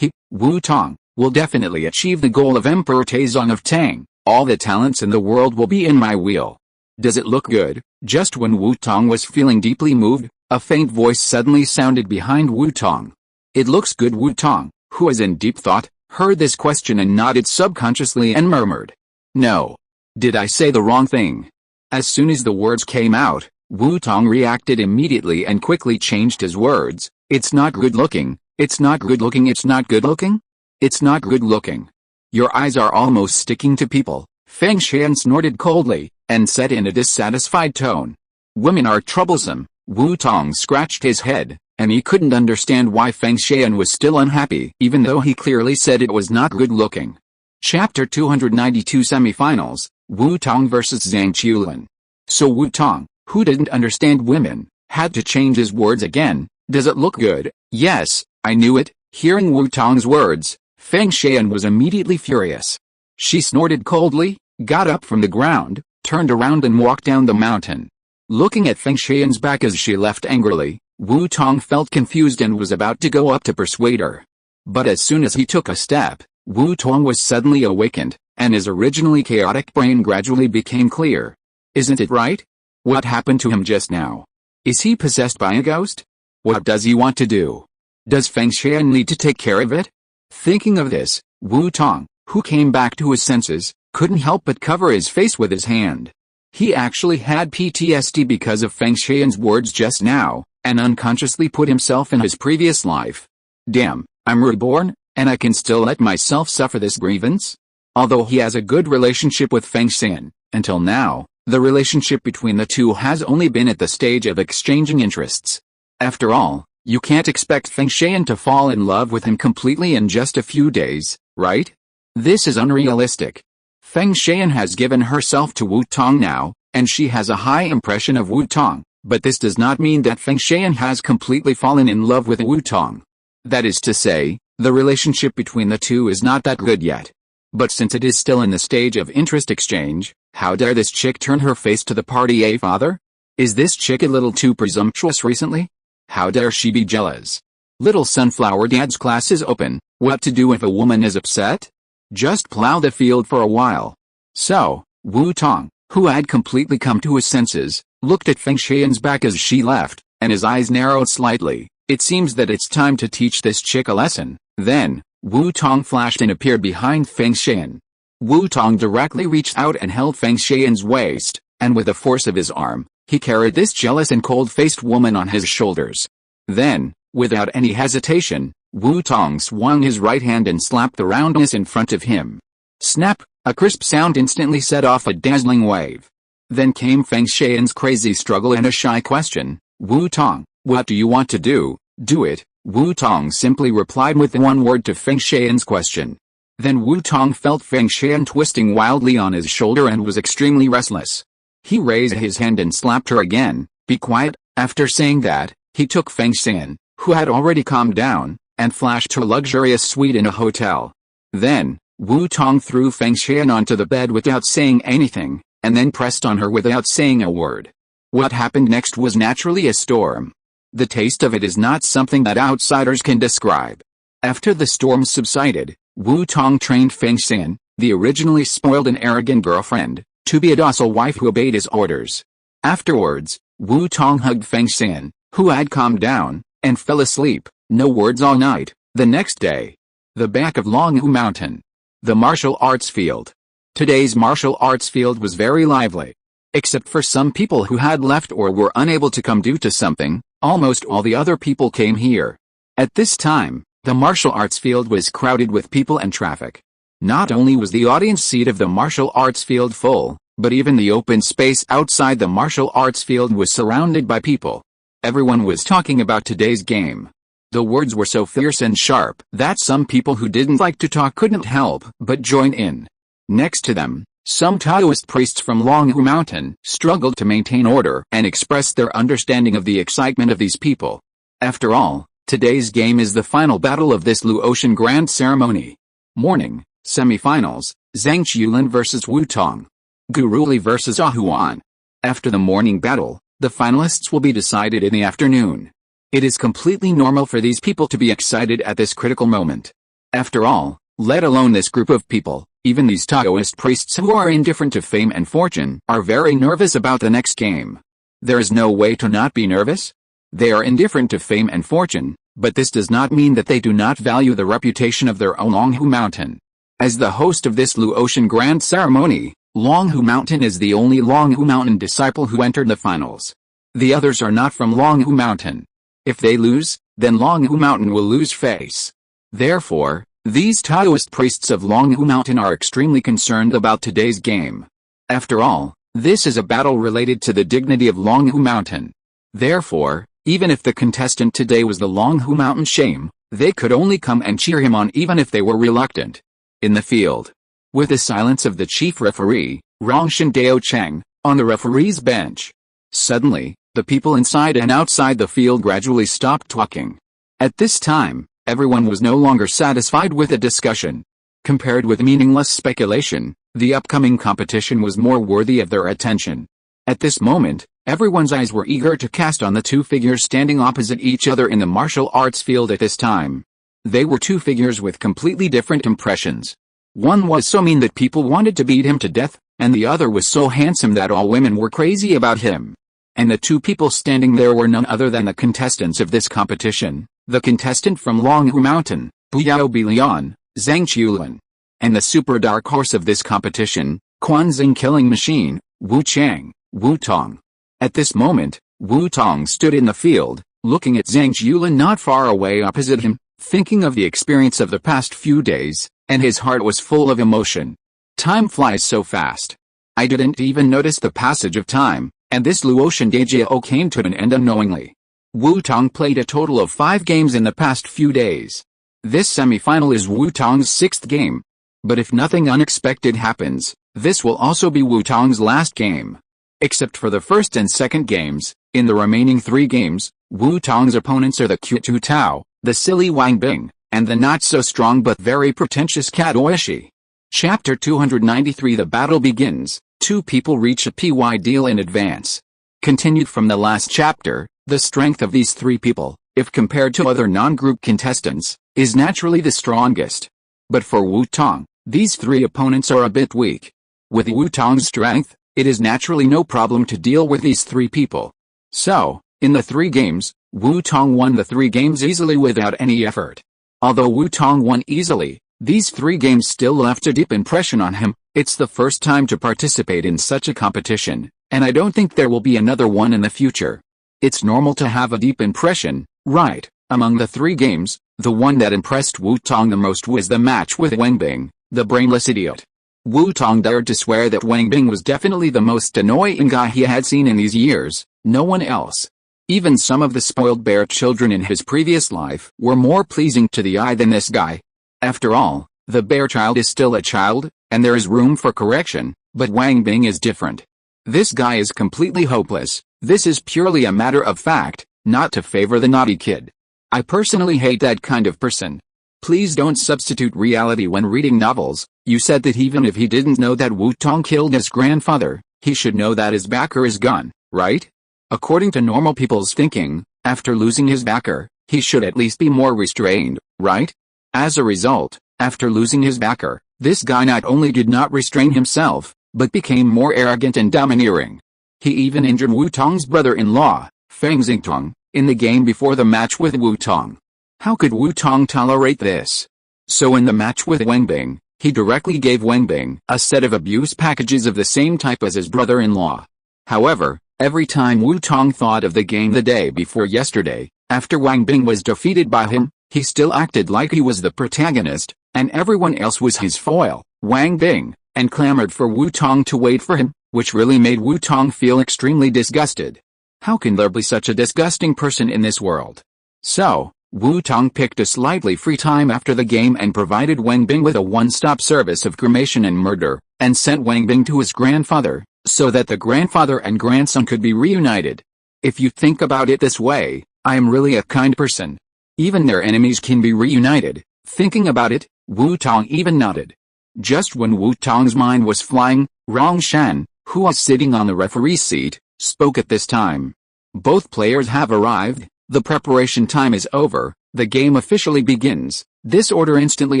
Wu Tong, will definitely achieve the goal of Emperor Taizong of Tang. All the talents in the world will be in my wheel. Does it look good? Just when Wu Tong was feeling deeply moved, a faint voice suddenly sounded behind Wu Tong. It looks good. Wu Tong, who was in deep thought, heard this question and nodded subconsciously and murmured, "No. Did I say the wrong thing?" As soon as the words came out, Wu Tong reacted immediately and quickly changed his words. "It's not good looking, it's not good looking, it's not good looking? It's not good looking. Your eyes are almost sticking to people." Feng Xian snorted coldly, and said in a dissatisfied tone, "Women are troublesome." Wu Tong scratched his head, and he couldn't understand why Feng Xian was still unhappy, even though he clearly said it was not good looking. Chapter 292 Semifinals, Wu Tong vs Zhang Qiulin. So Wu Tong, who didn't understand women, had to change his words again. "Does it look good?" "Yes, I knew it." Hearing Wu Tong's words, Feng Xian was immediately furious. She snorted coldly, got up from the ground, turned around and walked down the mountain. Looking at Feng Xian's back as she left angrily, Wu Tong felt confused and was about to go up to persuade her. But as soon as he took a step, Wu Tong was suddenly awakened, and his originally chaotic brain gradually became clear. Isn't it right? What happened to him just now? Is he possessed by a ghost? What does he want to do? Does Feng Xian need to take care of it? Thinking of this, Wu Tong, who came back to his senses, couldn't help but cover his face with his hand. He actually had PTSD because of Feng Xian's words just now, and unconsciously put himself in his previous life. Damn, I'm reborn, and I can still let myself suffer this grievance? Although he has a good relationship with Feng Xian, until now, the relationship between the two has only been at the stage of exchanging interests. After all, you can't expect Feng Xian to fall in love with him completely in just a few days, right? This is unrealistic. Feng Xian has given herself to Wu Tong now, and she has a high impression of Wu Tong, but this does not mean that Feng Xian has completely fallen in love with Wu Tong. That is to say, the relationship between the two is not that good yet. But since it is still in the stage of interest exchange, how dare this chick turn her face to the party, eh, father? Is this chick a little too presumptuous recently? How dare she be jealous? Little Sunflower Dad's class is open. What to do if a woman is upset? Just plow the field for a while. So, Wu Tong, who had completely come to his senses, looked at Feng Xian's back as she left, and his eyes narrowed slightly. It seems that it's time to teach this chick a lesson. Then, Wu Tong flashed and appeared behind Feng Xian. Wu Tong directly reached out and held Feng Xian's waist, and with the force of his arm, he carried this jealous and cold-faced woman on his shoulders. Then, without any hesitation, Wu Tong swung his right hand and slapped the roundness in front of him. Snap! A crisp sound instantly set off a dazzling wave. Then came Feng Xian's crazy struggle and a shy question. "Wu Tong, what do you want to do?" "Do it," Wu Tong simply replied with one word to Feng Xian's question. Then Wu Tong felt Feng Xian twisting wildly on his shoulder and was extremely restless. He raised his hand and slapped her again. "Be quiet." After saying that, he took Feng Xian, who had already calmed down, and flashed her luxurious suite in a hotel. Then, Wu Tong threw Feng Xian onto the bed without saying anything, and then pressed on her without saying a word. What happened next was naturally a storm. The taste of it is not something that outsiders can describe. After the storm subsided, Wu Tong trained Feng Xian, the originally spoiled and arrogant girlfriend, to be a docile wife who obeyed his orders. Afterwards, Wu Tong hugged Feng Xian, who had calmed down, and fell asleep. No words all night. The next day. The back of Longhu Mountain. The martial arts field. Today's martial arts field was very lively. Except for some people who had left or were unable to come due to something, almost all the other people came here. At this time, the martial arts field was crowded with people and traffic. Not only was the audience seat of the martial arts field full, but even the open space outside the martial arts field was surrounded by people. Everyone was talking about today's game. The words were so fierce and sharp that some people who didn't like to talk couldn't help but join in. Next to them, some Taoist priests from Longhu Mountain struggled to maintain order and expressed their understanding of the excitement of these people. After all, today's game is the final battle of this Luotian Grand Ceremony. Morning, semifinals, Zhang Qiulin vs Wu Tong. Guruli vs Ahuan. After the morning battle, The finalists will be decided in the afternoon. It is completely normal for these people to be excited at this critical moment. After all, let alone this group of people, even these Taoist priests who are indifferent to fame and fortune are very nervous about the next game. There is no way to not be nervous. They are indifferent to fame and fortune, but this does not mean that they do not value the reputation of their own Longhu Mountain. As the host of this Luotian Grand Ceremony, Longhu Mountain is the only Longhu Mountain disciple who entered the finals. The others are not from Longhu Mountain. If they lose, then Longhu Mountain will lose face. Therefore, these Taoist priests of Longhu Mountain are extremely concerned about today's game. After all, this is a battle related to the dignity of Longhu Mountain. Therefore, even if the contestant today was the Longhu Mountain Shame, they could only come and cheer him on even if they were reluctant. In the field, with the silence of the chief referee, Rongshan Dao Cheng, on the referee's bench. Suddenly, the people inside and outside the field gradually stopped talking. At this time, everyone was no longer satisfied with the discussion. Compared with meaningless speculation, the upcoming competition was more worthy of their attention. At this moment, everyone's eyes were eager to cast on the two figures standing opposite each other in the martial arts field at this time. They were two figures with completely different impressions. One was so mean that people wanted to beat him to death, and the other was so handsome that all women were crazy about him. And the two people standing there were none other than the contestants of this competition, the contestant from Longhu Mountain, Buyao Bilian, Zhang Qiulin, and the super dark horse of this competition, Quanzing Killing Machine, Wu Chang, Wu Tong. At this moment, Wu Tong stood in the field, looking at Zhang Qiulin not far away opposite him, thinking of the experience of the past few days, and his heart was full of emotion. Time flies so fast. I didn't even notice the passage of time, and this Luotian Daijiao came to an end unknowingly. Wu Tong played a total of 5 games in the past few days. This semi-final is Wu Tong's 6th game. But if nothing unexpected happens, this will also be Wu Tong's last game. Except for the first and second games, in the remaining 3 games, Wu Tong's opponents are the Qiutu Tao, the silly Wang Bing, and the not-so-strong but very pretentious Cat Oishi. Chapter 293 The battle begins. 2 people reach a PY deal in advance. Continued from the last chapter, the strength of these 3 people, if compared to other non-group contestants, is naturally the strongest. But for Wu Tong, these 3 opponents are a bit weak. With Wu Tong's strength, it is naturally no problem to deal with these 3 people. So, in the 3 games, Wu Tong won the 3 games easily without any effort. Although Wu Tong won easily, these 3 games still left a deep impression on him. It's the first time to participate in such a competition, and I don't think there will be another one in the future. It's normal to have a deep impression, right? Among the 3 games, the one that impressed Wu Tong the most was the match with Wang Bing, the brainless idiot. Wu Tong dared to swear that Wang Bing was definitely the most annoying guy he had seen in these years, no one else. Even some of the spoiled bear children in his previous life were more pleasing to the eye than this guy. After all, the bear child is still a child, and there is room for correction, but Wang Bing is different. This guy is completely hopeless. This is purely a matter of fact, not to favor the naughty kid. I personally hate that kind of person. Please don't substitute reality when reading novels. You said that even if he didn't know that Wu Tong killed his grandfather, he should know that his backer is gone, right? According to normal people's thinking, after losing his backer, he should at least be more restrained, right? As a result, after losing his backer, this guy not only did not restrain himself, but became more arrogant and domineering. He even injured Wu Tong's brother-in-law, Feng Xingtong, in the game before the match with Wu Tong. How could Wu Tong tolerate this? So in the match with Wang Bing, he directly gave Wang Bing a set of abuse packages of the same type as his brother-in-law. However, every time Wu Tong thought of the game the day before yesterday, after Wang Bing was defeated by him, he still acted like he was the protagonist, and everyone else was his foil, Wang Bing, and clamored for Wu Tong to wait for him, which really made Wu Tong feel extremely disgusted. How can there be such a disgusting person in this world? So, Wu Tong picked a slightly free time after the game and provided Wang Bing with a one-stop service of cremation and murder, and sent Wang Bing to his grandfather, so that the grandfather and grandson could be reunited. If you think about it this way, I am really a kind person. Even their enemies can be reunited. Thinking about it, Wu Tong even nodded. Just when Wu Tong's mind was flying, Rongshan, who was sitting on the referee's seat, spoke at this time. Both players have arrived, the preparation time is over, the game officially begins. This order instantly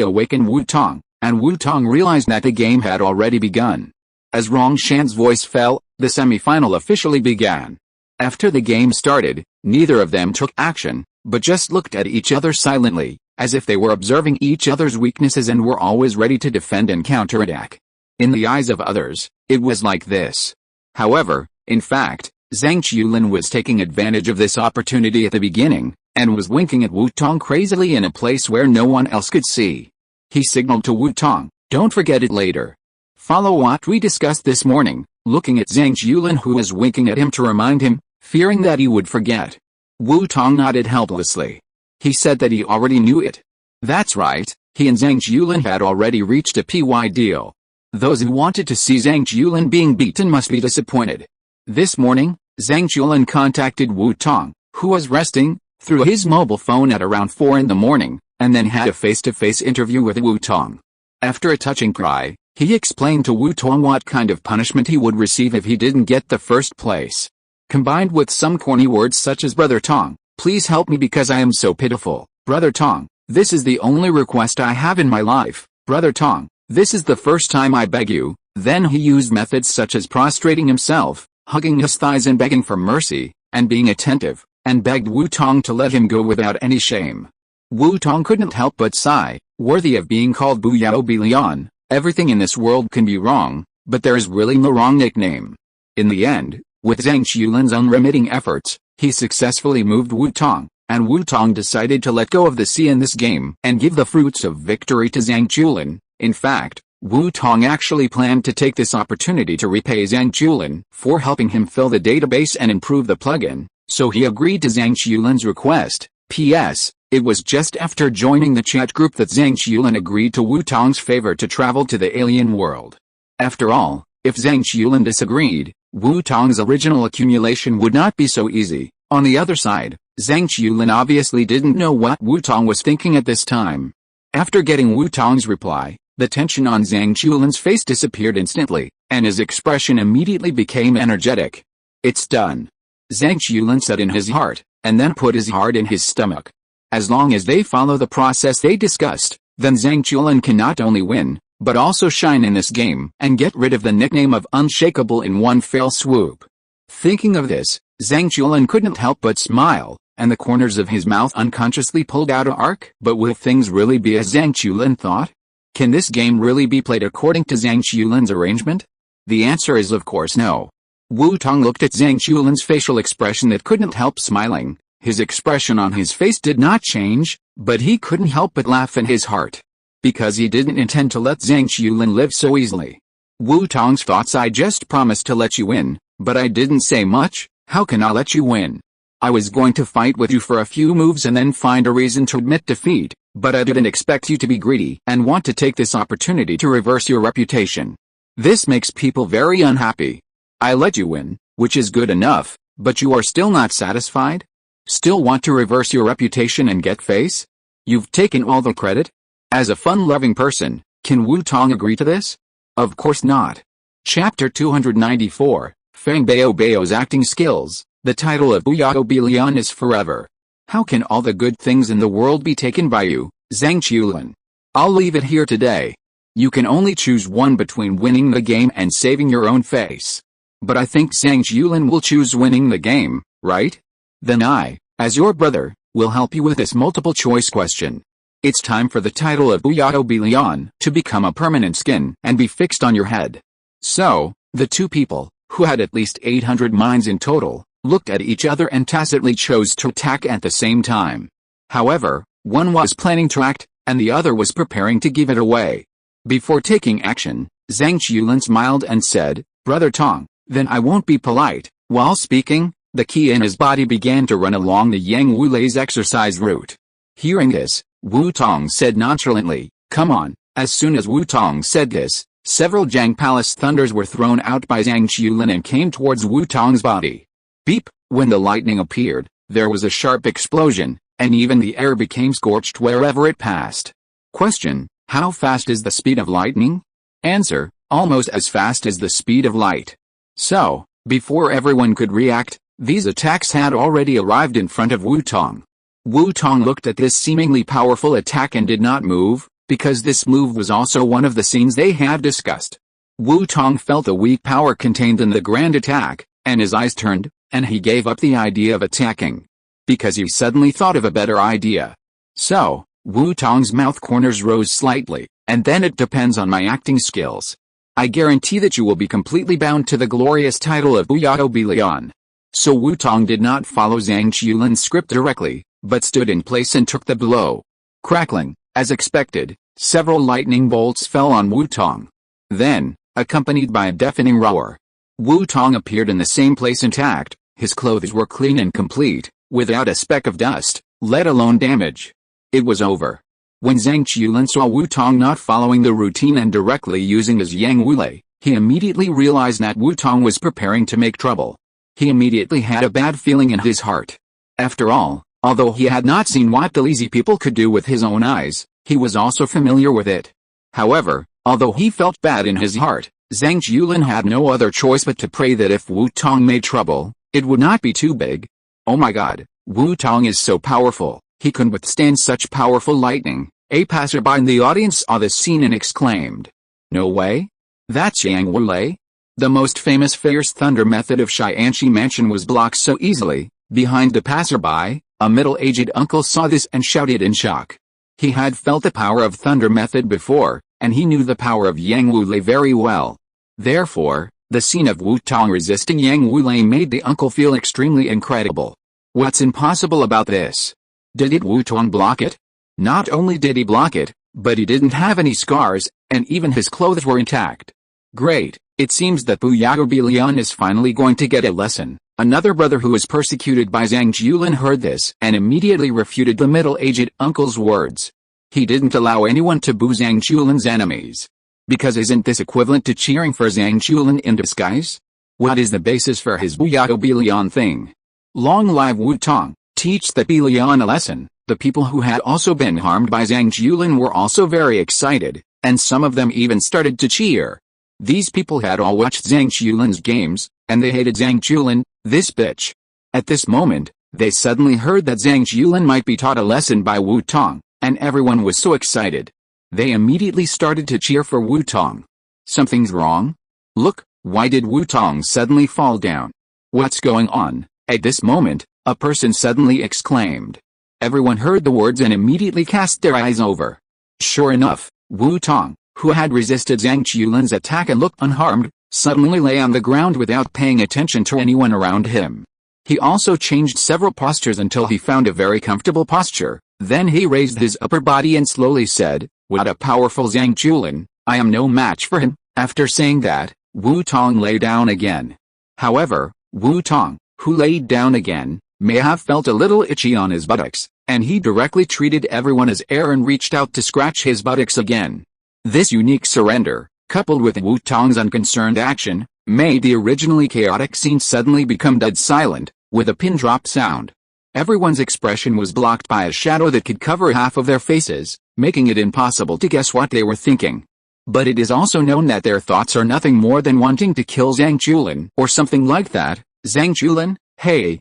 awakened Wu Tong, and Wu Tong realized that the game had already begun. As Rong Shan's voice fell, the semi-final officially began. After the game started, neither of them took action, but just looked at each other silently, as if they were observing each other's weaknesses and were always ready to defend and counterattack. In the eyes of others, it was like this. However, in fact, Zhang Qiulin was taking advantage of this opportunity at the beginning, and was winking at Wu Tong crazily in a place where no one else could see. He signaled to Wu Tong, "Don't forget it later." Follow what we discussed this morning, looking at Zhang Qiulin who was winking at him to remind him, fearing that he would forget. Wu Tong nodded helplessly. He said that he already knew it. That's right, he and Zhang Qiulin had already reached a PY deal. Those who wanted to see Zhang Qiulin being beaten must be disappointed. This morning, Zhang Qiulin contacted Wu Tong, who was resting, through his mobile phone at around 4 in the morning, and then had a face-to-face interview with Wu Tong. After a touching cry, he explained to Wu Tong what kind of punishment he would receive if he didn't get the first place. Combined with some corny words such as "Brother Tong, please help me because I am so pitiful. Brother Tong, this is the only request I have in my life. Brother Tong, this is the first time I beg you." Then he used methods such as prostrating himself, hugging his thighs and begging for mercy, and being attentive, and begged Wu Tong to let him go without any shame. Wu Tong couldn't help but sigh, worthy of being called Bu Yao Bilian. Everything in this world can be wrong, but there is really no wrong nickname. In the end, with Zhang Qiulin's unremitting efforts, he successfully moved Wu Tong, and Wu Tong decided to let go of the C in this game and give the fruits of victory to Zhang Qiulin. In fact, Wu Tong actually planned to take this opportunity to repay Zhang Qiulin for helping him fill the database and improve the plugin, so he agreed to Zhang Qiulin's request. P.S. It was just after joining the chat group that Zhang Qiulin agreed to Wu Tong's favor to travel to the alien world. After all, if Zhang Qiulin disagreed, Wu Tong's original accumulation would not be so easy. On the other side, Zhang Qiulin obviously didn't know what Wu Tong was thinking at this time. After getting Wu Tong's reply, the tension on Zhang Qiulin's face disappeared instantly, and his expression immediately became energetic. "It's done," Zhang Qiulin said in his heart, and then put his heart in his stomach. As long as they follow the process they discussed, then Zhang Qiulin can not only win, but also shine in this game and get rid of the nickname of Unshakable in one fell swoop. Thinking of this, Zhang Qiulin couldn't help but smile, and the corners of his mouth unconsciously pulled out an arc. But will things really be as Zhang Qiulin thought? Can this game really be played according to Zhang Qiulin's arrangement? The answer is of course no. Wu Tong looked at Zhang Qiulin's facial expression that couldn't help smiling. His expression on his face did not change, but he couldn't help but laugh in his heart. Because he didn't intend to let Zhang Qiulin live so easily. Wu Tong's thoughts: "I just promised to let you win, but I didn't say much. How can I let you win? I was going to fight with you for a few moves and then find a reason to admit defeat, but I didn't expect you to be greedy and want to take this opportunity to reverse your reputation. This makes people very unhappy. I let you win, which is good enough, but you are still not satisfied? Still want to reverse your reputation and get face? You've taken all the credit? As a fun-loving person, can Wu Tong agree to this? Of course not." Chapter 294, Fang Bao Bao's Acting Skills. The title of Bu Yao Bilian is Forever. How can all the good things in the world be taken by you, Zhang Qiulin? I'll leave it here today. You can only choose one between winning the game and saving your own face. But I think Zhang Qiulin will choose winning the game, right? Then I, as your brother, will help you with this multiple choice question. It's time for the title of Bu Yao Bilian to become a permanent skin and be fixed on your head. So, the two people, who had at least 800 minds in total, looked at each other and tacitly chose to attack at the same time. However, one was planning to act, and the other was preparing to give it away. Before taking action, Zhang Qiulin smiled and said, "Brother Tong, then I won't be polite." While speaking, the qi in his body began to run along the Yang Wulei's exercise route. Hearing this, Wu Tong said nonchalantly, "Come on." As soon as Wu Tong said this, several Jiang Palace thunders were thrown out by Zhang Qiulin and came towards Wu Tong's body. Beep! When the lightning appeared, there was a sharp explosion, and even the air became scorched wherever it passed. Question: how fast is the speed of lightning? Answer: almost as fast as the speed of light. So, Before everyone could react, these attacks had already arrived in front of Wu Tong. Wu Tong looked at this seemingly powerful attack and did not move, because this move was also one of the scenes they had discussed. Wu Tong felt the weak power contained in the grand attack, and his eyes turned, and he gave up the idea of attacking. Because he suddenly thought of a better idea. So, Wu Tong's mouth corners rose slightly, and then it depends on my acting skills. I guarantee that you will be completely bound to the glorious title of Douluo Continent. So Wu Tong did not follow Zhang Qiulin's script directly, but stood in place and took the blow. Crackling, as expected, several lightning bolts fell on Wu Tong. Then, accompanied by a deafening roar, Wu Tong appeared in the same place intact. His clothes were clean and complete, without a speck of dust, let alone damage. It was over. When Zhang Qiulin saw Wu Tong not following the routine and directly using his Yang Wulei, he immediately realized that Wu Tong was preparing to make trouble. He immediately had a bad feeling in his heart. After all, although he had not seen what the lazy people could do with his own eyes, he was also familiar with it. However, although he felt bad in his heart, Zhang Qiulin had no other choice but to pray that if Wu Tong made trouble, it would not be too big. Oh my god, Wu Tong is so powerful, he couldn't withstand such powerful lightning. A passerby in the audience saw this scene and exclaimed, "No way? That's Yang Wulei?" The most famous fierce thunder method of Xianxi Mansion was blocked so easily. Behind the passerby, a middle-aged uncle saw this and shouted in shock. He had felt the power of thunder method before, and he knew the power of Yang Wulei very well. Therefore, the scene of Wu Tong resisting Yang Wulei made the uncle feel extremely incredible. What's impossible about this? Did Wu Tong block it? Not only did he block it, but he didn't have any scars, and even his clothes were intact. Great, it seems that Douluo Continent is finally going to get a lesson. Another brother who was persecuted by Zhang Qiulin heard this and immediately refuted the middle-aged uncle's words. He didn't allow anyone to boo Zhang Qiulin's enemies. Because isn't this equivalent to cheering for Zhang Qiulin in disguise? What is the basis for his Douluo Continent thing? Long live Wu Tong, teach the Bilion a lesson. The people who had also been harmed by Zhang Qiulin were also very excited, and some of them even started to cheer. These people had all watched Zhang Qiulin's games, and they hated Zhang Qiulin, this bitch. At this moment, they suddenly heard that Zhang Qiulin might be taught a lesson by Wu Tong, and everyone was so excited. They immediately started to cheer for Wu Tong. Something's wrong? Look, why did Wu Tong suddenly fall down? What's going on? At this moment, a person suddenly exclaimed. Everyone heard the words and immediately cast their eyes over. Sure enough, Wu Tong, who had resisted Zhang Qiulin's attack and looked unharmed, suddenly lay on the ground without paying attention to anyone around him. He also changed several postures until he found a very comfortable posture. Then he raised his upper body and slowly said, "What a powerful Zhang Qiulin, I am no match for him." After saying that, Wu Tong lay down again. However, Wu Tong, who laid down again, may have felt a little itchy on his buttocks, and he directly treated everyone as air and reached out to scratch his buttocks again. This unique surrender, coupled with Wu Tong's unconcerned action, made the originally chaotic scene suddenly become dead silent, with a pin drop sound. Everyone's expression was blocked by a shadow that could cover half of their faces, making it impossible to guess what they were thinking. But it is also known that their thoughts are nothing more than wanting to kill Zhang Qiulin or something like that. Zhang Qiulin, hey,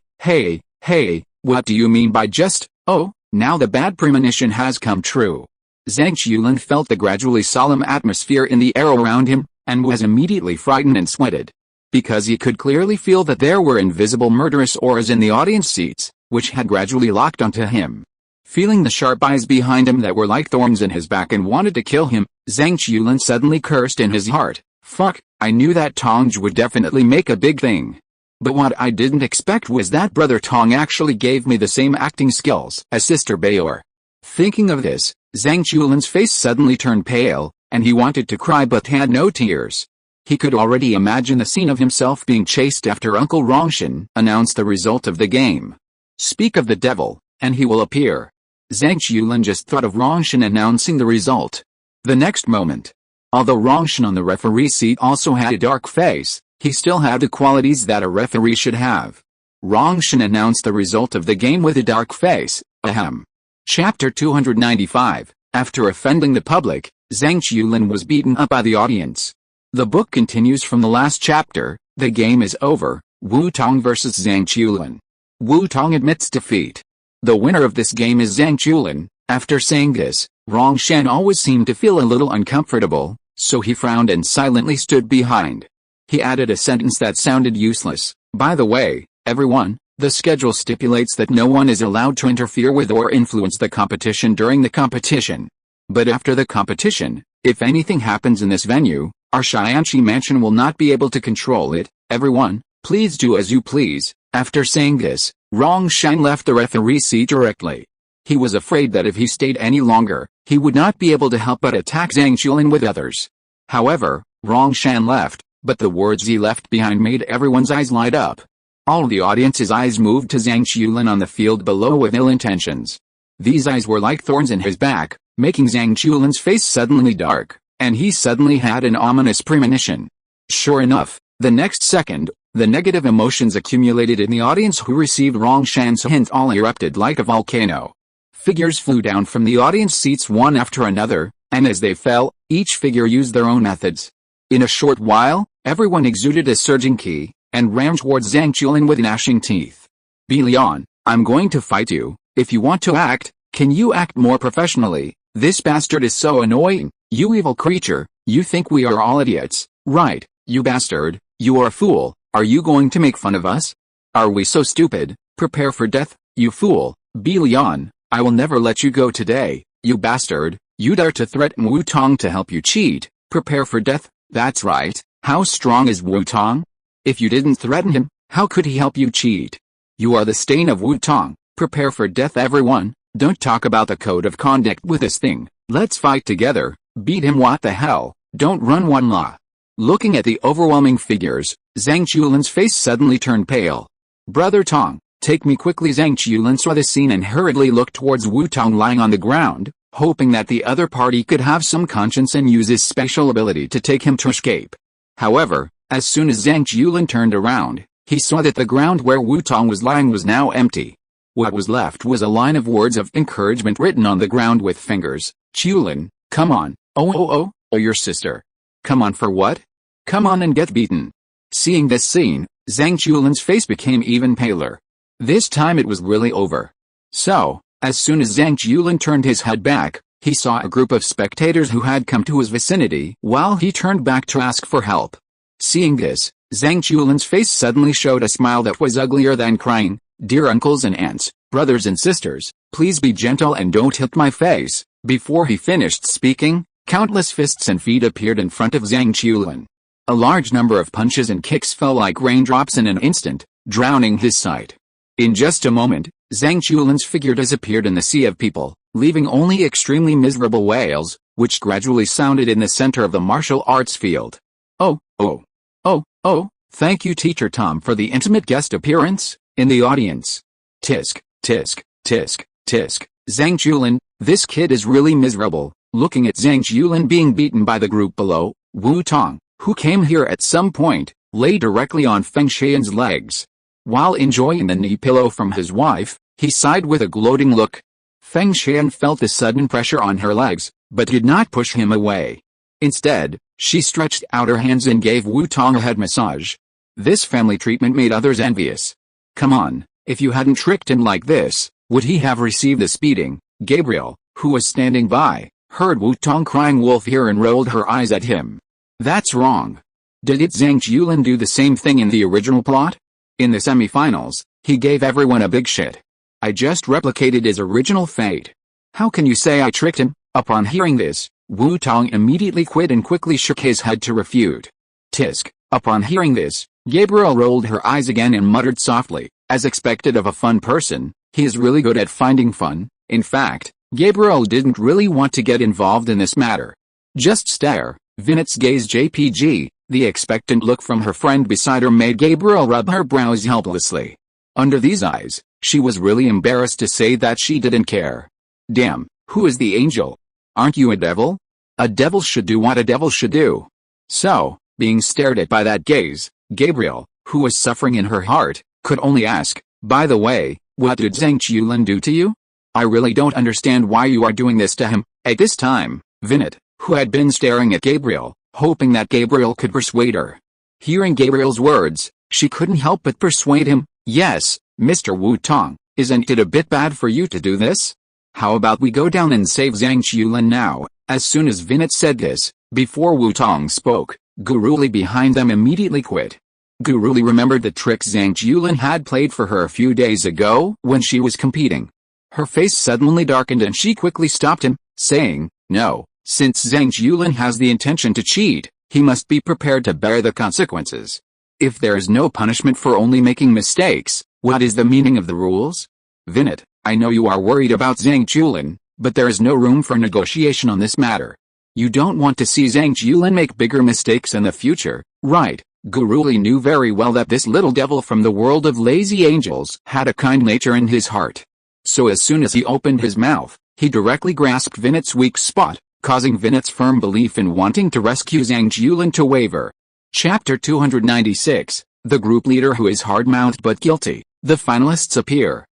what do you mean by just, oh, now the bad premonition has come true. Zhang Qiulin felt the gradually solemn atmosphere in the air around him, and was immediately frightened and sweated. Because he could clearly feel that there were invisible murderous auras in the audience seats, which had gradually locked onto him. Feeling the sharp eyes behind him that were like thorns in his back and wanted to kill him, Zhang Qiulin suddenly cursed in his heart. Fuck, I knew that Tong would definitely make a big thing. But what I didn't expect was that brother Tong actually gave me the same acting skills as sister Bayor. Thinking of this, Zhang Qiulin's face suddenly turned pale, and he wanted to cry but had no tears. He could already imagine the scene of himself being chased after Uncle Rongshan announced the result of the game. Speak of the devil, and he will appear. Zhang Qiulin just thought of Rongshan announcing the result. The next moment, although Rongshan on the referee seat also had a dark face, he still had the qualities that a referee should have. Rongshan announced the result of the game with a dark face. Ahem. Chapter 295. After offending the public, Zhang Qiulin was beaten up by the audience. The book continues from the last chapter. The game is over, Wu Tong vs Zhang Chulin. Wu Tong admits defeat. The winner of this game is Zhang Chulin. After saying this, Rongshan always seemed to feel a little uncomfortable, so he frowned and silently stood behind. He added a sentence that sounded useless. By the way, everyone, the schedule stipulates that no one is allowed to interfere with or influence the competition during the competition. But after the competition, if anything happens in this venue, our Xianxi mansion will not be able to control it. Everyone, please do as you please. After saying this, Rongshan left the referee seat directly. He was afraid that if he stayed any longer, he would not be able to help but attack Zhang Chulin with others. However, Rongshan left, but the words he left behind made everyone's eyes light up. All the audience's eyes moved to Zhang Chulin on the field below with ill intentions. These eyes were like thorns in his back, making Zhang Chulin's face suddenly dark, and he suddenly had an ominous premonition. Sure enough, the next second, the negative emotions accumulated in the audience who received Rongshan's hint all erupted like a volcano. Figures flew down from the audience seats one after another, and as they fell, each figure used their own methods. In a short while, everyone exuded a surging ki, and ran towards Zhang Chulin with gnashing teeth. Bi Lian, I'm going to fight you. If you want to act, can you act more professionally? This bastard is so annoying. You evil creature, you think we are all idiots, right? You bastard, you are a fool. Are you going to make fun of us? Are we so stupid? Prepare for death, you fool. Bi Lian, I will never let you go today, you bastard. You dare to threaten Wu Tong to help you cheat. Prepare for death. That's right. How strong is Wu Tong? If you didn't threaten him, how could he help you cheat? You are the stain of Wu Tong. Prepare for death, everyone. Don't talk about the code of conduct with this thing. Let's fight together. Beat him. What the hell? Don't run one law. Looking at the overwhelming figures, Zhang Chulin's face suddenly turned pale. Brother Tong, take me quickly. Zhang Chulin saw the scene and hurriedly looked towards Wu Tong lying on the ground, hoping that the other party could have some conscience and use his special ability to take him to escape. However, as soon as Zhang Chulin turned around, he saw that the ground where Wu Tong was lying was now empty. What was left was a line of words of encouragement written on the ground with fingers. Chulin, come on. Oh, your sister. Come on for what? Come on and get beaten. Seeing this scene, Zhang Chulin's face became even paler. This time it was really over. So, as soon as Zhang Chulin turned his head back, he saw a group of spectators who had come to his vicinity while he turned back to ask for help. Seeing this, Zhang Chulin's face suddenly showed a smile that was uglier than crying. Dear uncles and aunts, brothers and sisters, please be gentle and don't hit my face. Before he finished speaking, countless fists and feet appeared in front of Zhang Chulin. A large number of punches and kicks fell like raindrops in an instant, drowning his sight. In just a moment, Zhang Chulin's figure disappeared in the sea of people, leaving only extremely miserable wails, which gradually sounded in the center of the martial arts field. Oh, thank you Teacher Tom for the intimate guest appearance. In the audience. Tisk, tisk, tisk, tisk. Zhang Chulin, this kid is really miserable. Looking at Zhang Chulin being beaten by the group below, Wu Tong, who came here at some point, lay directly on Feng Xian's legs. While enjoying the knee pillow from his wife, he sighed with a gloating look. Feng Xian felt the sudden pressure on her legs, but did not push him away. Instead, she stretched out her hands and gave Wu Tong a head massage. This family treatment made others envious. Come on, if you hadn't tricked him like this, would he have received the beating? Gabriel, who was standing by, heard Wu Tong crying wolf here and rolled her eyes at him. That's wrong. Did Zhang Chulin do the same thing in the original plot? In the semi-finals, he gave everyone a big shit. I just replicated his original fate. How can you say I tricked him? Upon hearing this, Wu Tong immediately quit and quickly shook his head to refute. Tisk. Upon hearing this, Gabriel rolled her eyes again and muttered softly, as expected of a fun person, he is really good at finding fun. In fact, Gabriel didn't really want to get involved in this matter. Just stare. Vinet's gaze JPG, the expectant look from her friend beside her made Gabriel rub her brows helplessly. Under these eyes, she was really embarrassed to say that she didn't care. Damn, who is the angel? Aren't you a devil? A devil should do what a devil should do. So, being stared at by that gaze, Gabriel, who was suffering in her heart, could only ask, by the way, what did Zhang Chulin do to you? I really don't understand why you are doing this to him. At this time, Vinet, who had been staring at Gabriel, hoping that Gabriel could persuade her Hearing Gabriel's words, she couldn't help but persuade him. Yes, Mr. Wu Tong, isn't it a bit bad for you to do this? How about we go down and save Zhang Qiulin now? As soon as Vinit said this, before Wu Tong spoke, Guruli behind them immediately quit. Guruli remembered the trick Zhang Qiulin had played for her a few days ago when she was competing. Her face suddenly darkened and she quickly stopped him, saying, "No, since Zhang Qiulin has the intention to cheat, he must be prepared to bear the consequences. If there is no punishment for only making mistakes, what is the meaning of the rules? Vinit, I know you are worried about Zhang Qiulin, but there is no room for negotiation on this matter. You don't want to see Zhang Qiulin make bigger mistakes in the future, right?" Guruli knew very well that this little devil from the world of lazy angels had a kind nature in his heart. So as soon as he opened his mouth, he directly grasped Vinit's weak spot, causing Vinit's firm belief in wanting to rescue Zhang Qiulin to waver. Chapter 296, The Group Leader Who is Hard-Mouthed but Guilty. The finalists appear.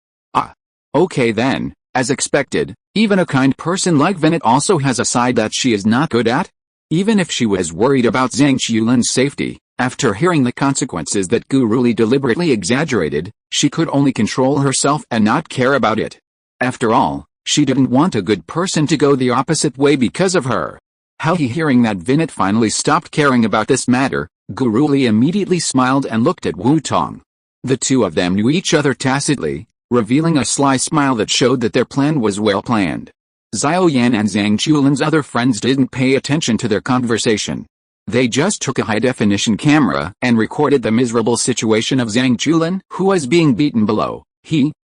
Okay then, as expected, even a kind person like Vinit also has a side that she is not good at? Even if she was worried about Zhang Qiulin's safety, after hearing the consequences that Guruli deliberately exaggerated, she could only control herself and not care about it. After all, she didn't want a good person to go the opposite way because of her. Hearing that Vinit finally stopped caring about this matter, Guruli immediately smiled and looked at Wu Tong. The two of them knew each other tacitly, revealing a sly smile that showed that their plan was well planned. Xiao Yan and Zhang Qiulin's other friends didn't pay attention to their conversation. They just took a high-definition camera and recorded the miserable situation of Zhang Qiulin, who was being beaten below.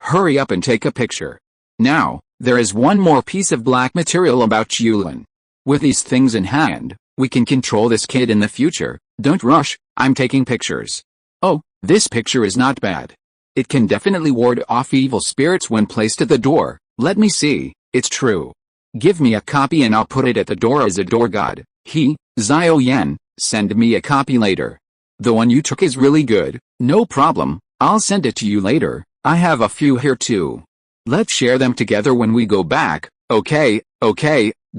Hurry up and take a picture. Now, there is one more piece of black material about Qiulin. With these things in hand, we can control this kid in the future. Don't rush, I'm taking pictures. Oh, this picture is not bad. It can definitely ward off evil spirits when placed at the door. Let me see, it's true. Give me a copy and I'll put it at the door as a door god. Xiao Yan, send me a copy later. The one you took is really good. No problem, I'll send it to you later. I have a few here too. Let's share them together when we go back. Okay,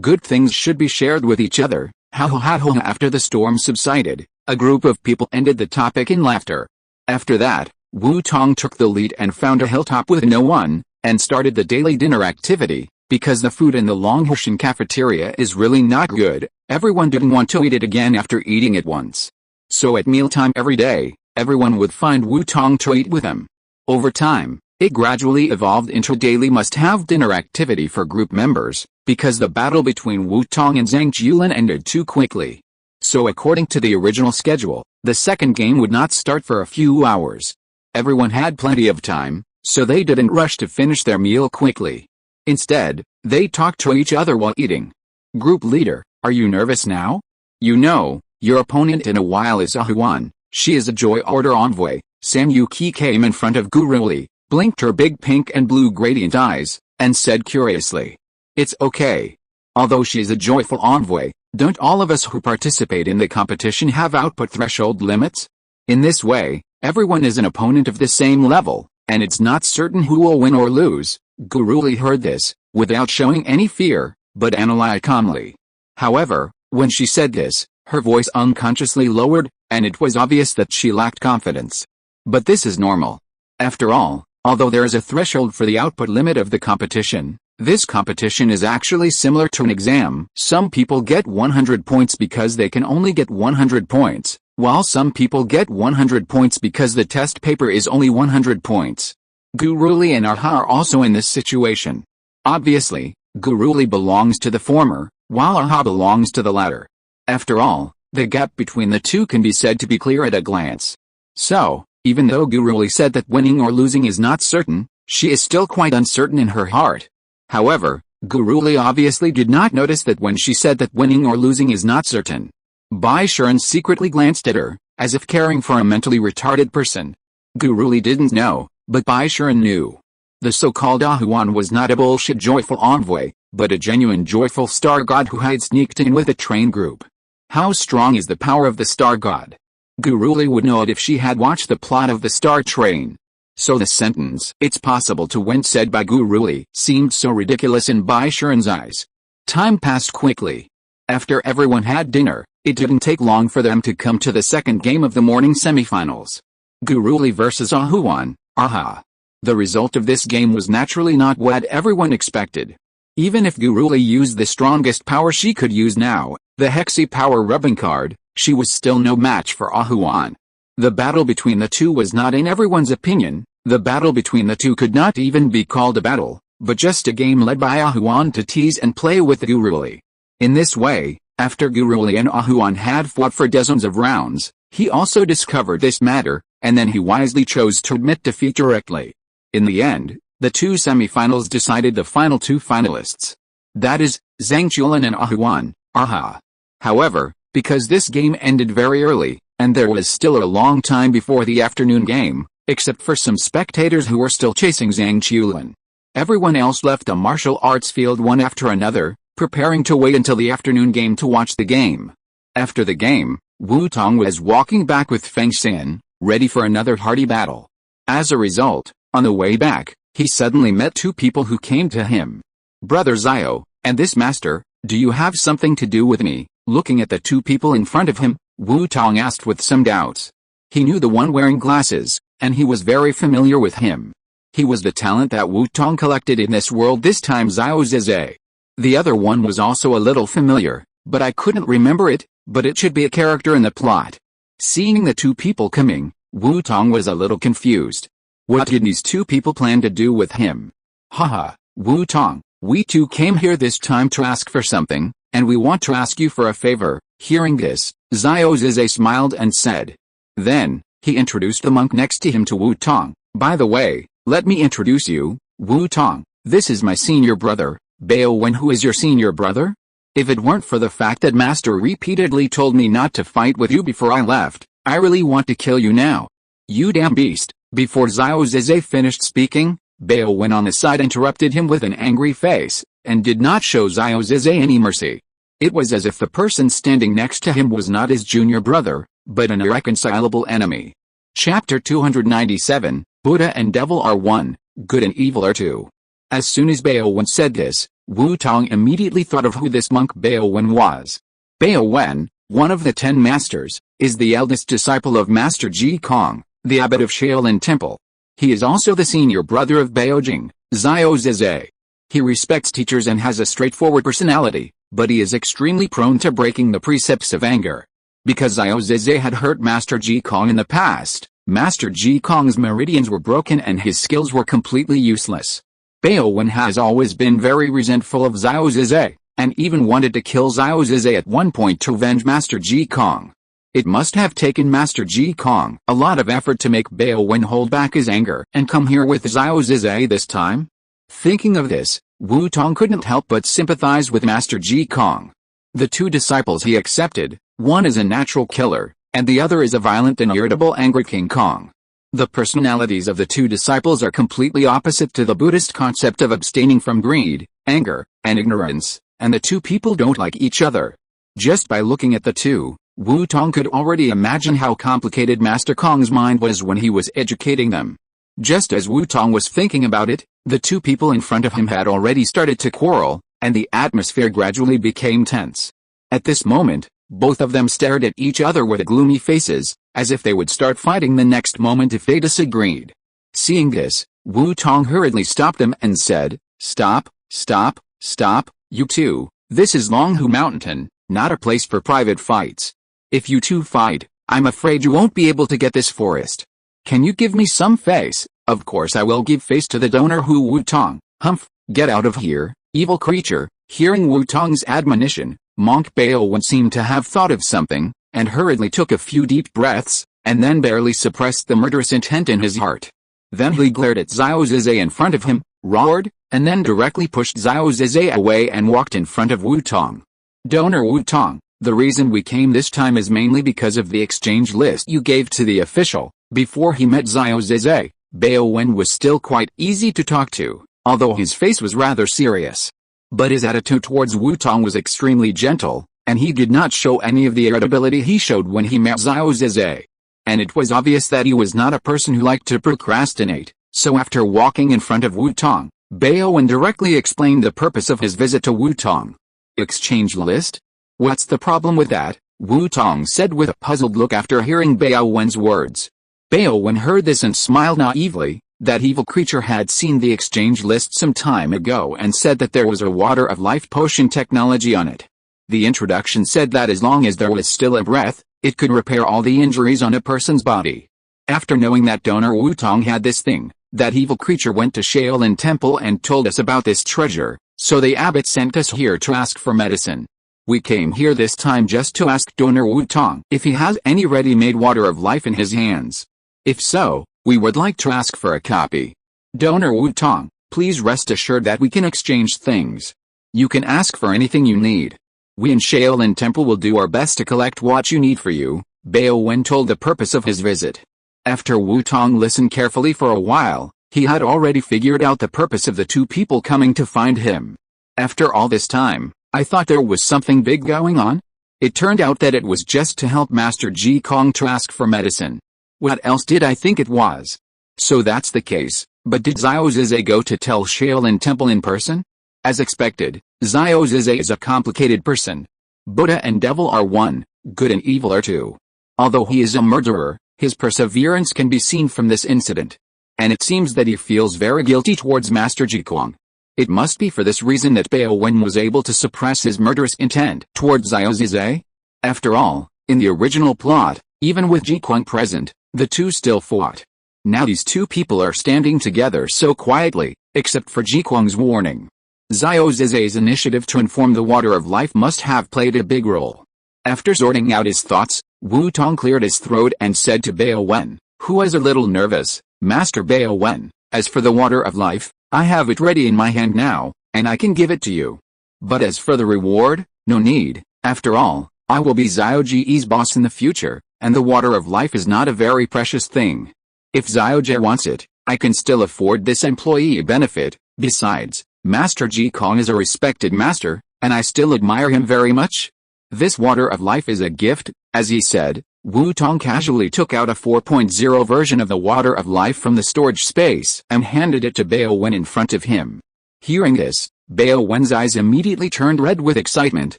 good things should be shared with each other. After the storm subsided, a group of people ended the topic in laughter. After that, Wu Tong took the lead and found a hilltop with no one, and started the daily dinner activity. Because the food in the Longhushan cafeteria is really not good, everyone didn't want to eat it again after eating it once. So at mealtime every day, everyone would find Wu Tong to eat with them. Over time, it gradually evolved into a daily must-have dinner activity for group members, because the battle between Wu Tong and Zhang Qiulin ended too quickly. So according to the original schedule, the second game would not start for a few hours. Everyone had plenty of time, so they didn't rush to finish their meal quickly. Instead, they talked to each other while eating. Group leader, are you nervous now? You know, your opponent in a while is Ahuan. She is a joy order envoy. Sam Yuki came in front of Guruli, blinked her big pink and blue gradient eyes, and said curiously, "It's okay. Although she is a joyful envoy, don't all of us who participate in the competition have output threshold limits? In this way, everyone is an opponent of the same level, and it's not certain who will win or lose." Guruli heard this, without showing any fear, but analyzed calmly. However, when she said this, her voice unconsciously lowered, and it was obvious that she lacked confidence. But this is normal. After all, although there is a threshold for the output limit of the competition, this competition is actually similar to an exam. Some people get 100 points because they can only get 100 points, while some people get 100 points because the test paper is only 100 points. Guruli and Arha are also in this situation. Obviously, Guruli belongs to the former, while Arha belongs to the latter. After all, the gap between the two can be said to be clear at a glance. So, even though Guruli said that winning or losing is not certain, she is still quite uncertain in her heart. However, Guruli obviously did not notice that when she said that winning or losing is not certain. Bai Shuren secretly glanced at her, as if caring for a mentally retarded person. Guruli didn't know, but Bai Shuren knew. The so-called Ahuan was not a bullshit joyful envoy, but a genuine joyful star god who had sneaked in with a train group. How strong is the power of the star god? Guruli would know it if she had watched the plot of the star train. So the sentence, "It's possible to win," said by Guruli, seemed so ridiculous in Bai Shuren's eyes. Time passed quickly. After everyone had dinner, It didn't take long for them to come to the second game of the morning semifinals. Guruli vs Ahuan, aha. The result of this game was naturally not what everyone expected. Even if Guruli used the strongest power she could use now, the Hexi power rubbing card, she was still no match for Ahuan. The battle between the two was not in everyone's opinion. The battle between the two could not even be called a battle, but just a game led by Ahuan to tease and play with Guruli. In this way, after Guruli and Ahuan had fought for dozens of rounds, he also discovered this matter, and then he wisely chose to admit defeat directly. In the end, the two semifinals decided the final two finalists. That is, Zhang Chulin and Ahuan, aha. However, because this game ended very early, and there was still a long time before the afternoon game, except for some spectators who were still chasing Zhang Chulin, everyone else left the martial arts field one after another, preparing to wait until the afternoon game to watch the game. After the game, Wu Tong was walking back with Feng Xin, ready for another hearty battle. As a result, on the way back, he suddenly met two people who came to him. Brother Xiao, and this master, do you have something to do with me? Looking at the two people in front of him, Wu Tong asked with some doubts. He knew the one wearing glasses, and he was very familiar with him. He was the talent that Wu Tong collected in this world, this time Xiao Zizhe. The other one was also a little familiar, but I couldn't remember it, but it should be a character in the plot. Seeing the two people coming, Wu Tong was a little confused. What did these two people plan to do with him? Haha, Wu Tong, we two came here this time to ask for something, and we want to ask you for a favor. Hearing this, Xiao Zizhe smiled and said. Then, he introduced the monk next to him to Wu Tong. By the way, let me introduce you, Wu Tong. This is my senior brother, Bao Wen. Who is your senior brother? If it weren't for the fact that Master repeatedly told me not to fight with you before I left, I really want to kill you now. You damn beast. Before Xiao Zizhe finished speaking, Bao Wen on the side interrupted him with an angry face, and did not show Xiao Zizhe any mercy. It was as if the person standing next to him was not his junior brother, but an irreconcilable enemy. Chapter 297, Buddha and Devil are one, good and evil are two. As soon as Bao Wen said this, Wu Tong immediately thought of who this monk Bao Wen was. Bao Wen, one of the 10 masters, is the eldest disciple of Master Ji Kong, the abbot of Shaolin Temple. He is also the senior brother of Bao Jing, Xiao Zizhe. He respects teachers and has a straightforward personality, but he is extremely prone to breaking the precepts of anger. Because Xiao Zizhe had hurt Master Ji Kong in the past, Master Ji Kong's meridians were broken and his skills were completely useless. Bao Wen has always been very resentful of Xiao Zizhe, and even wanted to kill Xiao Zizhe at one point to avenge Master Ji Kong. It must have taken Master Ji Kong a lot of effort to make Bao Wen hold back his anger and come here with Xiao Zizhe this time. Thinking of this, Wu Tong couldn't help but sympathize with Master Ji Kong. The two disciples he accepted, one is a natural killer, and the other is a violent and irritable angry King Kong. The personalities of the two disciples are completely opposite to the Buddhist concept of abstaining from greed, anger, and ignorance, and the two people don't like each other. Just by looking at the two, Wu Tong could already imagine how complicated Master Kong's mind was when he was educating them. Just as Wu Tong was thinking about it, the two people in front of him had already started to quarrel, and the atmosphere gradually became tense. At this moment, both of them stared at each other with gloomy faces, as if they would start fighting the next moment if they disagreed. Seeing this, Wu Tong hurriedly stopped them and said, "Stop, stop, stop, you two, this is Longhu Mountain, not a place for private fights. If you two fight, I'm afraid you won't be able to get this forest. Can you give me some face?" "Of course I will give face to the donor who Wu Tong, humph, get out of here, evil creature." Hearing Wu Tong's admonition, Monk Bao Wen seemed to have thought of something, and hurriedly took a few deep breaths, and then barely suppressed the murderous intent in his heart. Then he glared at Xiao Zizhe in front of him, roared, and then directly pushed Xiao Zizhe away and walked in front of Wu Tong. "Donor Wu Tong, the reason we came this time is mainly because of the exchange list you gave to the official." Before he met Xiao Zizhe, Bao Wen was still quite easy to talk to, although his face was rather serious. But his attitude towards Wu Tong was extremely gentle, and he did not show any of the irritability he showed when he met Xiao Zizhe. And it was obvious that he was not a person who liked to procrastinate, so after walking in front of Wu Tong, Bao Wen directly explained the purpose of his visit to Wu Tong. "Exchange list? What's the problem with that?" Wu Tong said with a puzzled look after hearing Bao Wen's words. Bao Wen heard this and smiled naively. That evil creature had seen the exchange list some time ago and said that there was a water of life potion technology on it. The introduction said that as long as there was still a breath, it could repair all the injuries on a person's body. After knowing that donor Wu Tong had this thing, that evil creature went to Shaolin Temple and told us about this treasure, so the abbot sent us here to ask for medicine. We came here this time just to ask donor Wu Tong if he has any ready-made water of life in his hands. If so, we would like to ask for a copy. Donor Wu Tong, please rest assured that we can exchange things. You can ask for anything you need. We in Shaolin Temple will do our best to collect what you need for you, Bao Wen told the purpose of his visit. After Wu Tong listened carefully for a while, he had already figured out the purpose of the two people coming to find him. After all this time, I thought there was something big going on. It turned out that it was just to help Master Ji Kong to ask for medicine. What else did I think it was? So that's the case, but did Xiao Zizhe go to tell Shaolin Temple in person? As expected, Xiao Zizhe is a complicated person. Buddha and devil are one, good and evil are two. Although he is a murderer, his perseverance can be seen from this incident. And it seems that he feels very guilty towards Master Ji Kong. It must be for this reason that Bao Wen was able to suppress his murderous intent towards Xiao Zizhe. After all, in the original plot, even with Ji Kong present, the two still fought. Now these two people are standing together so quietly, except for Ji Kong's warning. Xiao Zizhe's initiative to inform the water of life must have played a big role. After sorting out his thoughts, Wu Tong cleared his throat and said to Bao Wen, who was a little nervous, Master Bao Wen, as for the water of life, I have it ready in my hand now, and I can give it to you. But as for the reward, no need, after all, I will be Xiao Ji's boss in the future, and the water of life is not a very precious thing. If Xiao Ji wants it, I can still afford this employee benefit. Besides, Master Ji Kong is a respected master, and I still admire him very much. This water of life is a gift, as he said. Wu Tong casually took out a 4.0 version of the water of life from the storage space and handed it to Bao Wen in front of him. Hearing this, Bao Wen's eyes immediately turned red with excitement,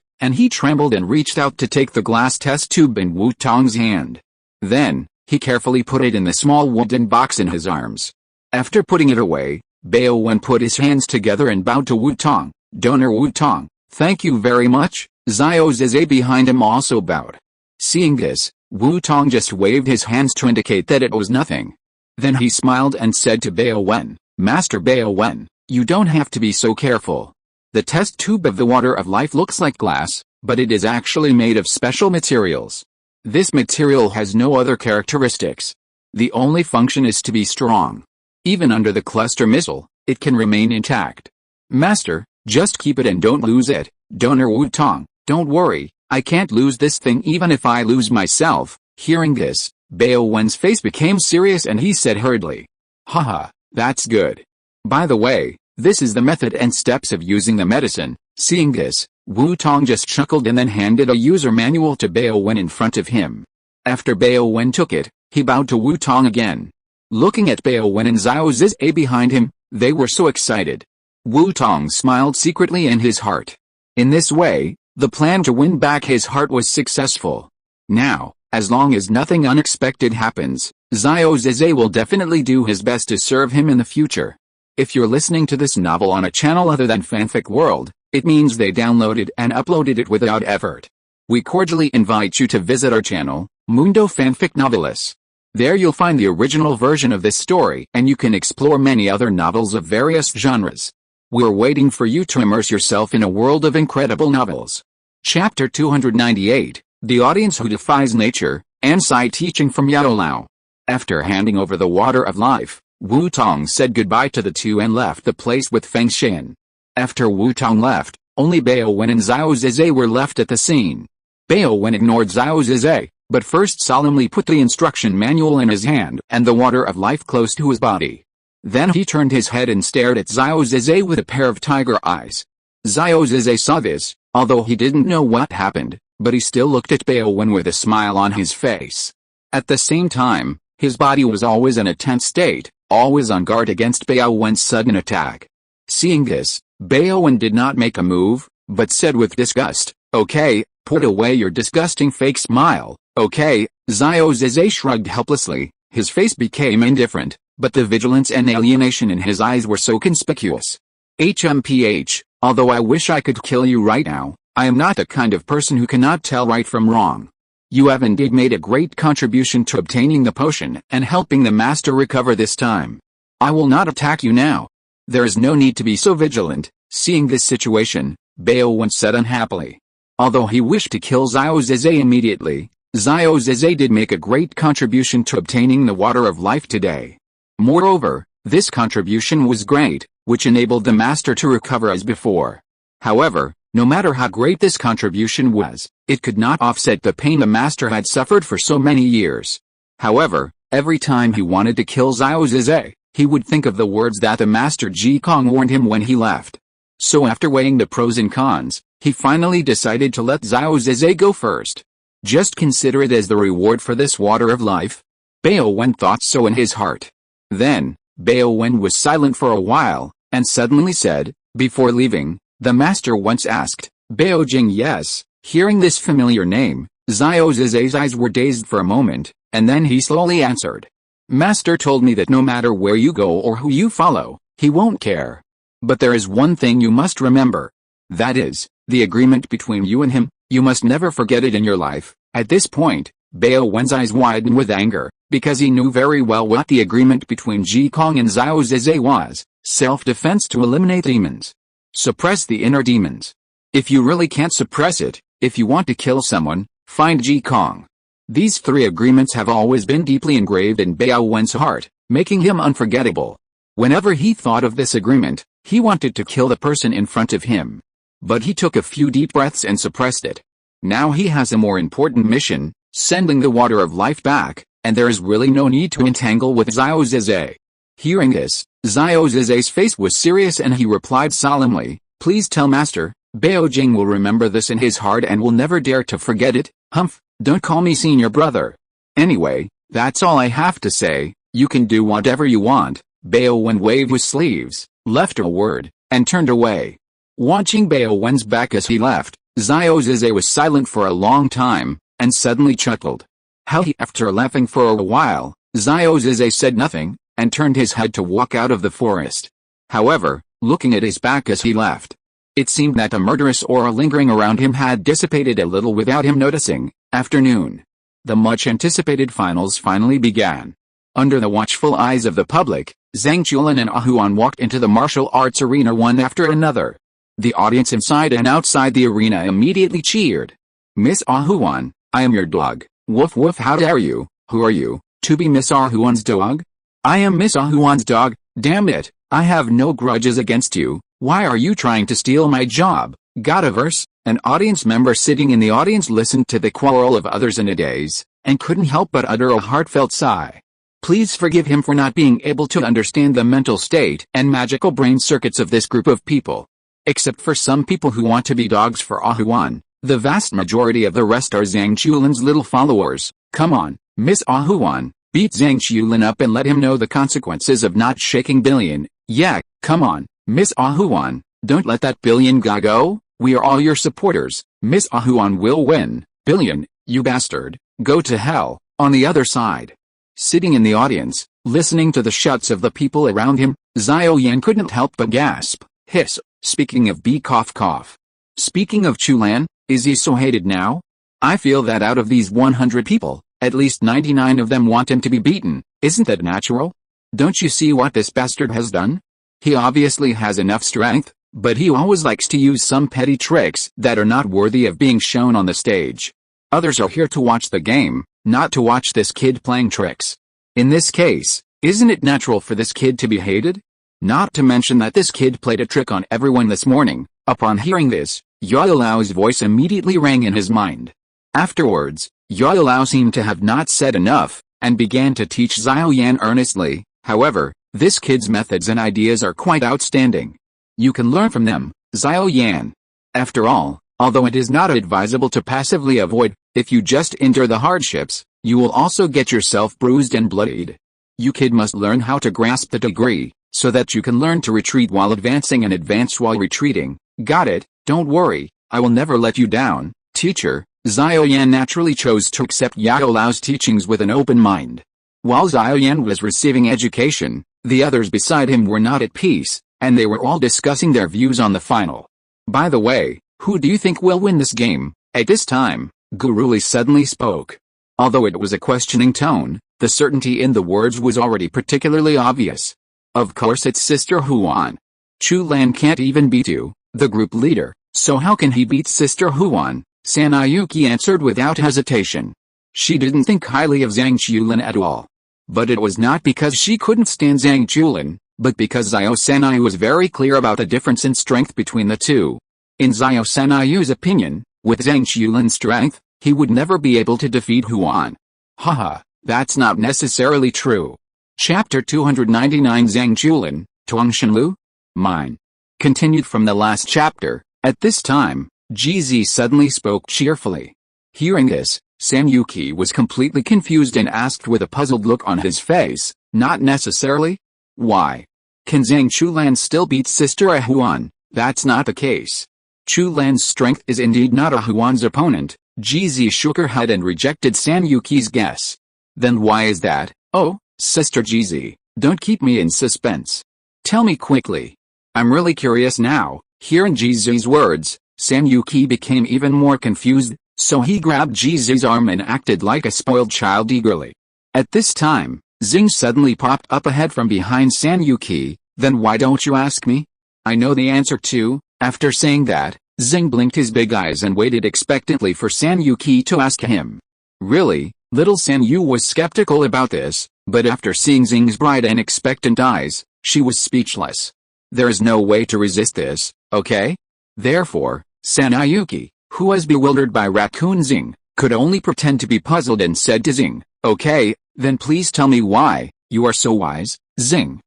and he trembled and reached out to take the glass test tube in Wu Tong's hand. Then, he carefully put it in the small wooden box in his arms. After putting it away, Bao Wen put his hands together and bowed to Wu Tong. Donor Wu Tong, thank you very much. Xiao Zizhe behind him also bowed. Seeing this, Wu Tong just waved his hands to indicate that it was nothing. Then he smiled and said to Bao Wen, Master Bao Wen, you don't have to be so careful. The test tube of the water of life looks like glass, but it is actually made of special materials. This material has no other characteristics. The only function is to be strong. Even under the cluster missile, it can remain intact. Master, just keep it and don't lose it. Donor Wu Tong, don't worry, I can't lose this thing even if I lose myself. Hearing this, Bao Wen's face became serious and he said hurriedly, haha, that's good. By the way, this is the method and steps of using the medicine. Seeing this, Wu Tong just chuckled and then handed a user manual to Bao Wen in front of him. After Bao Wen took it, he bowed to Wu Tong again. Looking at Bao Wen and Xiao Zizhe behind him, they were so excited. Wu Tong smiled secretly in his heart. In this way, the plan to win back his heart was successful. Now, as long as nothing unexpected happens, Xiao Zizhe will definitely do his best to serve him in the future. If you're listening to this novel on a channel other than Fanfic World, it means they downloaded and uploaded it without effort. We cordially invite you to visit our channel, Mundo Fanfic Novelis. There you'll find the original version of this story and you can explore many other novels of various genres. We're waiting for you to immerse yourself in a world of incredible novels. Chapter 298, The Audience Who Defies Nature, Ansai Teaching from Yao Lao. After handing over the water of life, Wu Tong said goodbye to the two and left the place with Feng Xin. After Wu Tong left, only Bao Wen and Xiao Zizhe were left at the scene. Bao Wen ignored Xiao Zizhe, but first solemnly put the instruction manual in his hand and the water of life close to his body. Then he turned his head and stared at Xiao Zizhe with a pair of tiger eyes. Xiao Zizhe saw this, although he didn't know what happened, but he still looked at Bao Wen with a smile on his face. At the same time, his body was always in a tense state, always on guard against Bao Wen's sudden attack. Seeing this, Bao Wen did not make a move, but said with disgust, Okay, put away your disgusting fake smile, okay? Xiao Zizhe shrugged helplessly, his face became indifferent, but the vigilance and alienation in his eyes were so conspicuous. HMPH, although I wish I could kill you right now, I am not the kind of person who cannot tell right from wrong. You have indeed made a great contribution to obtaining the potion and helping the master recover this time. I will not attack you now. There is no need to be so vigilant. Seeing this situation, Baowen said unhappily. Although he wished to kill Xiao Zizhe immediately, Xiao Zizhe did make a great contribution to obtaining the water of life today. Moreover, this contribution was great, which enabled the master to recover as before. However, no matter how great this contribution was, it could not offset the pain the master had suffered for so many years. However, every time he wanted to kill Xiao Zizhe, he would think of the words that the master Ji Kong warned him when he left. So after weighing the pros and cons, he finally decided to let Xiao Zizhe go first. Just consider it as the reward for this water of life. Baowen thought so in his heart. Then, Baowen was silent for a while, and suddenly said, before leaving, the master once asked, Baojing. Yes. Hearing this familiar name, Xiao Zizhe's eyes were dazed for a moment, and then he slowly answered. Master told me that no matter where you go or who you follow, he won't care. But there is one thing you must remember. That is, the agreement between you and him, you must never forget it in your life. At this point, Baowen's eyes widened with anger, because he knew very well what the agreement between Ji Kong and Xiao Zizhe was, self-defense to eliminate demons. Suppress the inner demons. If you really can't suppress it, if you want to kill someone, find Ji Kong. These three agreements have always been deeply engraved in Baowen's heart, making him unforgettable. Whenever he thought of this agreement, he wanted to kill the person in front of him. But he took a few deep breaths and suppressed it. Now he has a more important mission, sending the water of life back, and there is really no need to entangle with Xiao Zizhe. Hearing this, Xiao Zizhe's face was serious and he replied solemnly, Please tell Master, Baojing will remember this in his heart and will never dare to forget it. Humph, don't call me senior brother. Anyway, that's all I have to say, you can do whatever you want. Baowen waved his sleeves, left a word, and turned away. Watching Baowen's back as he left, Xiao Zizhe was silent for a long time, and suddenly chuckled. After laughing for a while, Xiao Zizhe said nothing, and turned his head to walk out of the forest. However, looking at his back as he left, it seemed that the murderous aura lingering around him had dissipated a little without him noticing. Afternoon. The much-anticipated finals finally began. Under the watchful eyes of the public, Zhang Chulin and Ahuan walked into the martial arts arena one after another. The audience inside and outside the arena immediately cheered. Miss Ahuan, I am your dog. Woof woof, how dare you? Who are you, to be Miss Ahuan's dog? I am Miss Ahuan's dog, damn it, I have no grudges against you. Why are you trying to steal my job? Got a verse? An audience member sitting in the audience listened to the quarrel of others in a daze, and couldn't help but utter a heartfelt sigh. Please forgive him for not being able to understand the mental state and magical brain circuits of this group of people. Except for some people who want to be dogs for Ahuan, the vast majority of the rest are Zhang Chulin's little followers. Come on, Miss Ahuan, beat Zhang Chulin up and let him know the consequences of not shaking Billion. Yeah, come on, Miss Ahuan, don't let that Billion guy go. We are all your supporters. Miss Ahuan will win. Billion, you bastard, go to hell. On the other side, sitting in the audience, listening to the shouts of the people around him, Xiao Yan couldn't help but gasp. Hiss. Speaking of B cough cough. Speaking of Chulan, is he so hated now? I feel that out of these 100 people, at least 99 of them want him to be beaten. Isn't that natural? Don't you see what this bastard has done? He obviously has enough strength, but he always likes to use some petty tricks that are not worthy of being shown on the stage. Others are here to watch the game, not to watch this kid playing tricks. In this case, isn't it natural for this kid to be hated? Not to mention that this kid played a trick on everyone this morning. Upon hearing this, Yaolao's voice immediately rang in his mind. Afterwards, Yaolao seemed to have not said enough, and began to teach Xiao Yan earnestly. However, this kid's methods and ideas are quite outstanding. You can learn from them, Xiao Yan. After all, although it is not advisable to passively avoid, if you just endure the hardships, you will also get yourself bruised and bloodied. You kid must learn how to grasp the degree, so that you can learn to retreat while advancing and advance while retreating. Got it? Don't worry, I will never let you down, teacher. Xiao Yan naturally chose to accept Yao Lao's teachings with an open mind. While Xiao Yan was receiving education, the others beside him were not at peace, and they were all discussing their views on the final. By the way, who do you think will win this game? At this time, Guru Li suddenly spoke. Although it was a questioning tone, the certainty in the words was already particularly obvious. Of course it's Sister Huan. Chu Lan can't even beat you, the group leader, so how can he beat Sister Huan? Sanayuki answered without hesitation. She didn't think highly of Zhang Chulin at all. But it was not because she couldn't stand Zhang Chulin, but because Xiao Sanayu was very clear about the difference in strength between the two. In Xiao Sanayu's opinion, with Zhang Chulin's strength, he would never be able to defeat Huan. Haha, that's not necessarily true. Chapter 299 Zhang Chulin, Tong Shenlu? Mine. Continued from the last chapter. At this time, GZ suddenly spoke cheerfully. Hearing this, Sanayuki was completely confused and asked with a puzzled look on his face, not necessarily? Why? Can Zhang Chulan still beat Sister Huan? That's not the case. Chulan's strength is indeed not Huan's opponent. GZ shook her head and rejected Sanayuki's guess. Then why is that? Oh, Sister GZ, don't keep me in suspense. Tell me quickly. I'm really curious now. Hearing GZ's words, Sanayuki became even more confused, so he grabbed GZ's arm and acted like a spoiled child eagerly. At this time, Xing suddenly popped up ahead from behind Sanayuki. Then why don't you ask me? I know the answer too. After saying that, Xing blinked his big eyes and waited expectantly for Sanayuki to ask him. Really? Little Sanyu was skeptical about this, but after seeing Xing's bright and expectant eyes, she was speechless. There is no way to resist this, okay? Therefore, Sanayuki, who was bewildered by Raccoon Xing, could only pretend to be puzzled and said to Xing, okay, then please tell me why, you are so wise, Xing.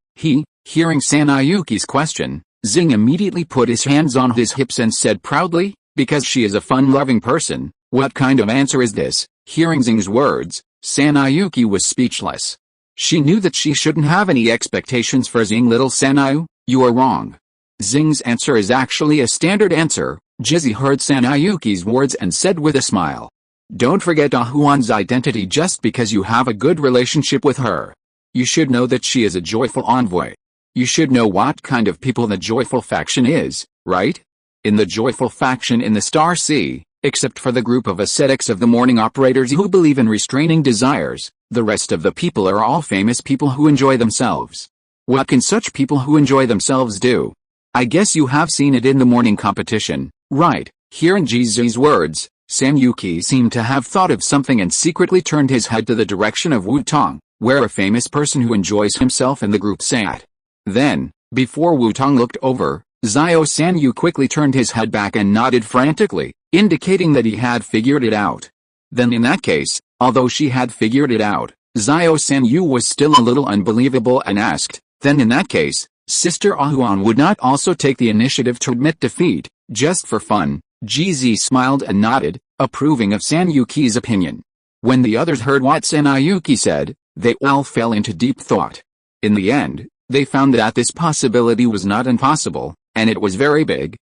Hearing Sanayuki's question, Xing immediately put his hands on his hips and said proudly, because she is a fun-loving person. What kind of answer is this? Hearing Xing's words, Sanayuki was speechless. She knew that she shouldn't have any expectations for Xing. Little Sanayu, you are wrong. Xing's answer is actually a standard answer. Jizzy heard Sanayuki's words and said with a smile. Don't forget Huan's identity just because you have a good relationship with her. You should know that she is a joyful envoy. You should know what kind of people the joyful faction is, right? In the joyful faction in the Star Sea, except for the group of ascetics of the morning operators who believe in restraining desires, the rest of the people are all famous people who enjoy themselves. What can such people who enjoy themselves do? I guess you have seen it in the morning competition, right? Hearing Jizu's words, Sanayuki seemed to have thought of something and secretly turned his head to the direction of Wu Tong, where a famous person who enjoys himself in the group sat. Then, before Wu Tong looked over, Xiao Sanyu quickly turned his head back and nodded frantically, indicating that he had figured it out. Then in that case, although she had figured it out, Xiao Sanyu was still a little unbelievable and asked, then in that case, Sister Huan would not also take the initiative to admit defeat, just for fun? GZ smiled and nodded, approving of Sanayuki's opinion. When the others heard what Sanayuki said, they all fell into deep thought. In the end, they found that this possibility was not impossible, and it was very big.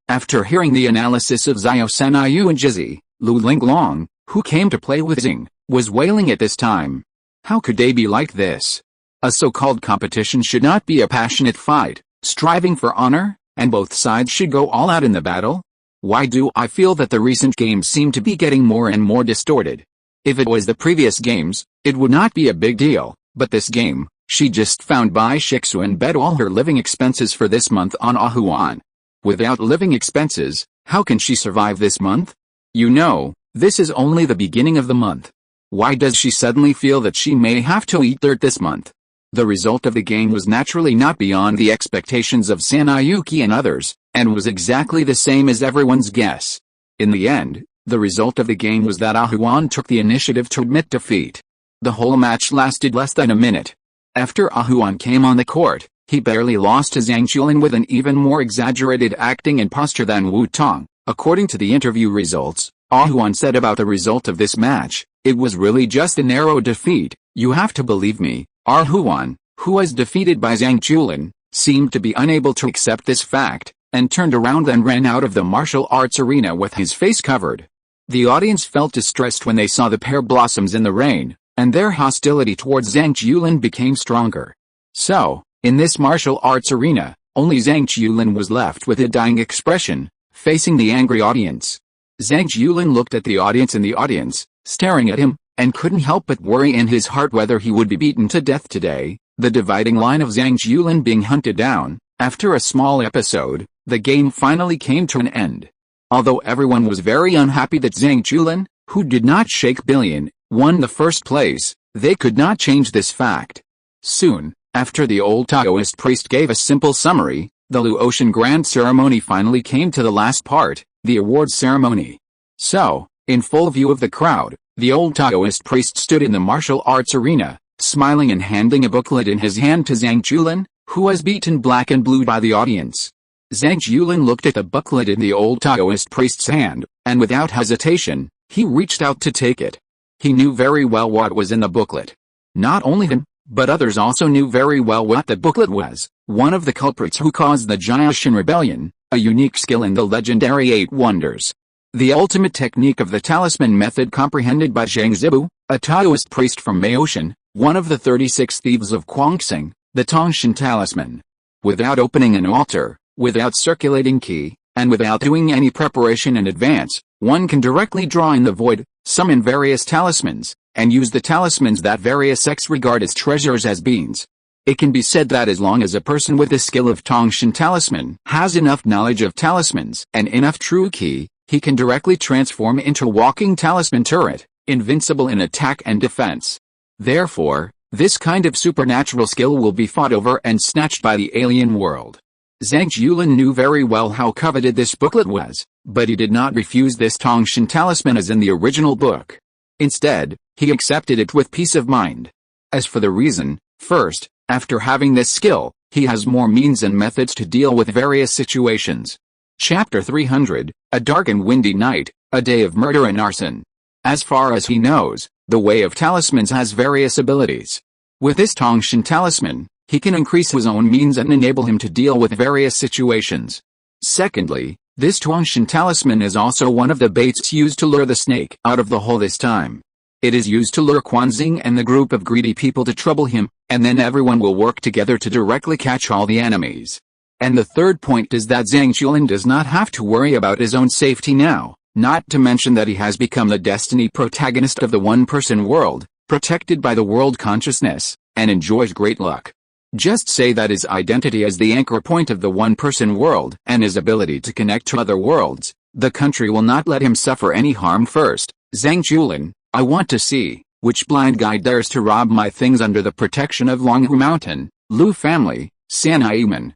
After hearing the analysis of Xiao Sanayu and Jizzy, Lu Linglong, who came to play with Xing, was wailing at this time. How could they be like this? A so-called competition should not be a passionate fight, striving for honor, and both sides should go all out in the battle? Why do I feel that the recent games seem to be getting more and more distorted? If it was the previous games, it would not be a big deal, but this game, she just found Bai Shixu and bet all her living expenses for this month on Huan. Without living expenses, how can she survive this month? You know, this is only the beginning of the month. Why does she suddenly feel that she may have to eat dirt this month? The result of the game was naturally not beyond the expectations of Sanayuki and others, and was exactly the same as everyone's guess. In the end, the result of the game was that Huan took the initiative to admit defeat. The whole match lasted less than a minute. After Huan came on the court, he barely lost to Zhang Chulin with an even more exaggerated acting and posture than Wu Tong. According to the interview results, Huan said about the result of this match, it was really just a narrow defeat. You have to believe me. Huan, who was defeated by Zhang Chulin, seemed to be unable to accept this fact. and turned around and ran out of the martial arts arena with his face covered. The audience felt distressed when they saw the pear blossoms in the rain, and their hostility towards Zhang Jiulin became stronger. So, in this martial arts arena, only Zhang Jiulin was left with a dying expression, facing the angry audience. Zhang Jiulin looked at the audience, staring at him, and couldn't help but worry in his heart whether he would be beaten to death today. The dividing line of Zhang Jiulin being hunted down. After a small episode, the game finally came to an end. Although everyone was very unhappy that Zhang Jiulin, who did not shake billion, won the first place, they could not change this fact. Soon, after the old Taoist priest gave a simple summary, the Luotian grand ceremony finally came to the last part, the awards ceremony. So, in full view of the crowd, the old Taoist priest stood in the martial arts arena, smiling and handing a booklet in his hand to Zhang Jiulin, who was beaten black and blue by the audience. Zhang Jiulin looked at the booklet in the old Taoist priest's hand, and without hesitation, he reached out to take it. He knew very well what was in the booklet. Not only him, but others also knew very well what the booklet was. One of the culprits who caused the Jiaoshan rebellion, a unique skill in the legendary 8 wonders. The ultimate technique of the talisman method comprehended by Zhang Zibu, a Taoist priest from Maoshan, one of the 36 thieves of Guangxing, the Tongshan talisman. Without opening an altar, without circulating qi, and without doing any preparation in advance, one can directly draw in the void, summon various talismans, and use the talismans that various sects regard as treasures as beings. It can be said that as long as a person with the skill of Tongshan talisman has enough knowledge of talismans and enough true qi, he can directly transform into a walking talisman turret, invincible in attack and defense. Therefore, this kind of supernatural skill will be fought over and snatched by the alien world. Zhang Jiulin knew very well how coveted this booklet was, but he did not refuse this Tongshan talisman as in the original book. Instead, he accepted it with peace of mind. As for the reason, first, after having this skill, he has more means and methods to deal with various situations. Chapter 300, A Dark and Windy Night, A Day of Murder and Arson. As far as he knows, the Way of Talismans has various abilities. With this Tongshan talisman, he can increase his own means and enable him to deal with various situations. Secondly, this Tongshan talisman is also one of the baits used to lure the snake out of the hole this time. It is used to lure Quanxing and the group of greedy people to trouble him, and then everyone will work together to directly catch all the enemies. And the third point is that Zhang Jiulin does not have to worry about his own safety now, not to mention that he has become the destiny protagonist of the one-person world, protected by the world consciousness, and enjoys great luck. Just say that his identity as the anchor point of the one-person world and his ability to connect to other worlds, the country will not let him suffer any harm. First, Zhang Jiulin, I want to see which blind guy dares to rob my things under the protection of Longhu Mountain, Lu family, Sanaiman,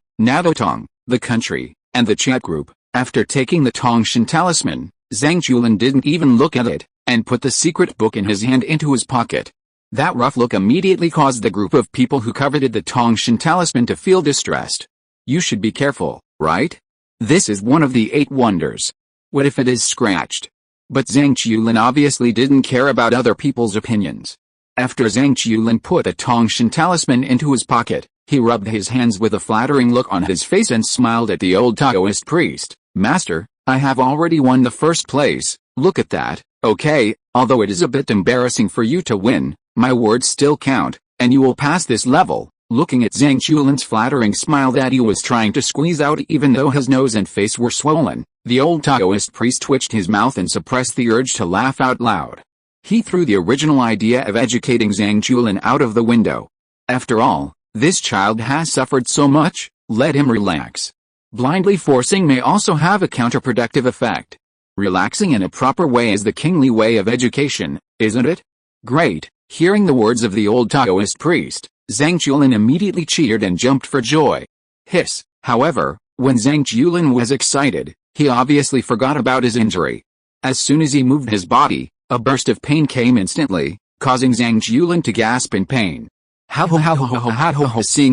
Tong, the country, and the chat group. After taking the Tongshan talisman, Zhang Jiulin didn't even look at it, and put the secret book in his hand into his pocket. That rough look immediately caused the group of people who coveted the Tongshan talisman to feel distressed. You should be careful, right? This is one of the 8 wonders. What if it is scratched? But Zhang Jiulin obviously didn't care about other people's opinions. After Zhang Jiulin put the Tongshan talisman into his pocket, he rubbed his hands with a flattering look on his face and smiled at the old Taoist priest. Master, I have already won the first place, look at that. Okay, although it is a bit embarrassing for you to win, my words still count, and you will pass this level. Looking at Zhang Jiulin's flattering smile that he was trying to squeeze out even though his nose and face were swollen, the old Taoist priest twitched his mouth and suppressed the urge to laugh out loud. He threw the original idea of educating Zhang Jiulin out of the window. After all, this child has suffered so much, let him relax. Blindly forcing may also have a counterproductive effect. Relaxing in a proper way is the kingly way of education, isn't it? Great. Hearing the words of the old Taoist priest, Zhang Jiulin immediately cheered and jumped for joy. Hiss. However, when Zhang Jiulin was excited, he obviously forgot about his injury. As soon as he moved his body, a burst of pain came instantly, causing Zhang Jiulin to gasp in pain. Seeing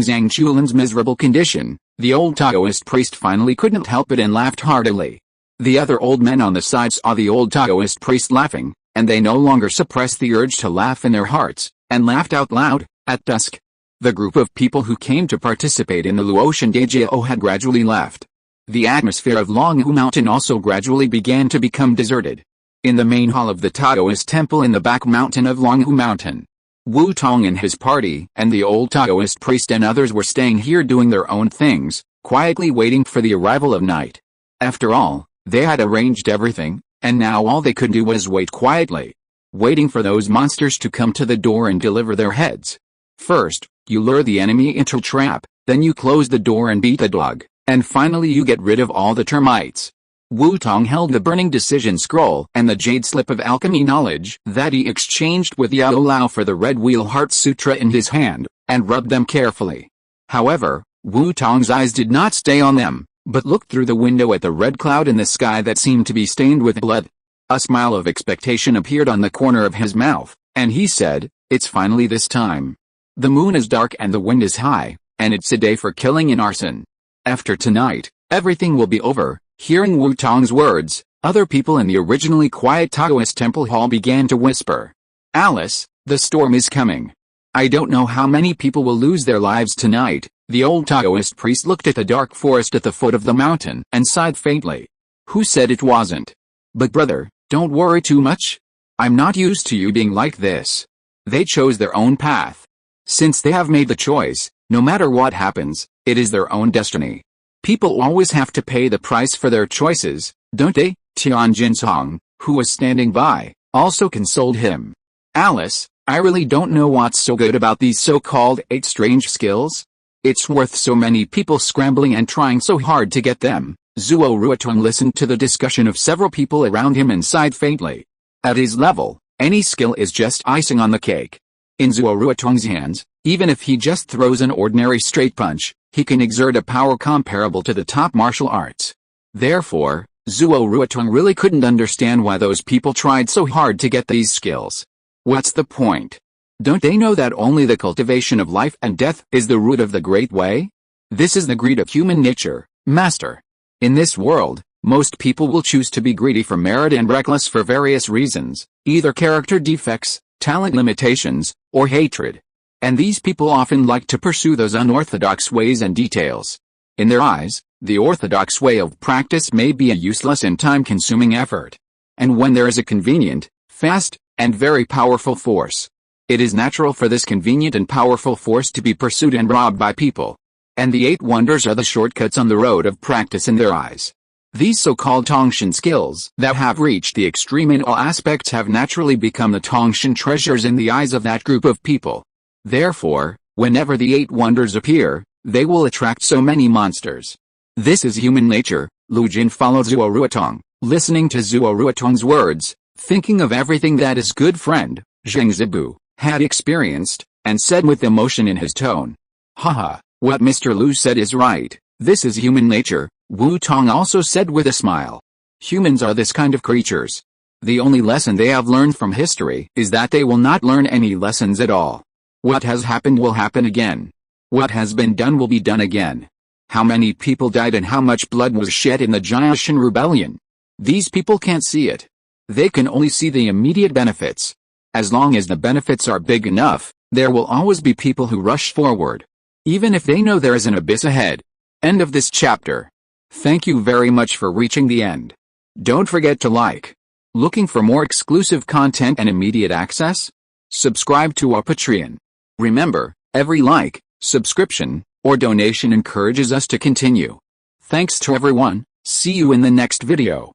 Zhang Jiulin's miserable condition, the old Taoist priest finally couldn't help it and laughed heartily. The other old men on the side saw the old Taoist priest laughing, and they no longer suppressed the urge to laugh in their hearts, and laughed out loud. At dusk, the group of people who came to participate in the Luotian Dajio had gradually left. The atmosphere of Longhu Mountain also gradually began to become deserted. In the main hall of the Taoist temple in the back mountain of Longhu Mountain, Wu Tong and his party and the old Taoist priest and others were staying here doing their own things, quietly waiting for the arrival of night. After all, they had arranged everything, and now all they could do was wait quietly, waiting for those monsters to come to the door and deliver their heads. First, you lure the enemy into a trap, then you close the door and beat the dog, and finally you get rid of all the termites. Wu Tong held the burning decision scroll and the jade slip of alchemy knowledge that he exchanged with Yao Lao for the Red Wheel Heart Sutra in his hand, and rubbed them carefully. However, Wu Tong's eyes did not stay on them, but looked through the window at the red cloud in the sky that seemed to be stained with blood. A smile of expectation appeared on the corner of his mouth, and he said, "It's finally this time. The moon is dark and the wind is high, and it's a day for killing and arson. After tonight, everything will be over." Hearing Wu Tong's words, other people in the originally quiet Taoist temple hall began to whisper, "Alice, the storm is coming. I don't know how many people will lose their lives tonight." The old Taoist priest looked at the dark forest at the foot of the mountain and sighed faintly. "Who said it wasn't? But brother, don't worry too much. I'm not used to you being like this. They chose their own path. Since they have made the choice, no matter what happens, it is their own destiny. People always have to pay the price for their choices, don't they?" Tianjin Song, who was standing by, also consoled him. "Alice, I really don't know what's so good about these so-called 8 strange skills. It's worth so many people scrambling and trying so hard to get them." Zuo Ruotong listened to the discussion of several people around him and sighed faintly. At his level, any skill is just icing on the cake. In Zuo Ruotong's hands, even if he just throws an ordinary straight punch, he can exert a power comparable to the top martial arts. Therefore, Zuo Ruotong really couldn't understand why those people tried so hard to get these skills. What's the point? Don't they know that only the cultivation of life and death is the root of the great way? This is the greed of human nature, master. In this world, most people will choose to be greedy for merit and reckless for various reasons, either character defects, talent limitations, or hatred. And these people often like to pursue those unorthodox ways and details. In their eyes, the orthodox way of practice may be a useless and time-consuming effort. And when there is a convenient, fast, and very powerful force, it is natural for this convenient and powerful force to be pursued and robbed by people. And the 8 wonders are the shortcuts on the road of practice in their eyes. These so-called Tongshan skills that have reached the extreme in all aspects have naturally become the Tongshan treasures in the eyes of that group of people. Therefore, whenever the 8 wonders appear, they will attract so many monsters. This is human nature. Lu Jin followed Zuo Ruotong, listening to Zuo Ruotong's words, thinking of everything that his good friend, Zheng Zibu, had experienced, and said with emotion in his tone, "Haha, what Mr. Lu said is right. This is human nature." Wu Tong also said with a smile, "Humans are this kind of creatures. The only lesson they have learned from history is that they will not learn any lessons at all. What has happened will happen again. What has been done will be done again. How many people died and how much blood was shed in the Jiashan rebellion? These people can't see it. They can only see the immediate benefits. As long as the benefits are big enough, there will always be people who rush forward, even if they know there is an abyss ahead." End of this chapter. Thank you very much for reaching the end. Don't forget to like. Looking for more exclusive content and immediate access? Subscribe to our Patreon. Remember, every like, subscription, or donation encourages us to continue. Thanks to everyone. See you in the next video.